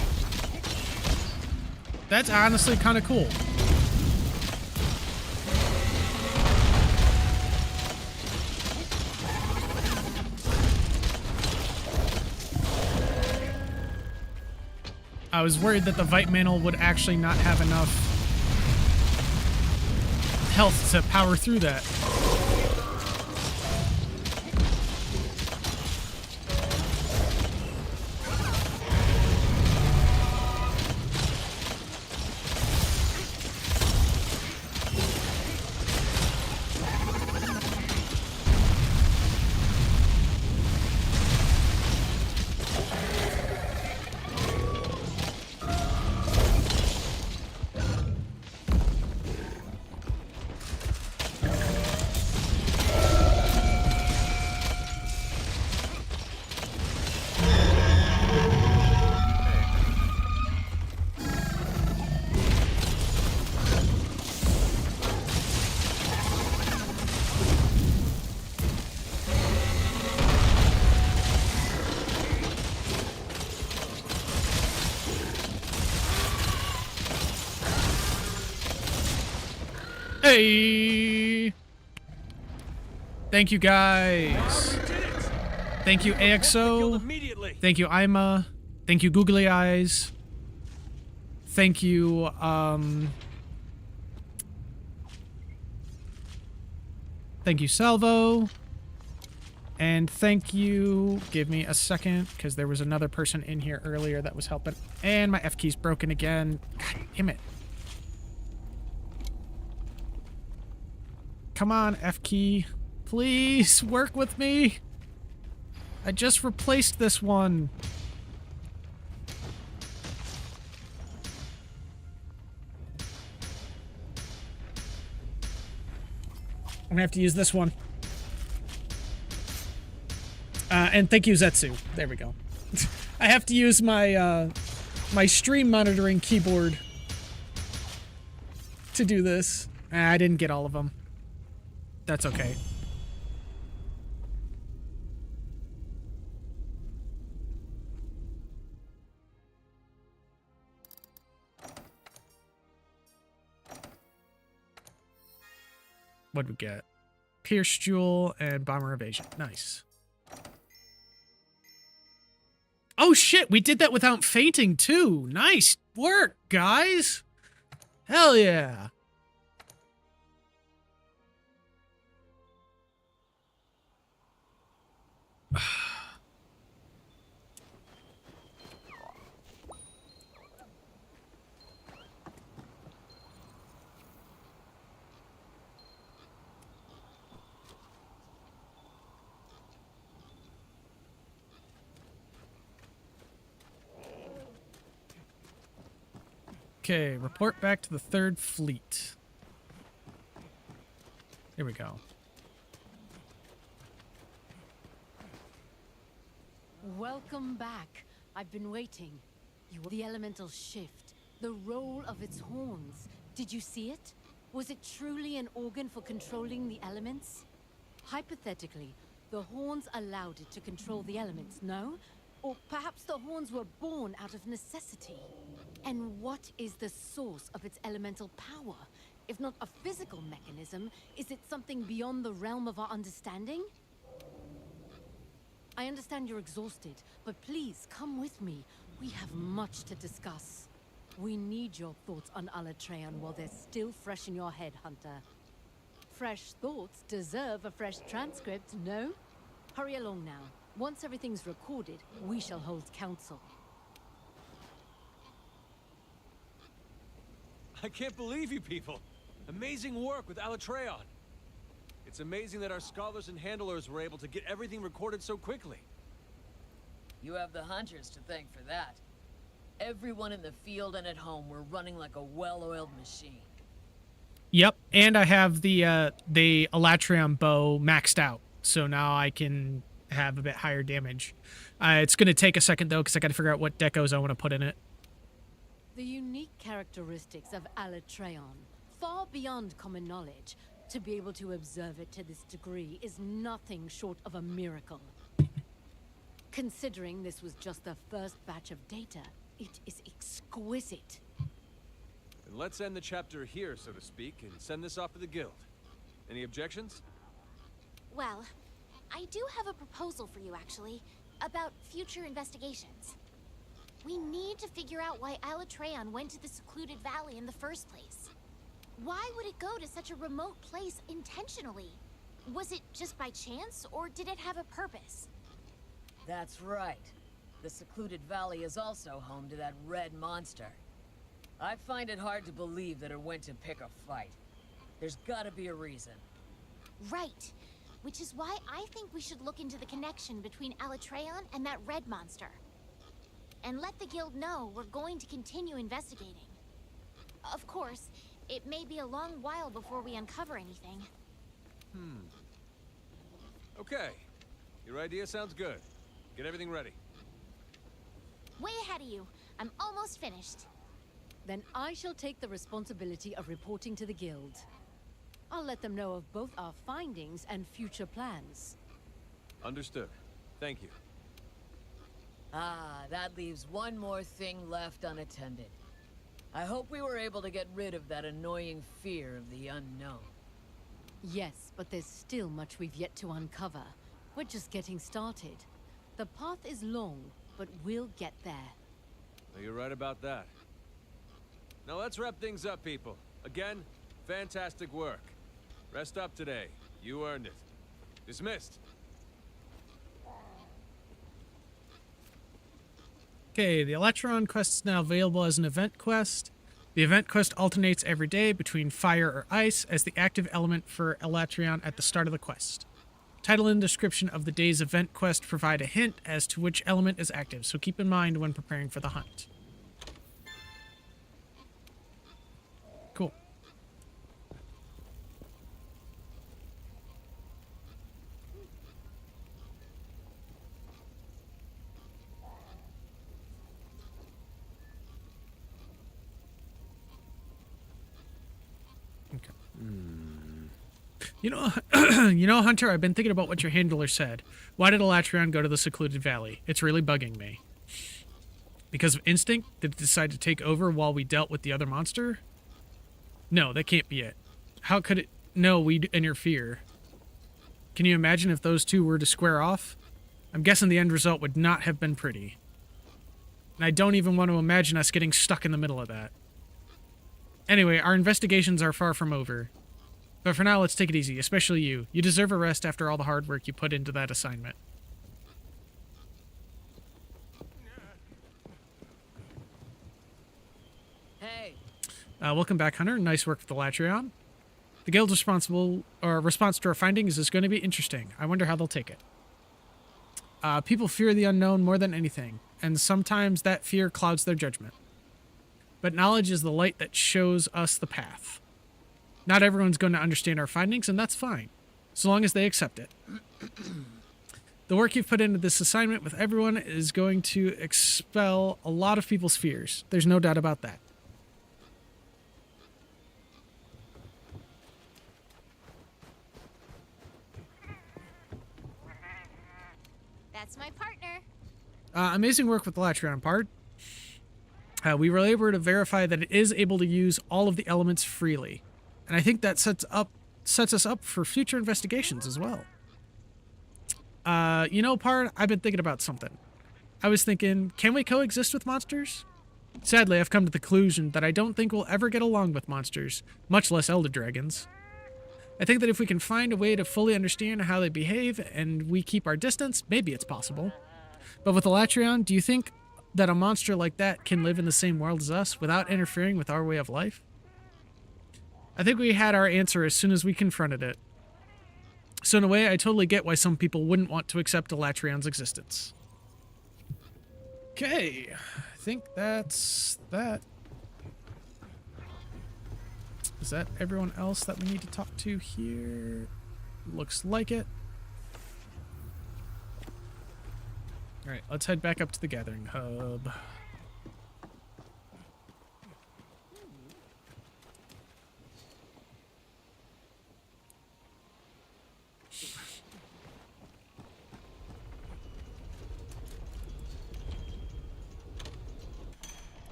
That's honestly kind of cool. I was worried that the Vite Mantle would actually not have enough health to power through that. Hey! Thank you, guys. We did it! Thank you, Report the guild AXO. immediately. Thank you, Ima. Thank you, Googly Eyes. Thank you, thank you, Salvo. And thank you... Give me a second, because there was another person in here earlier that was helping. And my F key's broken again. God damn it. Come on, F key. Please, work with me. I just replaced this one. I'm gonna have to use this one. And thank you, Zetsu. There we go. I have to use my, my stream monitoring keyboard to do this. I didn't get all of them. That's okay. What'd we get? Pierce Jewel and Bomber Evasion. Nice. Oh shit, we did that without fainting too. Nice work, guys. Hell yeah. Okay, report back to the 3rd Fleet. Here we go. Welcome back. I've been waiting. The elemental shift, the roll of its horns. Did you see it? Was it truly an organ for controlling the elements? Hypothetically, the horns allowed it to control the elements, no? Or perhaps the horns were born out of necessity. And what is the source of its elemental power? If not a physical mechanism, is it something beyond the realm of our understanding? I understand you're exhausted, but please come with me. We have much to discuss. We need your thoughts on Alatreon while they're still fresh in your head, Hunter. Fresh thoughts deserve a fresh transcript, no? Hurry along now. Once everything's recorded, we shall hold council. I can't believe you people. Amazing work with Alatreon. It's amazing that our scholars and handlers were able to get everything recorded so quickly. You have the hunters to thank for that. Everyone in the field and at home were running like a well-oiled machine. Yep, and I have the Alatreon bow maxed out, so now I can have a bit higher damage. It's going to take a second, though, because I got to figure out what decos I want to put in it. The unique characteristics of Alatreon, far beyond common knowledge, to be able to observe it to this degree is nothing short of a miracle. Considering this was just the first batch of data, it is exquisite. And let's end the chapter here, so to speak, and send this off to the guild. Any objections? Well, I do have a proposal for you, actually, about future investigations. We need to figure out why Alatreon went to the secluded valley in the first place. Why would it go to such a remote place intentionally? Was it just by chance, or did it have a purpose? That's right. The secluded valley is also home to that red monster. I find it hard to believe that it went to pick a fight. There's gotta be a reason. Right. Which is why I think we should look into the connection between Alatreon and that red monster. And let the guild know we're going to continue investigating. Of course, it may be a long while before we uncover anything. Okay. Your idea sounds good. Get everything ready. Way ahead of you. I'm almost finished. Then I shall take the responsibility of reporting to the guild. I'll let them know of both our findings and future plans. Understood. Thank you. Ah, that leaves one more thing left unattended. I hope we were able to get rid of that annoying fear of the unknown. Yes, but there's still much we've yet to uncover. We're just getting started. The path is long, but we'll get there. Well, you're right about that. Now let's wrap things up, people. Again, fantastic work. Rest up today. You earned it. Dismissed. Okay, the Electron quest is now available as an event quest. The event quest alternates every day between fire or ice as the active element for Electron at the start of the quest. Title and description of the day's event quest provide a hint as to which element is active, so keep in mind when preparing for the hunt. Cool. Okay. You know, Hunter, I've been thinking about what your handler said. Why did Elatreon go to the secluded valley? It's really bugging me. Because of instinct? Did it decide to take over while we dealt with the other monster? No, that can't be it. How could it know we'd interfere? Can you imagine if those two were to square off? I'm guessing the end result would not have been pretty. And I don't even want to imagine us getting stuck in the middle of that. Anyway, our investigations are far from over. But for now, let's take it easy, especially you. You deserve a rest after all the hard work you put into that assignment. Hey, Welcome back, Hunter. Nice work with the Latreon. The guild's response to our findings is going to be interesting. I wonder how they'll take it. People fear the unknown more than anything, and sometimes that fear clouds their judgment. But knowledge is the light that shows us the path. Not everyone's going to understand our findings, and that's fine, so long as they accept it. The work you've put into this assignment with everyone is going to expel a lot of people's fears. There's no doubt about that. That's my partner. Amazing work with the Latreon part. We were able to verify that it is able to use all of the elements freely. And I think that sets us up for future investigations as well. You know, Pard, I've been thinking about something. I was thinking, can we coexist with monsters? Sadly, I've come to the conclusion that I don't think we'll ever get along with monsters, much less elder dragons. I think that if we can find a way to fully understand how they behave and we keep our distance, maybe it's possible. But with Elatreon, do you think that a monster like that can live in the same world as us without interfering with our way of life? I think we had our answer as soon as we confronted it. So in a way, I totally get why some people wouldn't want to accept Elatreon's existence. Okay, I think that's that. Is that everyone else that we need to talk to here? Looks like it. Alright, let's head back up to the gathering hub.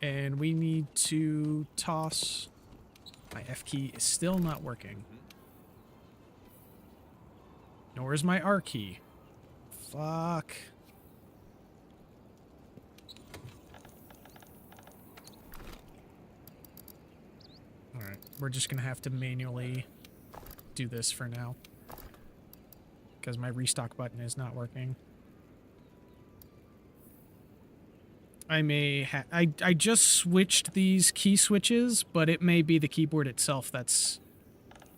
And we need to toss... My F key is still not working. Nor is my R key. Fuck. Alright, we're just gonna have to manually do this for now. Because my restock button is not working. I just switched these key switches, but it may be the keyboard itself that's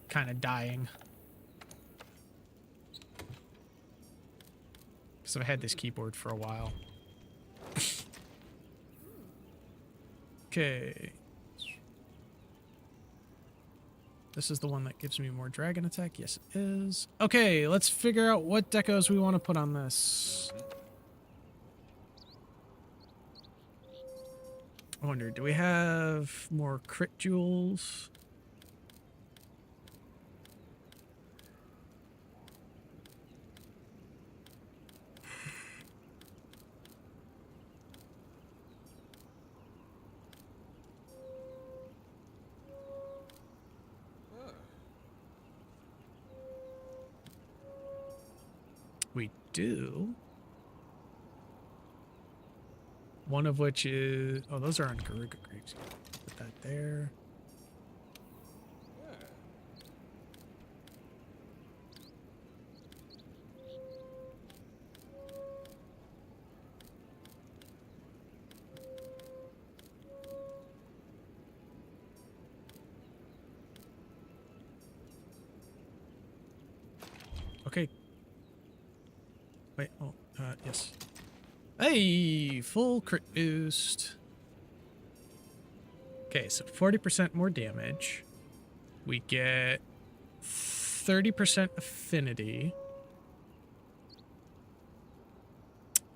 kind of dying. Because I've had this keyboard for a while. Okay. This is the one that gives me more dragon attack. Yes, it is. Okay, let's figure out what decos we want to put on this. I wonder, do we have more crit jewels? do. One of which is... Oh, those are on Garuga Graves. Put that there. Okay. Wait, oh, yes. Hey, full crit boost. Okay, so 40% more damage. We get 30% affinity.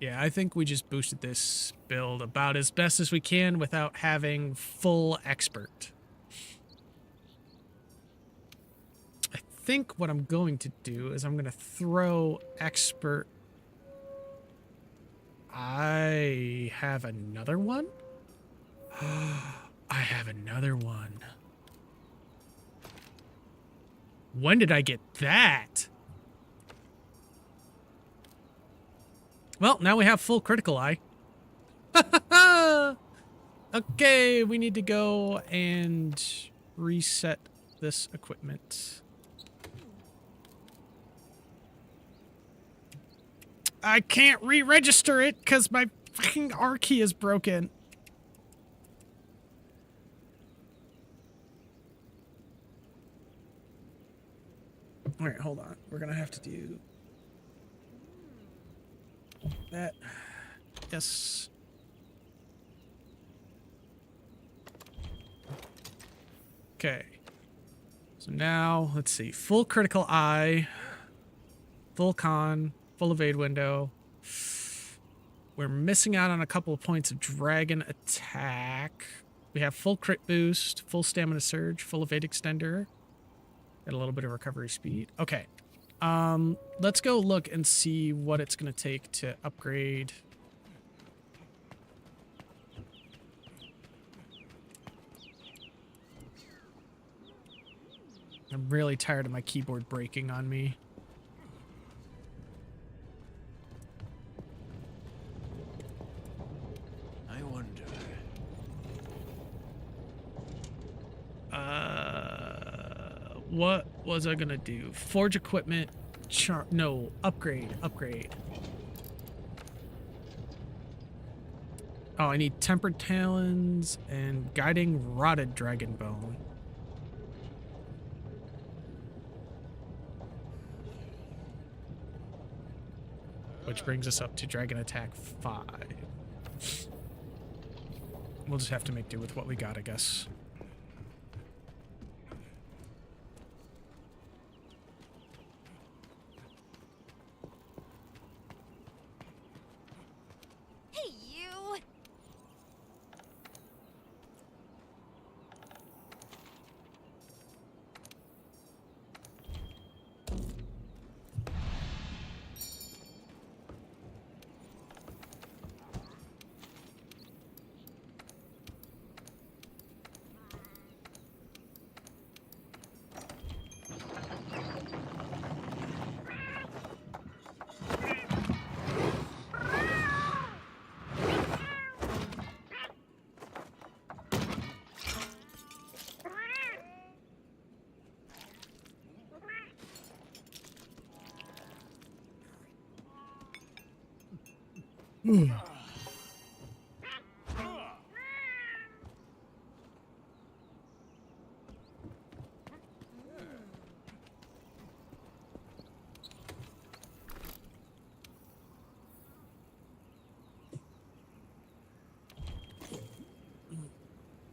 Yeah, I think we just boosted this build about as best as we can without having full expert. I think what I'm going to do is I'm going to throw expert. I have another one? I have another one. When did I get that? Well, now we have full critical eye. Okay, we need to go and reset this equipment. I can't re-register it because my fucking R key is broken. All right, hold on. We're gonna have to do that. Yes. Okay. So now, let's see. Full critical eye. Full con. Full evade window. We're missing out on a couple of points of dragon attack. We have full crit boost, full stamina surge, full evade extender. Got a little bit of recovery speed. Okay. Let's go look and see what it's going to take to upgrade. I'm really tired of my keyboard breaking on me. I wonder. What was I gonna do? Forge equipment. No, upgrade. Oh, I need tempered talons and guiding rotted dragon bone. Which brings us up to dragon attack 5. We'll just have to make do with what we got, I guess. Hey, you!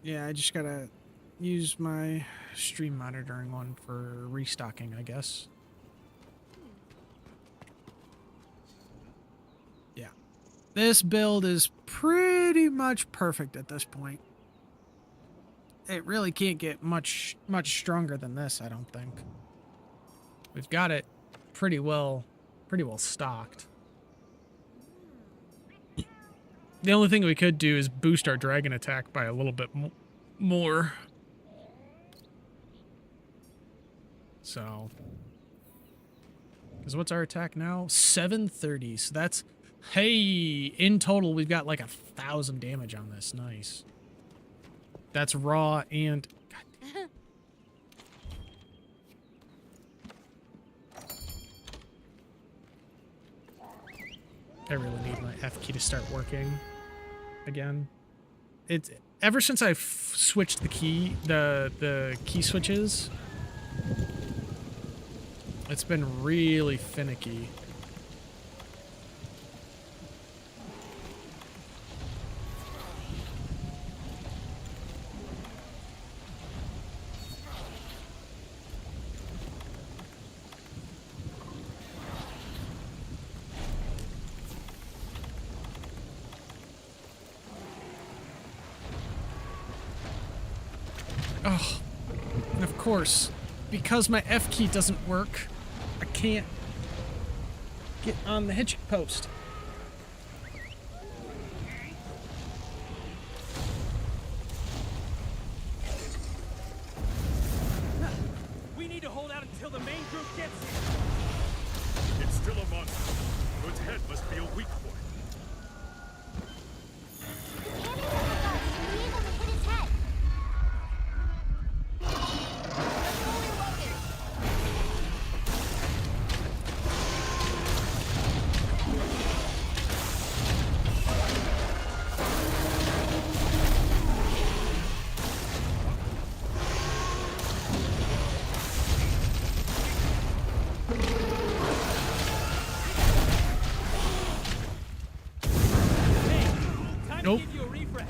Yeah, I just gotta use my stream monitoring one for restocking, I guess. Yeah. This build is pretty much perfect at this point. It really can't get much stronger than this, I don't think. We've got it pretty well stocked. The only thing we could do is boost our dragon attack by a little bit more. So, Because what's our attack now? 730. So that's... Hey! In total, we've got like 1,000 damage on this. Nice. That's raw and... God. I really need my F key to start working again. It's... Ever since I've switched the key, the key switches, it's been really finicky. Oh, and of course, because my F key doesn't work, I can't get on the hitching post. We need to hold out until the main group gets here. It's still a monster, so its head must be a weak point. Nope. Give you a refresh.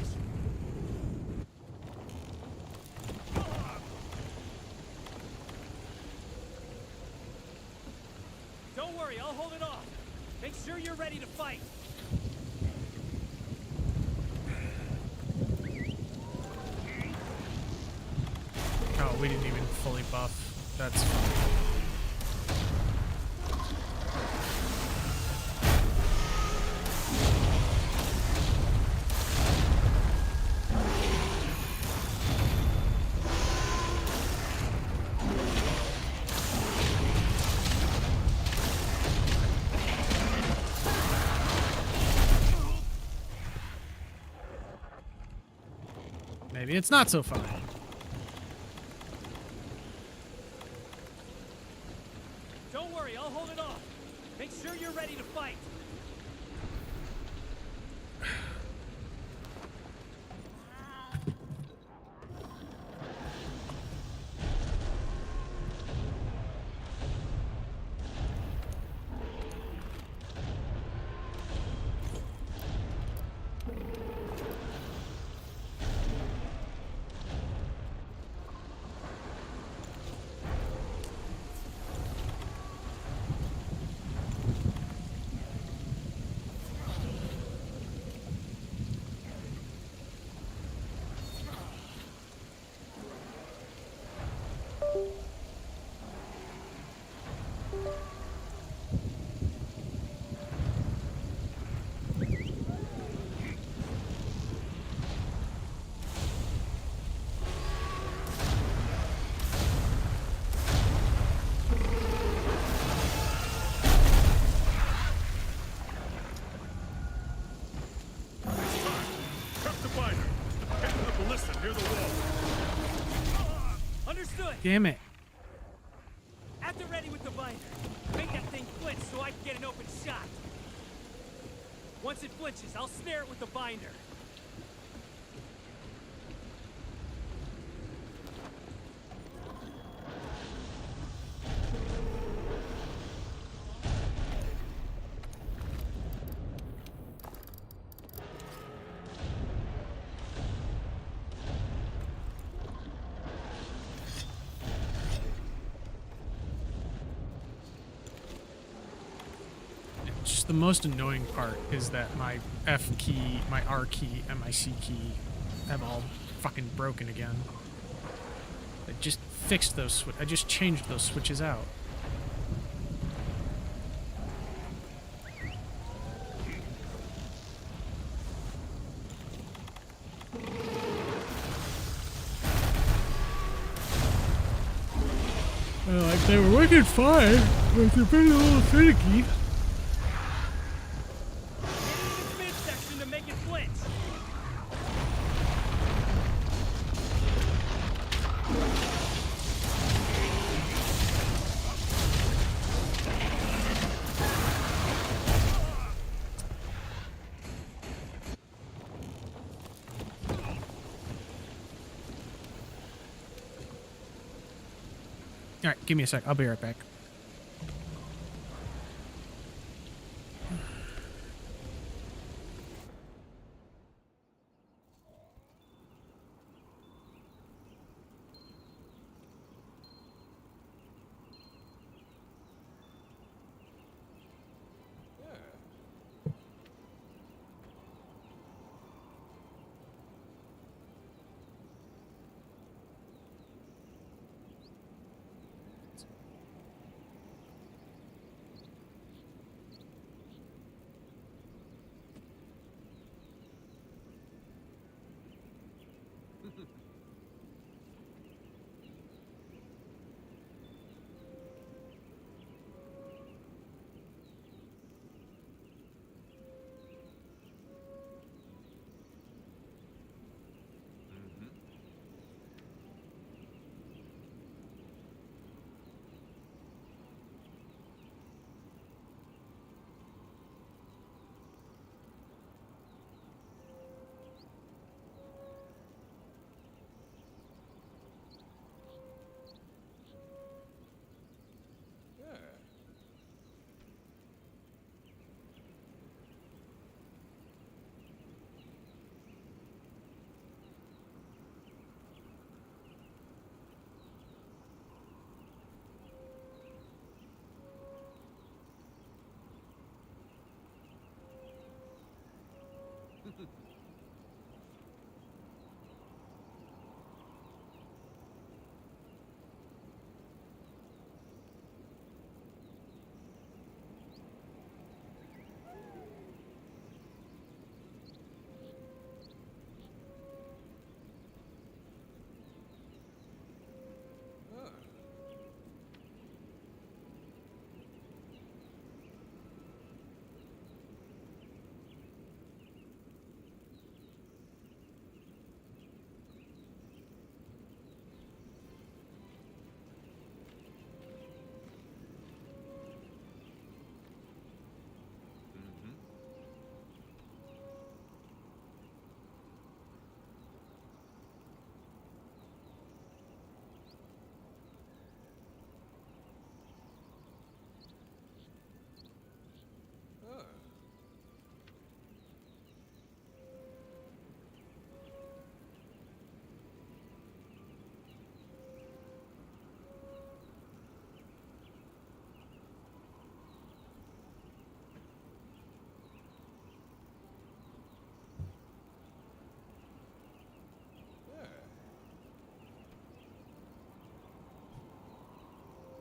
Don't worry, I'll hold it off. Make sure you're ready to fight. Oh, we didn't even fully buff. That's fine. Maybe it's not so fun. Don't worry, I'll hold it off. Make sure you're ready to fight. Near the wall. Understood. Damn it. At the ready with the binder. Make that thing flinch so I can get an open shot. Once it flinches, I'll snare it with the binder. Just the most annoying part is that my F key, my R key, and my C key have all fucking broken again. I just fixed those I just changed those switches out. Like they were working fine. It's a little finicky. Its midsection to make it flinch. All right, give me a sec. I'll be right back.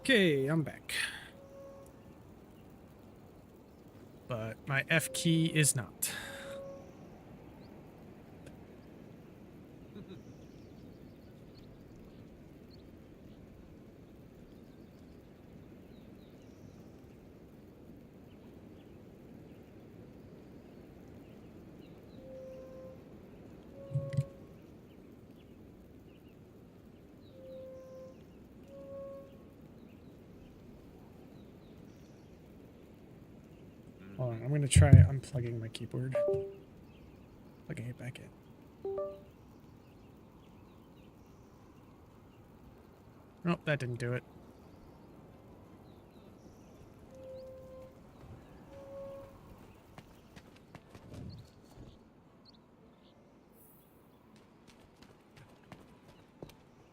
Okay, I'm back. But my F key is not. Hold on, I'm gonna try unplugging my keyboard. Plugging it back in. Nope, that didn't do it.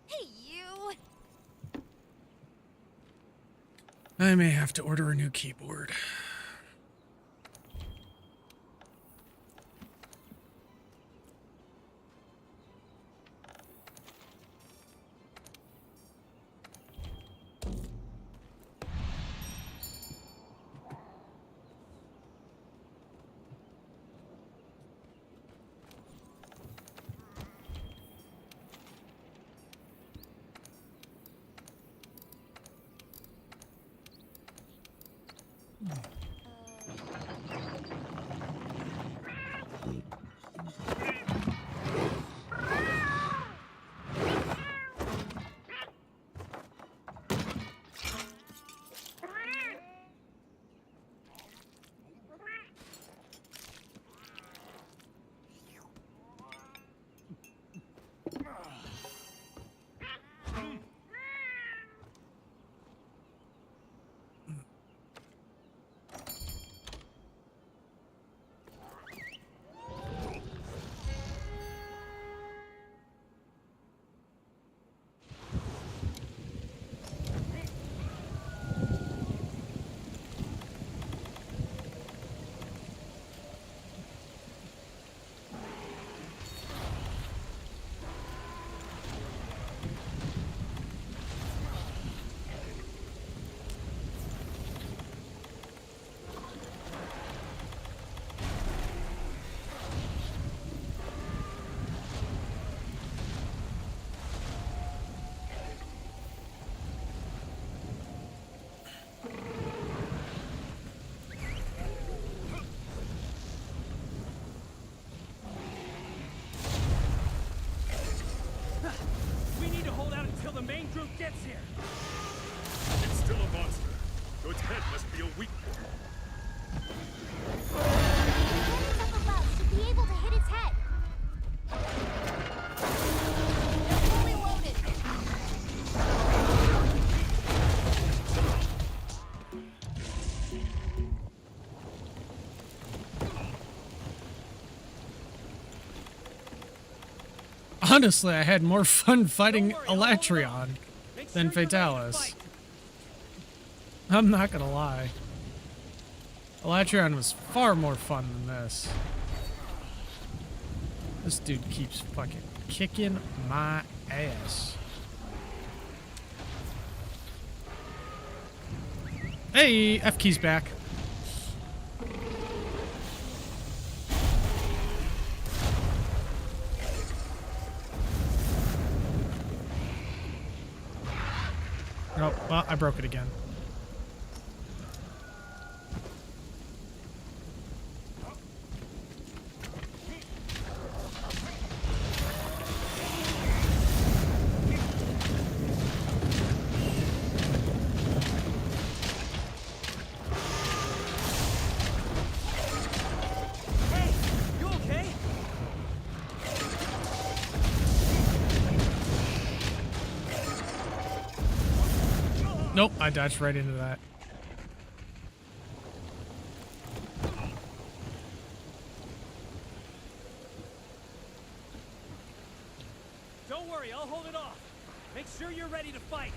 Hey, you! I may have to order a new keyboard. group gets here. It's still a monster, so its head must be a weak point. Cannons up above should be able to hit its head. They're fully loaded. Honestly, I had more fun fighting Don't worry, I'll hold it Elatrion off. Make than sure you're ready to Fatalis. fight. I'm not gonna lie. Elatrion was far more fun than this. This dude keeps fucking kicking my ass. Hey, F key's back. Nope, well, I broke it again. Hey, you okay? Nope, I dodged right into that. Don't worry, I'll hold it off. Make sure you're ready to fight.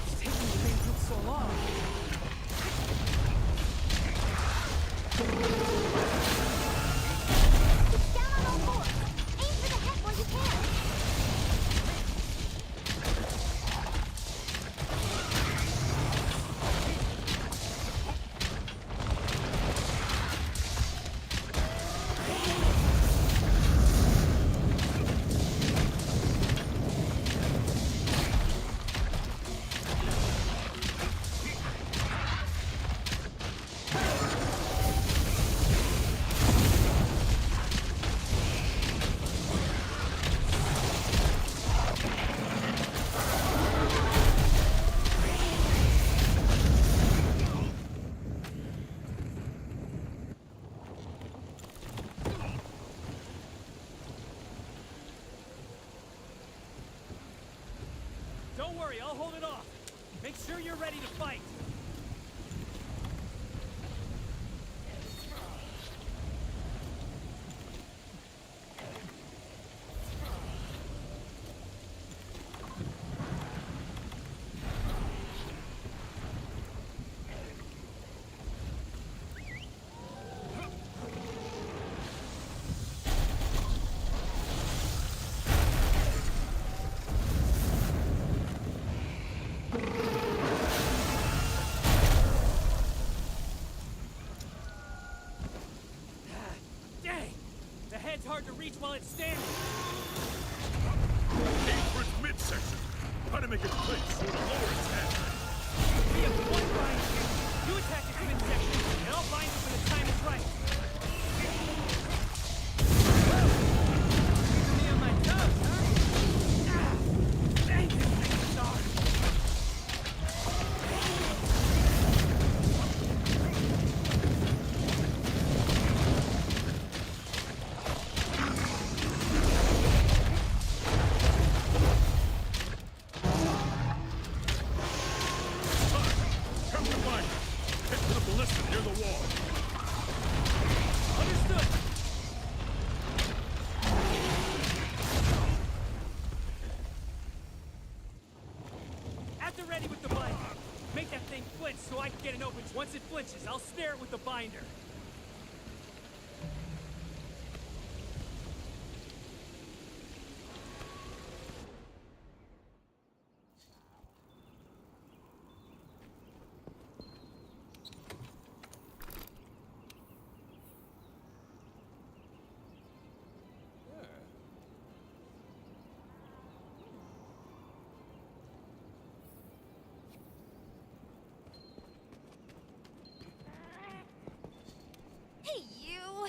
It's taking the main group so long. It's down on all fours. Aim for the head where you can. Don't worry, I'll hold it off. Make sure you're ready to fight. Dang! The head's hard to reach while it's standing. Aim for its midsection. Try to make it place so it'll lower its head. We have one bind here. You attack its midsection, and I'll bind it when the time is right. Keeping me on my toes, huh? Ah! Dang, this thing is hard. Come to find it. Head to the ballista near the wall. Understood. Make that thing flinch so I can get an open. Once it flinches, I'll snare it with the binder. Hey, you!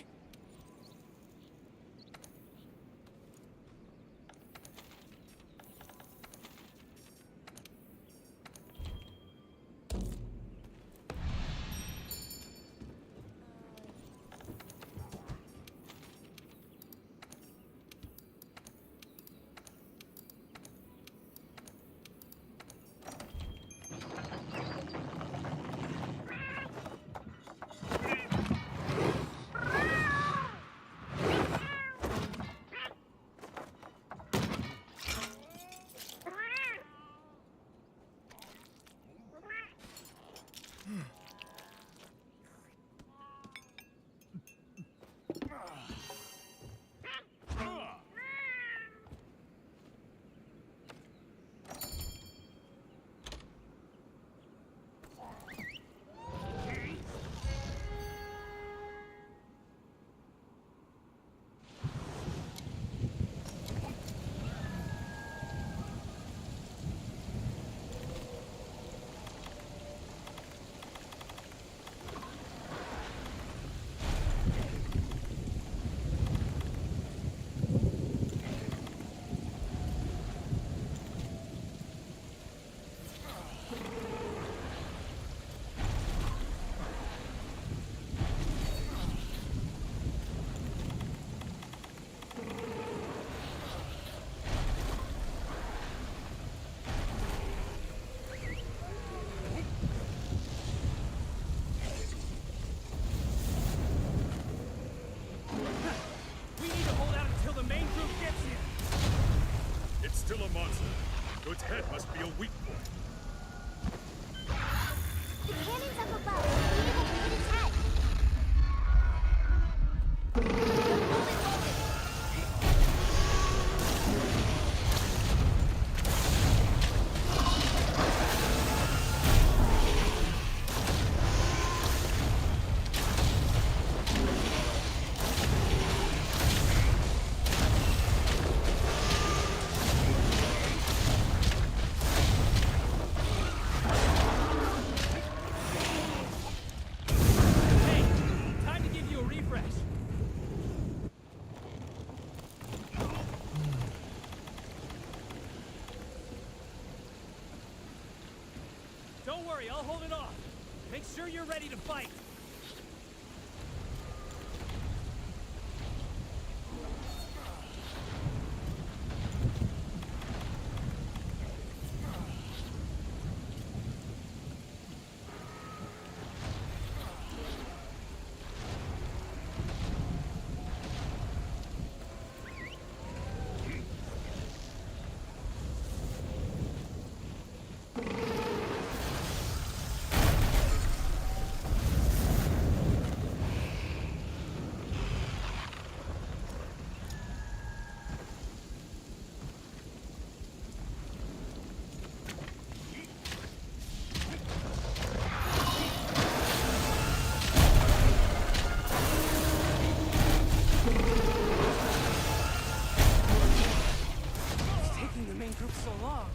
Still a monster, so its head must be a weak point. The cannon's up above. We need to hit its head. Don't worry, I'll hold it off. Make sure you're ready to fight. So long.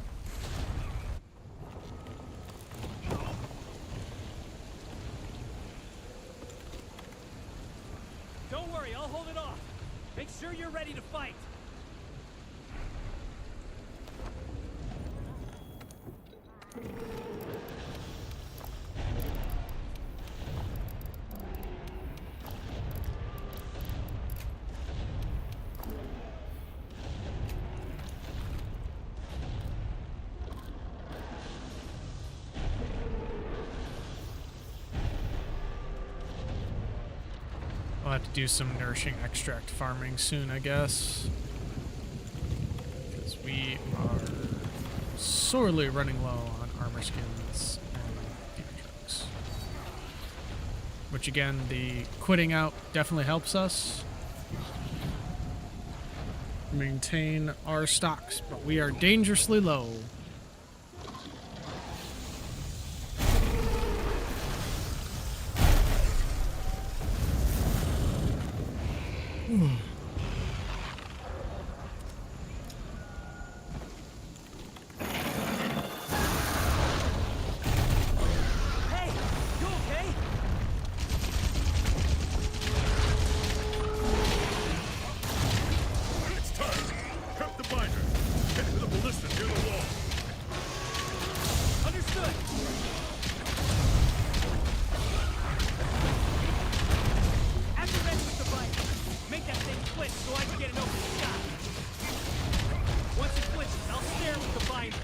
Don't worry, I'll hold it off. Make sure you're ready to fight. I'll have to do some nourishing extract farming soon, I guess. Because we are sorely running low on armor skins and which again, the quitting out definitely helps us maintain our stocks, but we are dangerously low. Hey, you okay? It's time! Cut the binder! Get to the ballista near the wall! Understood. At the ready with the binder. Make that thing flinch so I can get an open shot. Once it flinches, I'll stare with the binder.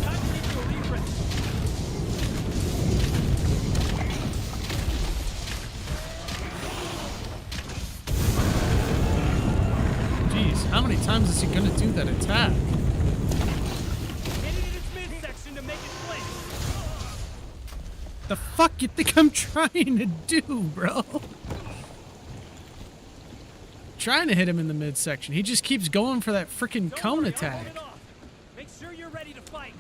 Time to give you a refresh. Jeez, how many times is he gonna do that attack? Hit it in its midsection to make it flinch. The fuck you think I'm trying to do, bro? Trying to hit him in the midsection. He just keeps going for that freaking Don't cone worry, I'll attack. hold it off. Make sure you're ready to fight.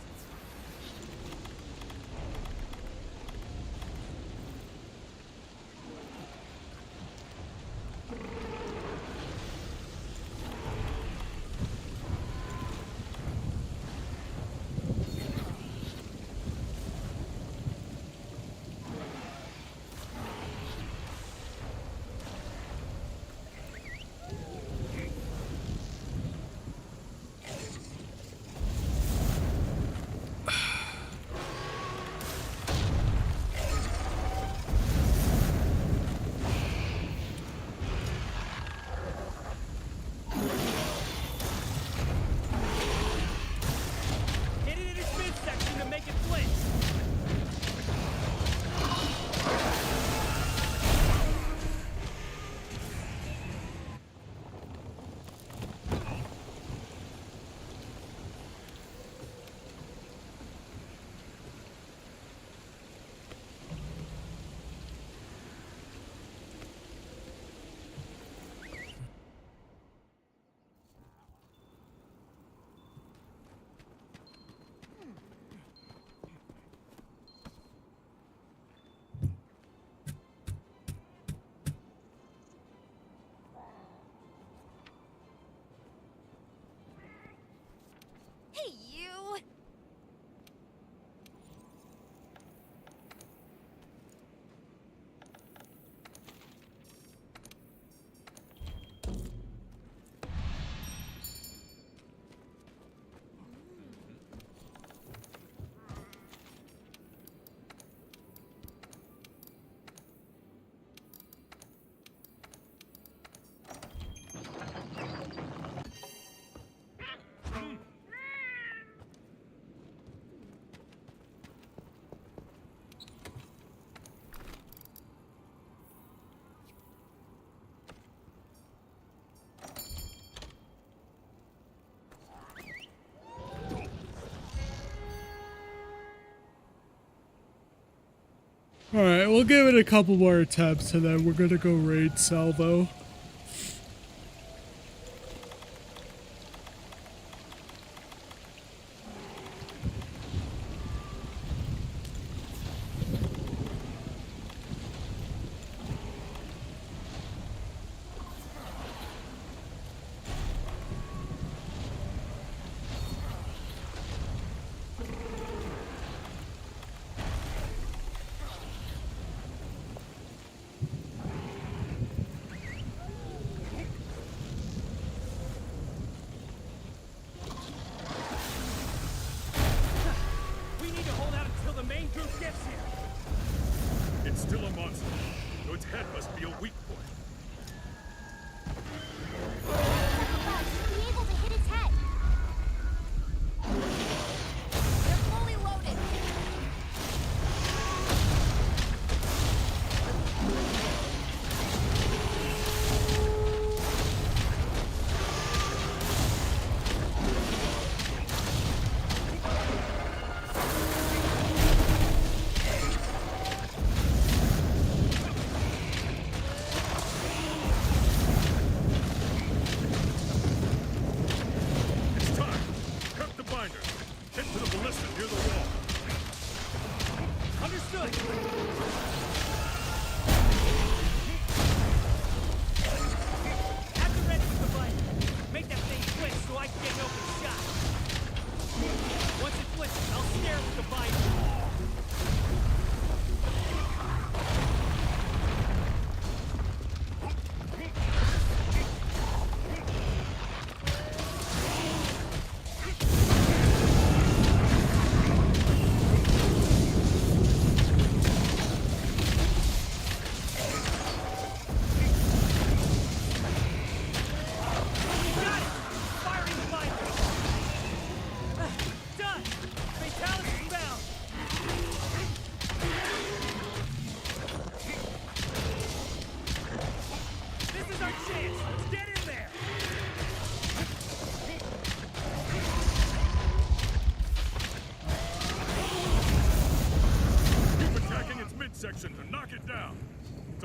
Hit it in its midsection to make it flinch. Hey, you! Alright, we'll give it a couple more attempts and then we're gonna go raid Salvo.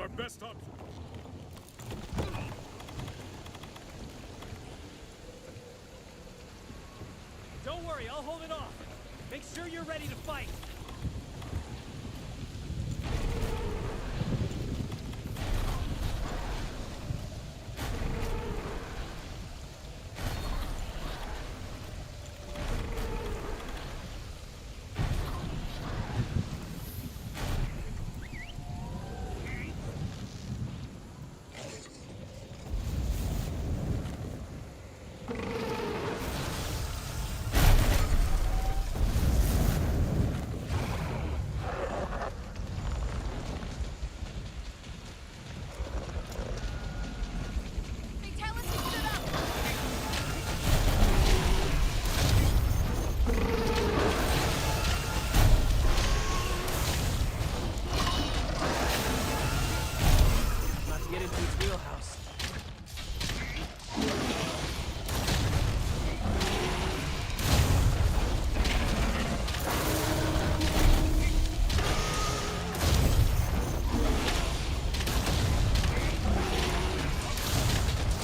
our best option. Don't worry, I'll hold it off. Make sure you're ready to fight. Fatalis has stood up! Not to get into its wheelhouse. Down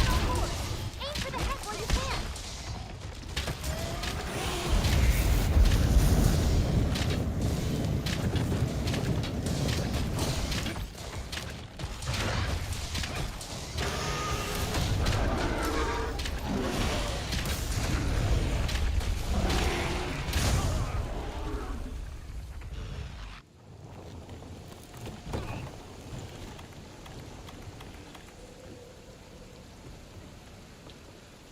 on all fours! Aim for the head where you can!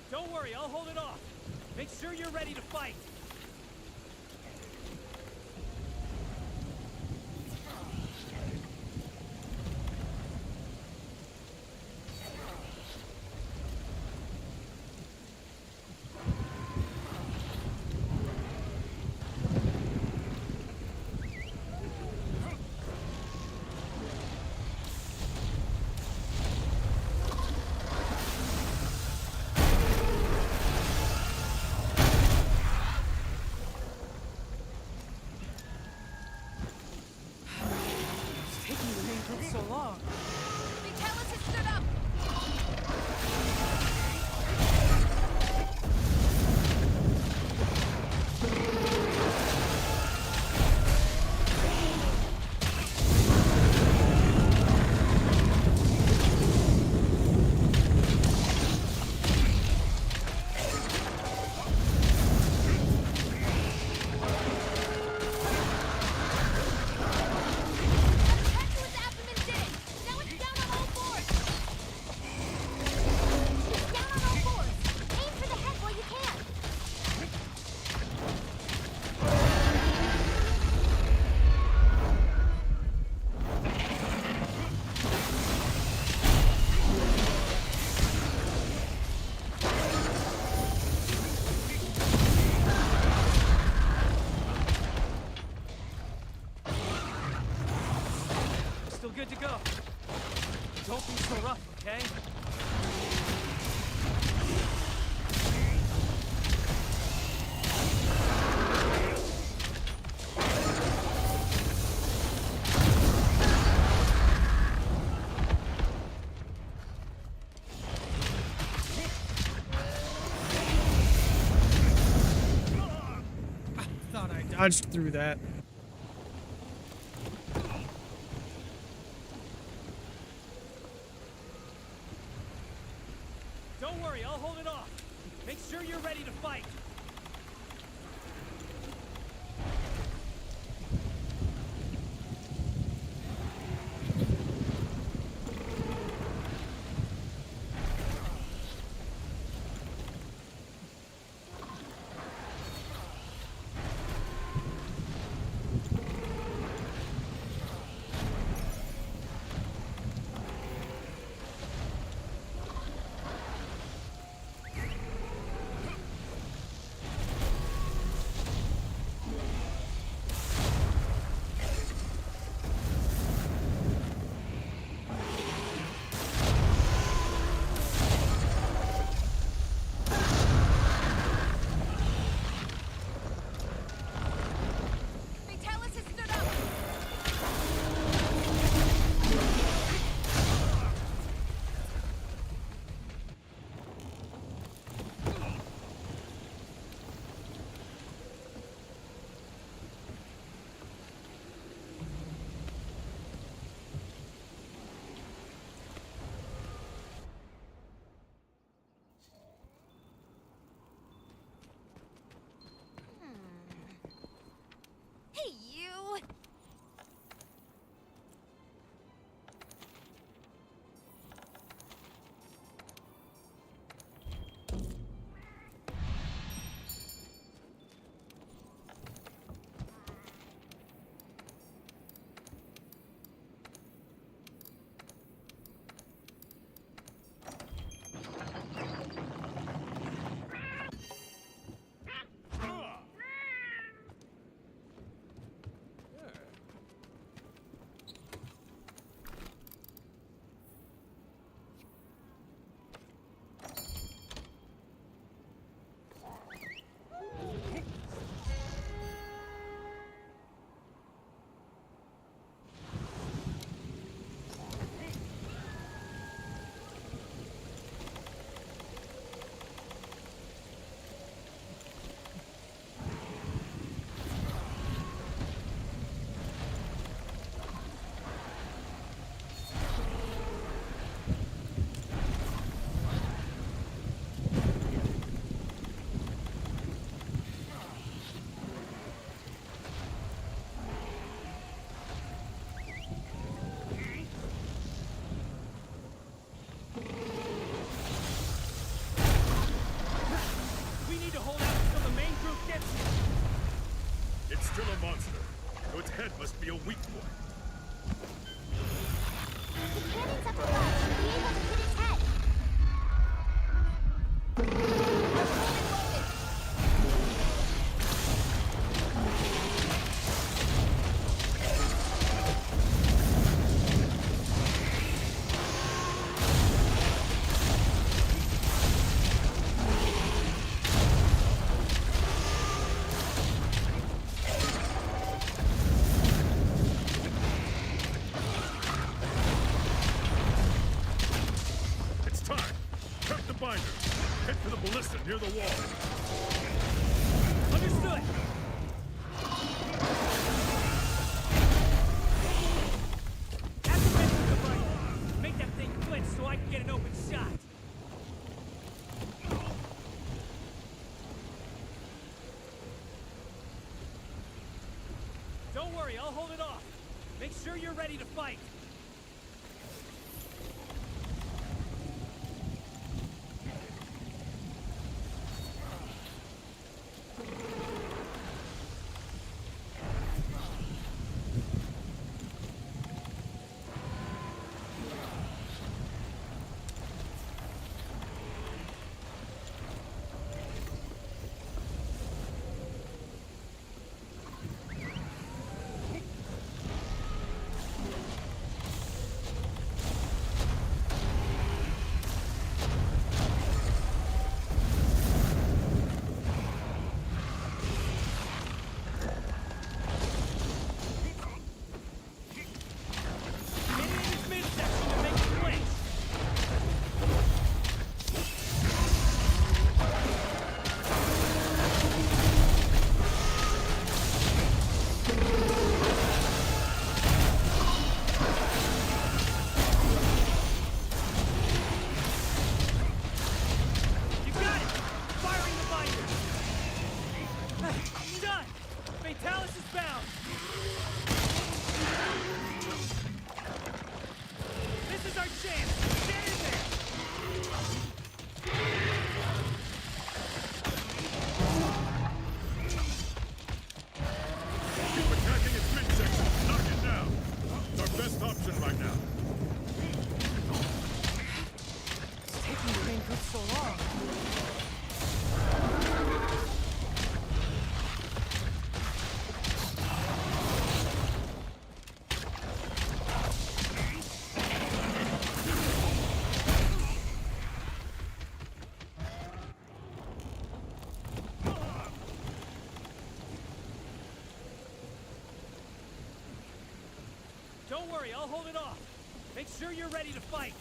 Don't worry, I'll hold it off. Make sure you're ready to fight. It's taking the main group so long. Fatalis has stood up! Attack to its abdomen did it! Now it's down on all fours! It's down on all fours! Aim for the head where you can! Still good to go. Don't be so rough, okay? Thought I dodged through that. Don't worry, I'll hold it off. Make sure you're ready to fight. monster, so its head must be a weak point. The cannons up above should be able to hit its head. It's time. Prep the binder. Head for the ballista near the wall. Understood! Activate the device. Make that thing flinch so I can get an open shot. Don't worry, I'll hold it off. Make sure you're ready to fight. Get in its midsection to make it flinch. You got it! Firing the binder! Done! Fatalis is bound! This is our chance! Get in there! Keep attacking its midsection. Knock it down. It's our best option right now. It's taking the main group so long. Don't worry, I'll hold it off. Make sure you're ready to fight.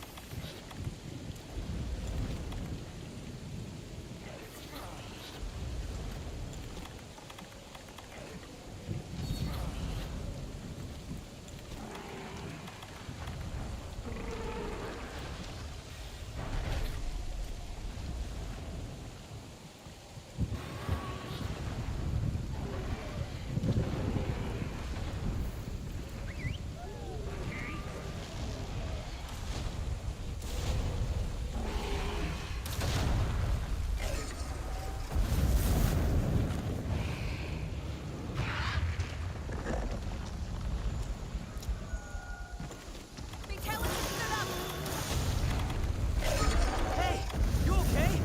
Hey, you okay?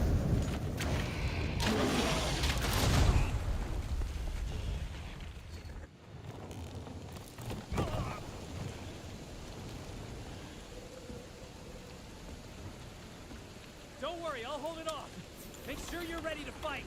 Don't worry, I'll hold it off. Make sure you're ready to fight.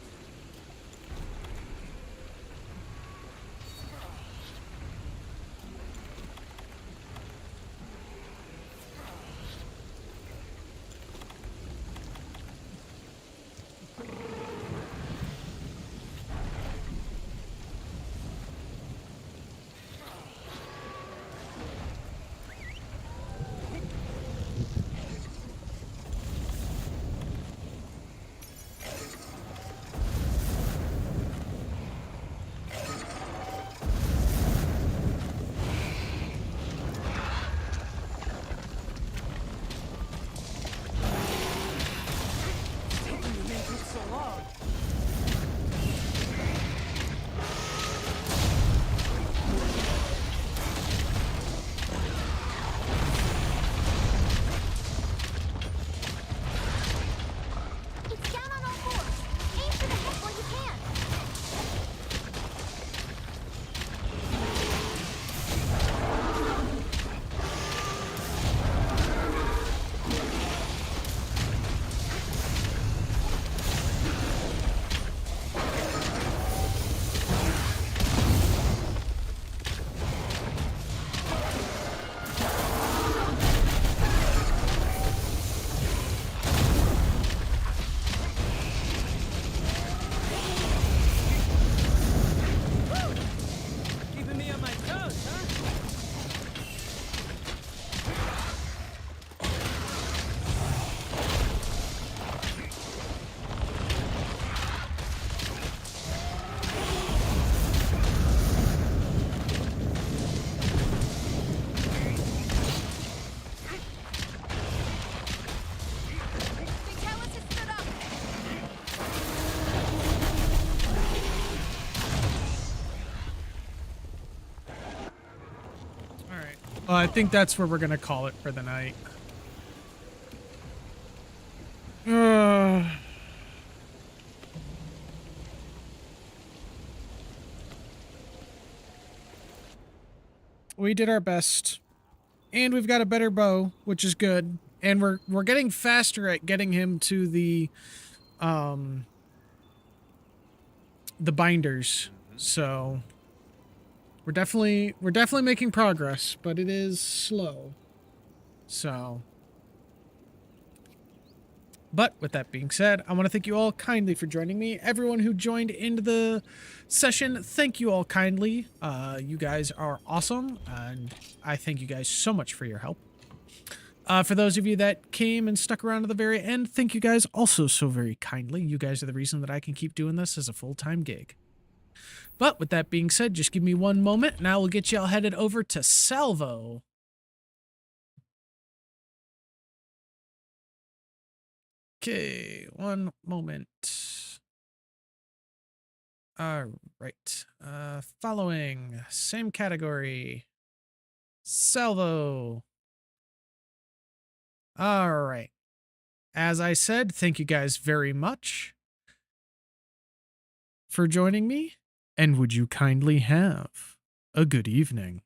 I think that's where we're going to call it for the night. We did our best. And we've got a better bow, which is good. And we're getting faster at getting him to the binders. So we're definitely making progress, but it is slow. So, but with that being said, I want to thank you all kindly for joining me. Everyone who joined into the session, thank you all kindly. You guys are awesome, and I thank you guys so much for your help. For those of you that came and stuck around to the very end, thank you guys also so very kindly. You guys are the reason that I can keep doing this as a full-time gig. But with that being said, just give me one moment, and I will get you all headed over to Salvo. Okay, one moment. All right. Following, same category. Salvo. All right. As I said, thank you guys very much for joining me, and would you kindly have a good evening?